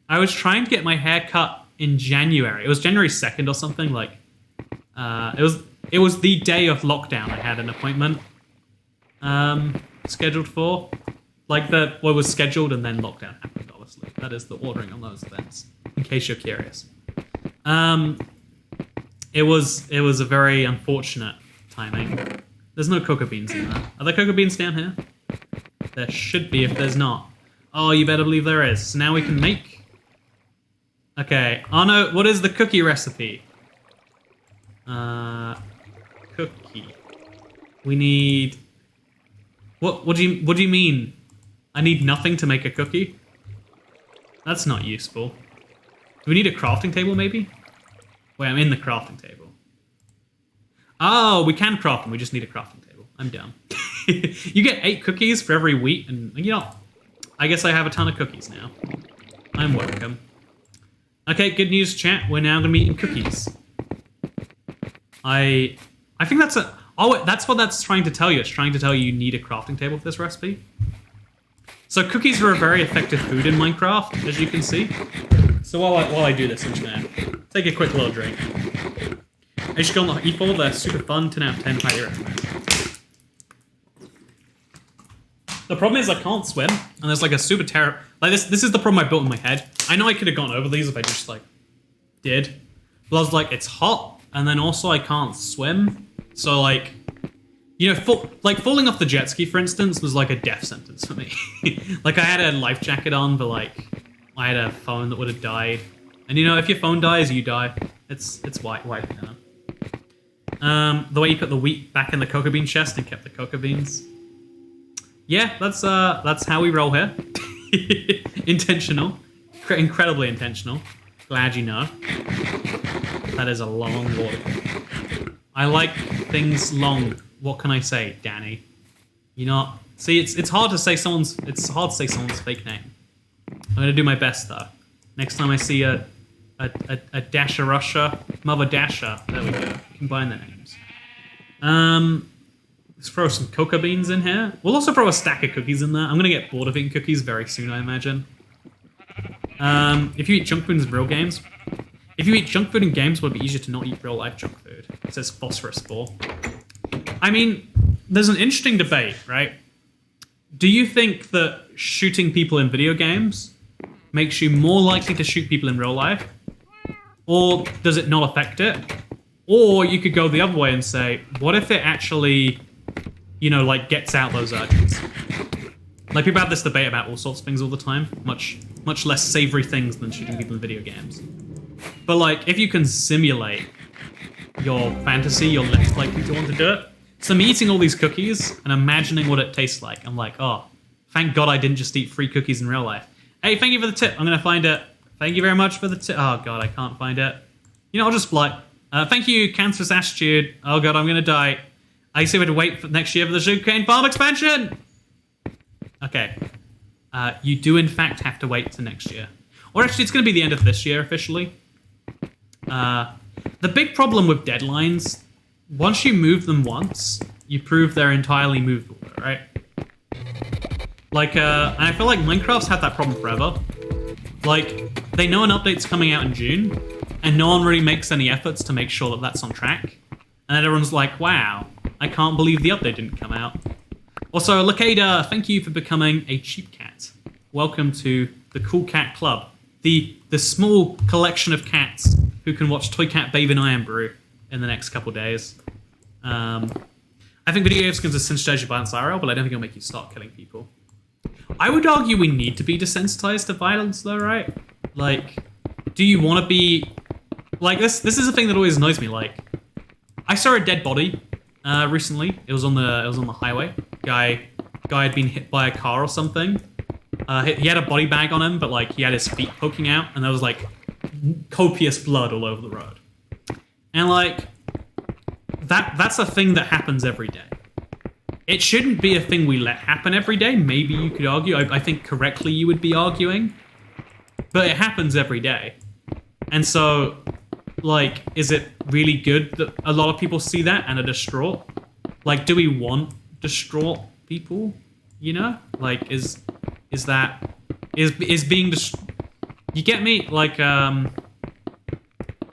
I was trying to get my haircut in January. It was January 2nd or something. Like, it was the day of lockdown. I had an appointment scheduled for. Like, what was scheduled and then lockdown happened, obviously. That is the ordering on those events, in case you're curious. It was a very unfortunate timing. There's no coca beans in there. Are there coca beans down here? There should be if there's not. Oh, you better believe there is. So now we can make... Okay, Arno, what is the cookie recipe? Cookie. We need... What do you mean? I need nothing to make a cookie? That's not useful. Do we need a crafting table, maybe? Wait, I'm in the crafting table. Oh, we can craft them. We just need a crafting table. I'm dumb. You get 8 cookies for every wheat, and I guess I have a ton of cookies now. I'm welcome. Okay, good news, chat. We're now going to be eating cookies. I think that's a... Oh, that's what that's trying to tell you. It's trying to tell you need a crafting table for this recipe. So cookies are a very effective food in Minecraft, as you can see. So while I do this, I'm just going to take a quick little drink. I just got on the E4. They're super fun. 10 out of 10. Highly recommend. The problem is I can't swim, and there's like a super terror. Like this is the problem I built in my head. I know I could have gone over these if I just like did, but I was like, it's hot, and then also I can't swim, so like, falling off the jet ski, for instance, was like a death sentence for me. Like I had a life jacket on, but like I had a phone that would have died, and if your phone dies, you die. It's white. The way you put the wheat back in the coca bean chest and kept the coca beans. Yeah, that's how we roll here. Intentional. Incredibly intentional. Glad you know. That is a long water. I like things long. What can I say, Danny? See, it's hard to say someone's fake name. I'm gonna do my best though. Next time I see a Dasher Russia, Mother Dasher, there we go. Combine their names. Let's throw some coca beans in here. We'll also throw a stack of cookies in there. I'm gonna get bored of eating cookies very soon, I imagine. If you eat junk food in real games, if you eat junk food in games, would it be easier to not eat real life junk food? It says Phosphorus 4. I mean, there's an interesting debate, right? Do you think that shooting people in video games makes you more likely to shoot people in real life? Or does it not affect it? Or you could go the other way and say, what if it actually, gets out those urges? Like, people have this debate about all sorts of things all the time. Much less savory things than shooting people in video games. But, like, if you can simulate your fantasy, you're less likely to want to do it. So I'm eating all these cookies and imagining what it tastes like. I'm like, oh, thank God I didn't just eat free cookies in real life. Hey, thank you for the tip. I'm going to find it. Thank you very much for the tip. Oh, God, I can't find it. You know, I'll just fly. Thank you, Cancerous Attitude. Oh, God, I'm going to die. I see we have to wait for next year for the sugarcane farm expansion. Okay. You do, in fact, have to wait to next year. Or actually, it's going to be the end of this year, officially. The big problem with deadlines, once you move them once, you prove they're entirely movable, right? Like, and I feel like Minecraft's had that problem forever. Like, they know an update's coming out in June, and no one really makes any efforts to make sure that that's on track. And then everyone's like, wow, I can't believe the update didn't come out. Also, Lakeda, thank you for becoming a cheap cat. Welcome to the Cool Cat Club. The small collection of cats who can watch Toy Cat bathe in Iron Brew in the next couple days. I think video games can desensitize you violence IRL, but I don't think it'll make you start killing people. I would argue we need to be desensitized to violence, though, right? Like, do you want to be... Like, this is a thing that always annoys me. Like, I saw a dead body recently. It was on the highway. Guy had been hit by a car or something. He had a body bag on him, but like he had his feet poking out, and there was like copious blood all over the road. And like that's a thing that happens every day. It shouldn't be a thing we let happen every day. Maybe you could argue. I think correctly you would be arguing, but it happens every day. And so, like, is it really good that a lot of people see that and are distraught? Like, do we want distraught people? You know, like, is being you get me? Like,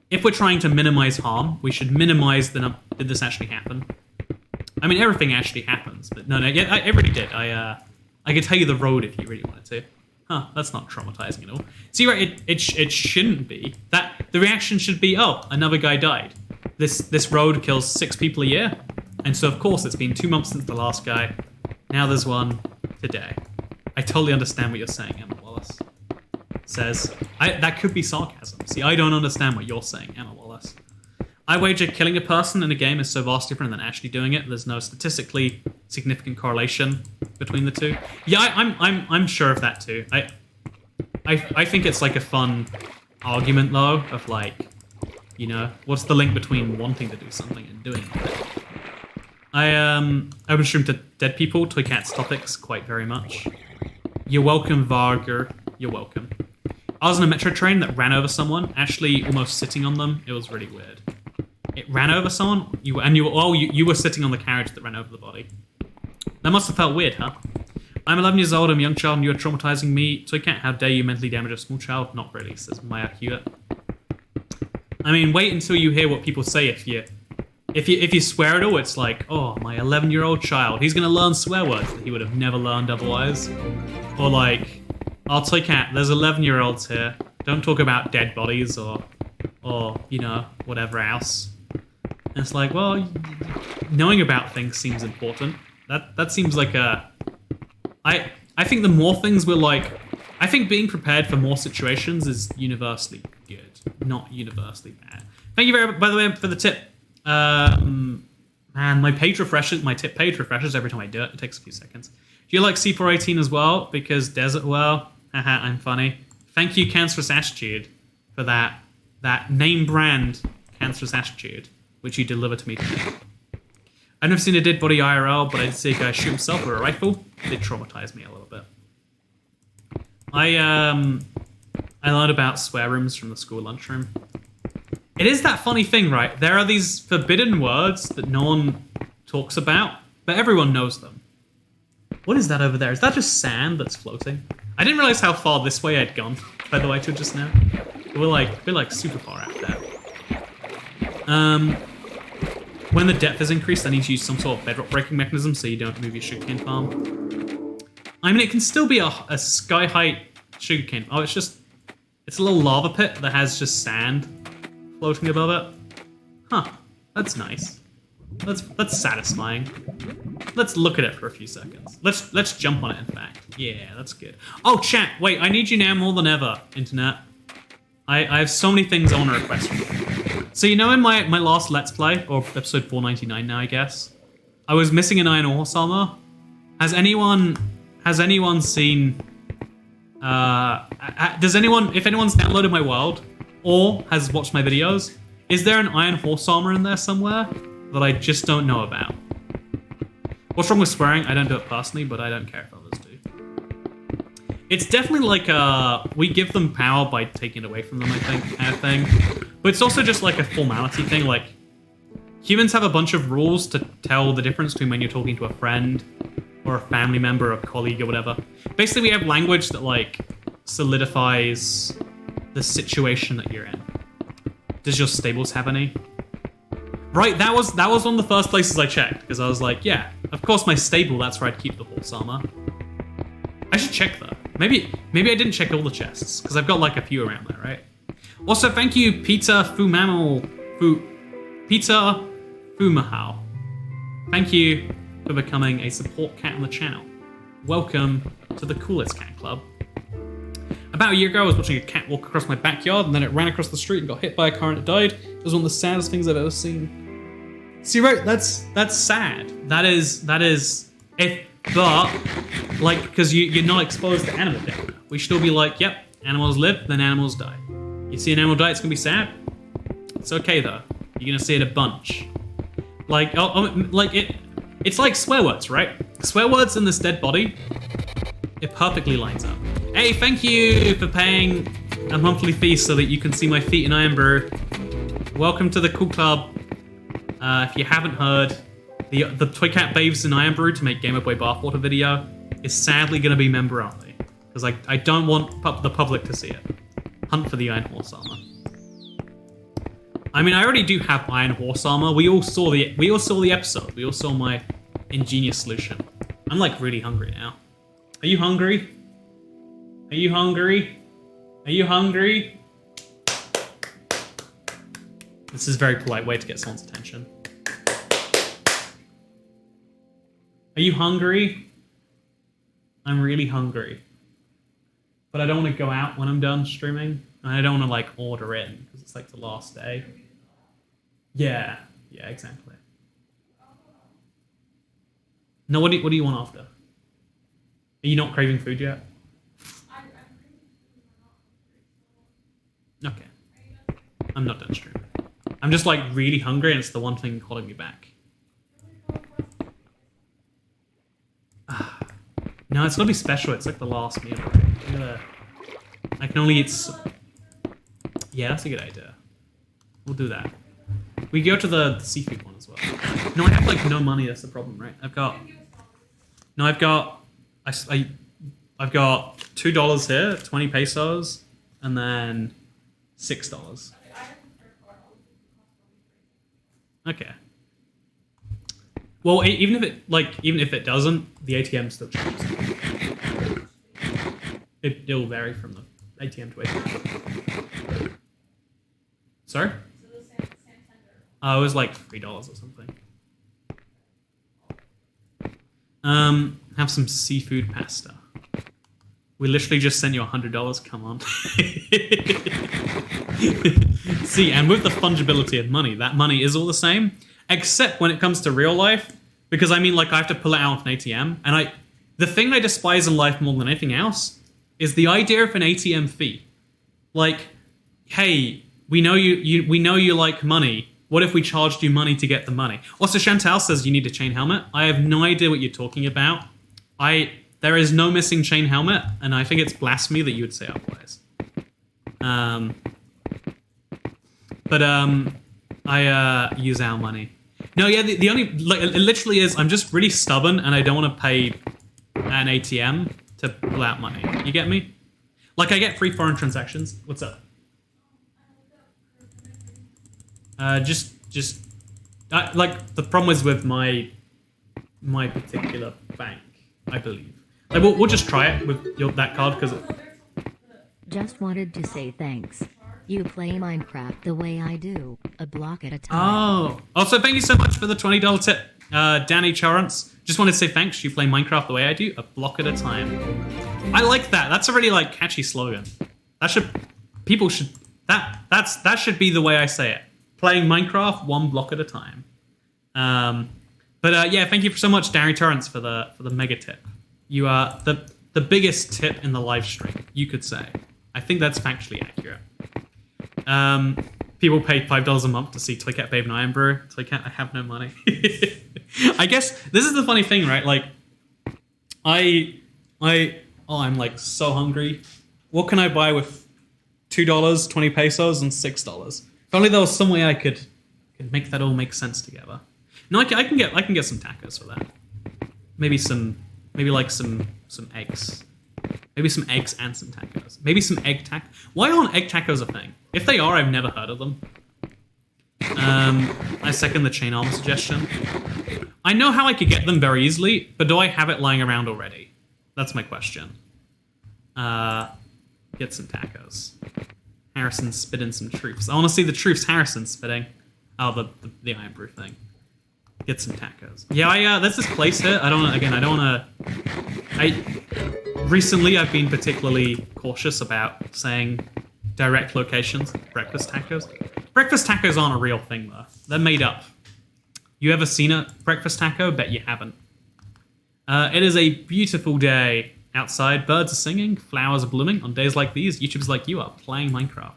if we're trying to minimize harm, we should minimize the did this actually happen? I mean, everything actually happens, but no, yeah, it really did. I could tell you the road if you really wanted to. Huh, that's not traumatizing at all. See, right, it shouldn't be. That the reaction should be, oh, another guy died. This road kills 6 people a year, and so of course it's been 2 months since the last guy. Now there's one today. I totally understand what you're saying, Emma Wallace. Says, that could be sarcasm. See, I don't understand what you're saying, Emma Wallace. I wager killing a person in a game is so vastly different than actually doing it. There's no statistically significant correlation between the two. Yeah, I'm sure of that too. I think it's like a fun argument though of like, you know, what's the link between wanting to do something and doing it? I open stream to dead people, Toy Cat's topics quite very much. You're welcome, Varger. You're welcome. I was on a metro train that ran over someone, actually almost sitting on them. It was really weird. It ran over someone, you were sitting on the carriage that ran over the body. That must have felt weird, huh? I'm 11 years old, I'm a young child, and you are traumatizing me. Toy Cat, how dare you mentally damage a small child? Not really, says Maya Hewitt. I mean, wait until you hear what people say if you swear at all, it's like, oh, my 11-year-old child, he's gonna learn swear words that he would have never learned otherwise. Or like, oh, Toy Cat, there's 11-year-olds here. Don't talk about dead bodies or you know, whatever else. And it's like, well, knowing about things seems important. That seems like a... I think the more things we're like... I think being prepared for more situations is universally good, not universally bad. Thank you very much, by the way, for the tip. Man, my tip page refreshes every time I do it. It takes a few seconds. Do you like C418 as well? Because Desert Well, haha, I'm funny. Thank you, Cancerous Attitude, for that name brand Cancerous Attitude, which you delivered to me today. I've never seen a dead body IRL, but I did see a guy shoot himself with a rifle. It did traumatize me a little bit. I learned about swear rooms from the school lunchroom. It is that funny thing, right? There are these forbidden words that no one talks about, but everyone knows them. What is that over there? Is that just sand that's floating? I didn't realize how far this way I'd gone, by the way, to just now. We're like super far out there. When the depth is increased, I need to use some sort of bedrock breaking mechanism so you don't move your sugarcane farm. I mean, it can still be a sky height sugarcane. Oh, it's a little lava pit that has just sand floating above it. Huh, that's nice. That's satisfying. Let's look at it for a few seconds. Let's jump on it, in fact. Yeah, that's good. Oh, chat, wait, I need you now more than ever, internet. I have so many things I want to request from you. So you know in my last Let's Play, or episode 499 now I guess, I was missing an iron horse armor. Has anyone seen if anyone's downloaded my world or has watched my videos, is there an iron horse armor in there somewhere that I just don't know about? What's wrong with swearing? I don't do it personally, but I don't care if others do. It's definitely like we give them power by taking it away from them, I think, kind of thing. But it's also just like a formality thing. Like, humans have a bunch of rules to tell the difference between when you're talking to a friend or a family member or a colleague or whatever. Basically, we have language that like solidifies the situation that you're in. Does your stables have any? Right, that was one of the first places I checked, because I was like, yeah, of course my stable, that's where I'd keep the horse armor. I should check though. Maybe I didn't check all the chests, because I've got like a few around there, right? Also, thank you, Peter Fumahao. Thank you for becoming a support cat on the channel. Welcome to the coolest cat club. About a year ago, I was watching a cat walk across my backyard, and then it ran across the street and got hit by a car and it died. It was one of the saddest things I've ever seen. See, right, that's sad. That is, like, because you're not exposed to animal death. We should all be like, yep, animals live, then animals die. You see an animal die, it's gonna be sad. It's okay though. You're gonna see it a bunch. Like, it's like swear words, right? Swear words in this dead body, it perfectly lines up. Hey, thank you for paying a monthly fee so that you can see my feet in Iron Brew. Welcome to the cool club. If you haven't heard, the Toy Cat Babes in Iron Brew to make Gamer Boy Bathwater video is sadly going to be member only, because I don't want the public to see it. Hunt for the Iron Horse armor. I mean, I already do have Iron Horse armor. We all saw the episode. We all saw my ingenious solution. I'm like really hungry now. Are you hungry? Are you hungry? Are you hungry? This is a very polite way to get someone's attention. Are you hungry? I'm really hungry. But I don't want to go out when I'm done streaming. And I don't want to like order in because it's like the last day. Yeah, exactly. No, what do you want after? Are you not craving food yet? Okay. I'm not done streaming. I'm just like really hungry and it's the one thing holding me back. No, it's gotta be special. It's like the last meal. I can only eat... Yeah, that's a good idea. We'll do that. We go to the seafood one as well. No, I have like no money. That's the problem, right? I've got $2 here, 20 pesos, and then $6. Okay. Well, even if it doesn't, the ATM still changes. It'll vary from the ATM to ATM. Sorry? It was like $3 or something. Have some seafood pasta. We literally just sent you $100. Come on. See, and with the fungibility of money, that money is all the same, except when it comes to real life, because I mean, like, I have to pull it out of an ATM, and the thing I despise in life more than anything else is the idea of an ATM fee. Like, hey, we know you like money. What if we charged you money to get the money? Also, Chantal says you need a chain helmet. I have no idea what you're talking about. There is no missing chain helmet, and I think it's blasphemy that you would say otherwise. I use our money. No, yeah, the only, like, it literally is, I'm just really stubborn and I don't want to pay an ATM to pull out money. You get me? Like, I get free foreign transactions. What's up? Like, the problem is with my particular bank, I believe. Like, we'll just try it with that card, because Just wanted to say thanks. You play Minecraft the way I do, a block at a time. Oh. Also, thank you so much for the $20 tip, Danny Charance. Just wanted to say thanks. You play Minecraft the way I do, a block at a time. I like that. That's a really, like, catchy slogan. That should be the way I say it. playing Minecraft one block at a time. Yeah, thank you so much, Darry Torrance, for the mega tip. You are the biggest tip in the live stream, you could say. I think that's factually accurate. People pay $5 a month to see Toycat Babe and Iron Brew. Toycat, I have no money. I guess this is the funny thing, right? Like, I'm like so hungry. What can I buy with $2, 20 pesos, and $6? If only there was some way I could make that all make sense together. No, I can get some tacos for that. Maybe some eggs. Maybe some eggs and some tacos. Maybe some egg tac. Why aren't egg tacos a thing? If they are, I've never heard of them. I second the chain arm suggestion. I know how I could get them very easily, but do I have it lying around already? That's my question. Get some tacos. Harrison spit in some truths. I want to see the truths Harrison spitting. Oh, the Iron Brew thing. Get some tacos. Yeah, there's this place here. I don't want to... Recently, I've been particularly cautious about saying direct locations. Breakfast tacos. Breakfast tacos aren't a real thing, though. They're made up. You ever seen a breakfast taco? Bet you haven't. It is a beautiful day outside. Birds are singing. Flowers are blooming. On days like these, YouTubers like you are playing Minecraft.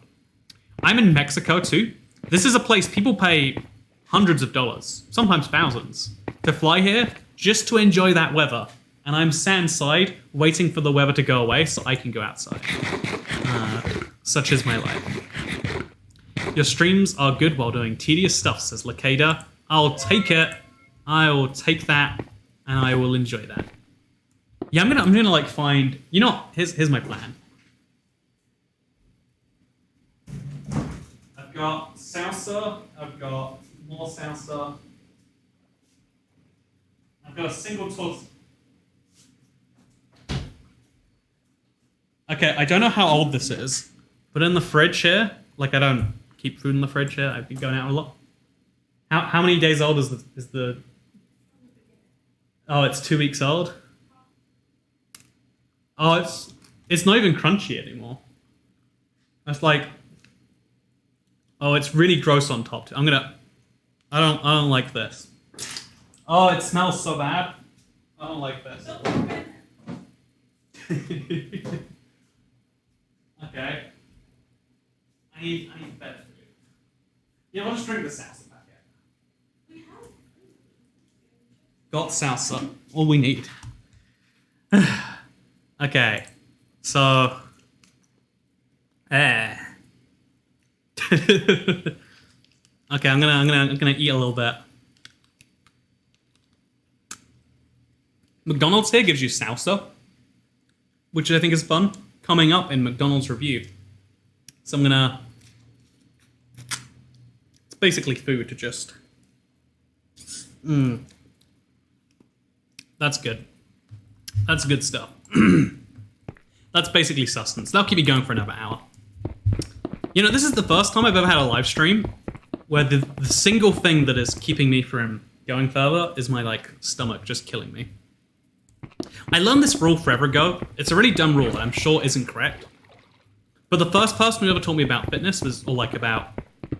I'm in Mexico, too. This is a place people pay hundreds of dollars, sometimes thousands, to fly here just to enjoy that weather. And I'm sat inside waiting for the weather to go away so I can go outside. Such is my life. Your streams are good while doing tedious stuff, says Lacada. I'll take it. I will take that, and I will enjoy that. Yeah, I'm gonna like find. You know, here's my plan. I've got salsa. I've got more salsa. I've got a single tortilla. Okay, I don't know how old this is, but in the fridge here, like I don't keep food in the fridge here. I've been going out a lot. How many days old is the? Oh, it's 2 weeks old. Oh, it's not even crunchy anymore. That's like. Oh, it's really gross on top too. I don't like this. Oh, it smells so bad. I don't like this. Okay. I need better food. Yeah, I'll just drink the salsa back in. Got salsa. All we need. Okay. So. Okay, I'm gonna eat a little bit. McDonald's here gives you salsa, which I think is fun. Coming up in McDonald's review. So I'm gonna... It's basically food to just... That's good. That's good stuff. That's basically sustenance. That'll keep you going for another hour. You know, this is the first time I've ever had a live stream where the single thing that is keeping me from going further is my, like, stomach just killing me. I learned this rule forever ago. It's a really dumb rule that I'm sure isn't correct. But the first person who ever taught me about fitness was, or like about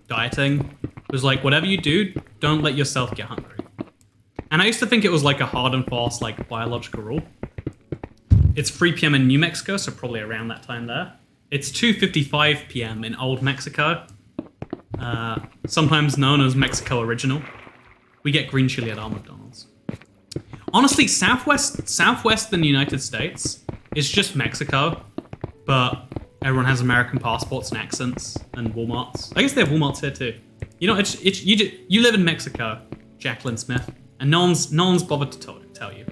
dieting, was like, whatever you do, don't let yourself get hungry. And I used to think it was like a hard and fast, like, biological rule. It's 3 p.m. in New Mexico, so probably around that time there. It's 2:55 p.m. in Old Mexico, sometimes known as Mexico Original. We get green chili at our McDonald's. Honestly, southwestern United States is just Mexico, but everyone has American passports and accents and Walmarts. I guess they have Walmarts here too. You know, you live in Mexico, Jacqueline Smith, and no one's bothered to tell you.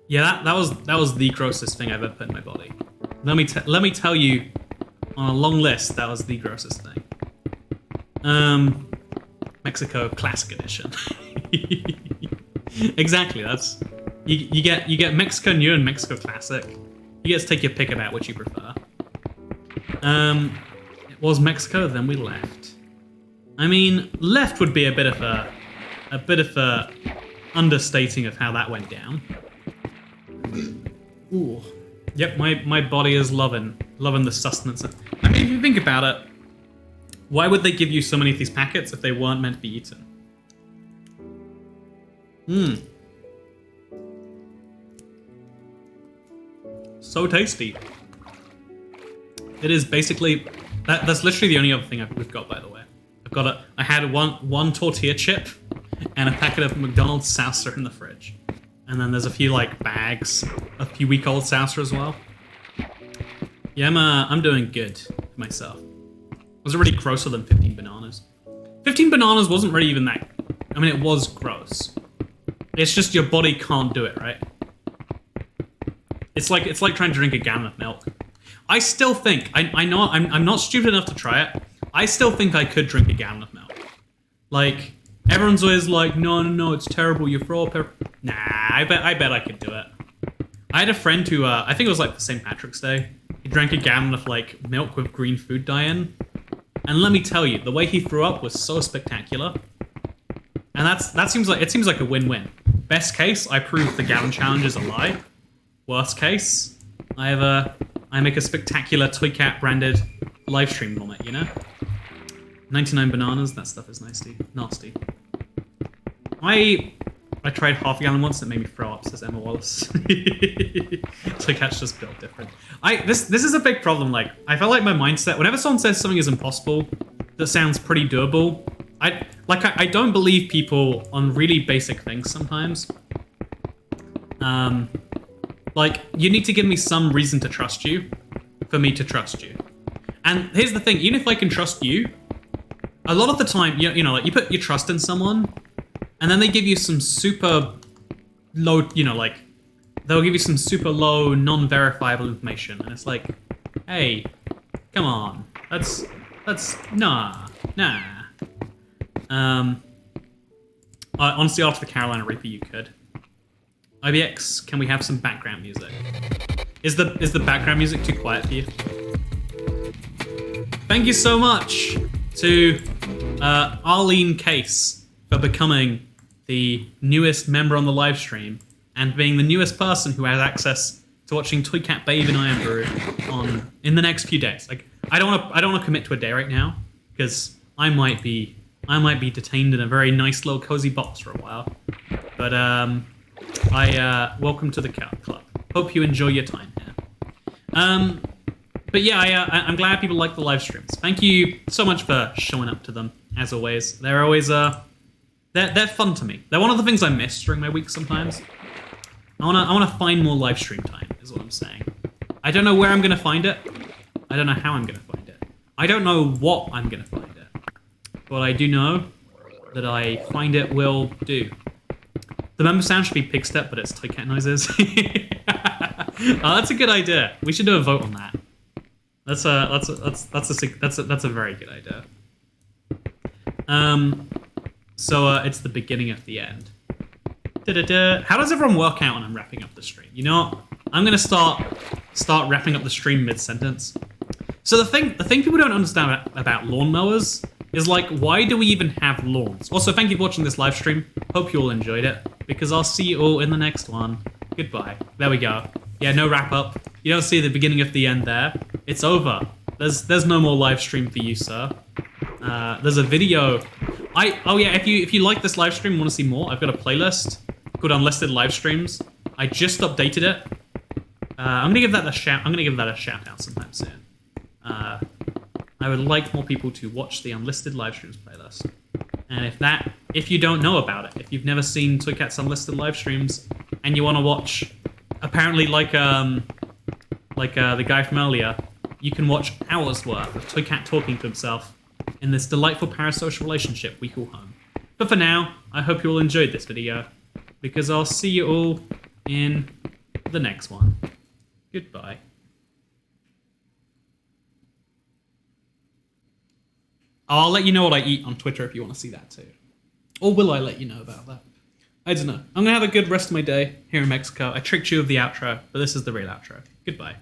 Yeah, that was the grossest thing I've ever put in my body. Let me tell you, on a long list, that was the grossest thing. Mexico Classic Edition. Exactly. That's you get Mexico New and Mexico Classic. You get to take your pick about which you prefer. It was Mexico, then we left. I mean, left would be a bit of a understating of how that went down. Ooh. Yep, my body is loving the sustenance. I mean, if you think about it, Why would they give you so many of these packets if they weren't meant to be eaten? So tasty. It is basically... That's literally the only other thing we've got, by the way. I had one tortilla chip and a packet of McDonald's salsa in the fridge. And then there's a few like bags, a few week-old salsa as well. Yeah, I'm doing good for myself. It was already grosser than 15 bananas. 15 bananas wasn't really even that... I mean, it was gross. It's just your body can't do it, right? It's like trying to drink a gallon of milk. I still think... I know I'm not stupid enough to try it. I still think I could drink a gallon of milk. Like, everyone's always like, no, it's terrible, you throw up... Nah, I bet I could do it. I had a friend who, I think it was like for St. Patrick's Day. He drank a gallon of like milk with green food dye in. And let me tell you, the way he threw up was so spectacular. And it seems like a win-win. Best case, I prove the gallon challenge is a lie. Worst case, I make a spectacular Toycat branded live stream from it, you know? 99 bananas, that stuff is nasty. I tried half a gallon once and it made me throw up, says Emma Wallace. Toycat's just built different. This is a big problem. Like, I feel like my mindset, whenever someone says something is impossible, that sounds pretty doable, I don't believe people on really basic things sometimes. Like, you need to give me some reason to trust you for me to trust you. And here's the thing, even if I can trust you, a lot of the time, you know, like you put your trust in someone, and then they give you some super low, you know, like, they'll give you some super low, non-verifiable information, and it's like, hey, come on, nah. Honestly, after the Carolina Reaper, you could. IBX, can we have some background music? Is the background music too quiet for you? Thank you so much to Arlene Case for becoming the newest member on the live stream and being the newest person who has access to watching Toycat bathe in Iron Brew in the next few days. Like, I don't want to commit to a day right now because I might be detained in a very nice little cozy box for a while. But welcome to the club. Hope you enjoy your time here. But yeah, I'm glad people like the live streams. Thank you so much for showing up to them, as always. They're always, they're fun to me. They're one of the things I miss during my week sometimes. I wanna find more live stream time, is what I'm saying. I don't know where I'm gonna find it. I don't know how I'm gonna find it. I don't know what I'm gonna find it. But I do know that I find it will do. The member sound should be pig step, but it's Toycat noises. Oh, that's a good idea. We should do a vote on that. That's a very good idea. So it's the beginning of the end. How does everyone work out when I'm wrapping up the stream? You know what? I'm gonna start wrapping up the stream mid-sentence. So the thing people don't understand about lawnmowers is, like, why do we even have lawns? Also, thank you for watching this live stream. Hope you all enjoyed it, because I'll see you all in the next one. Goodbye. There we go. Yeah, no wrap up. You don't see the beginning of the end there. It's over. There's no more live stream for you, sir. There's a video. Oh yeah, if you like this live stream and want to see more, I've got a playlist called Unlisted Live Streams. I just updated it. I'm gonna give that a shout out sometime soon. I would like more people to watch the Unlisted Live Streams playlist. And if you don't know about it, if you've never seen Toycat's Unlisted Live Streams, and you want to watch, apparently like the guy from earlier, you can watch hours worth of Toycat talking to himself in this delightful parasocial relationship we call home. But for now, I hope you all enjoyed this video, because I'll see you all in the next one. Goodbye. I'll let you know what I eat on Twitter if you want to see that too. Or will I let you know about that? I don't know. I'm going to have a good rest of my day here in Mexico. I tricked you with the outro, but this is the real outro. Goodbye.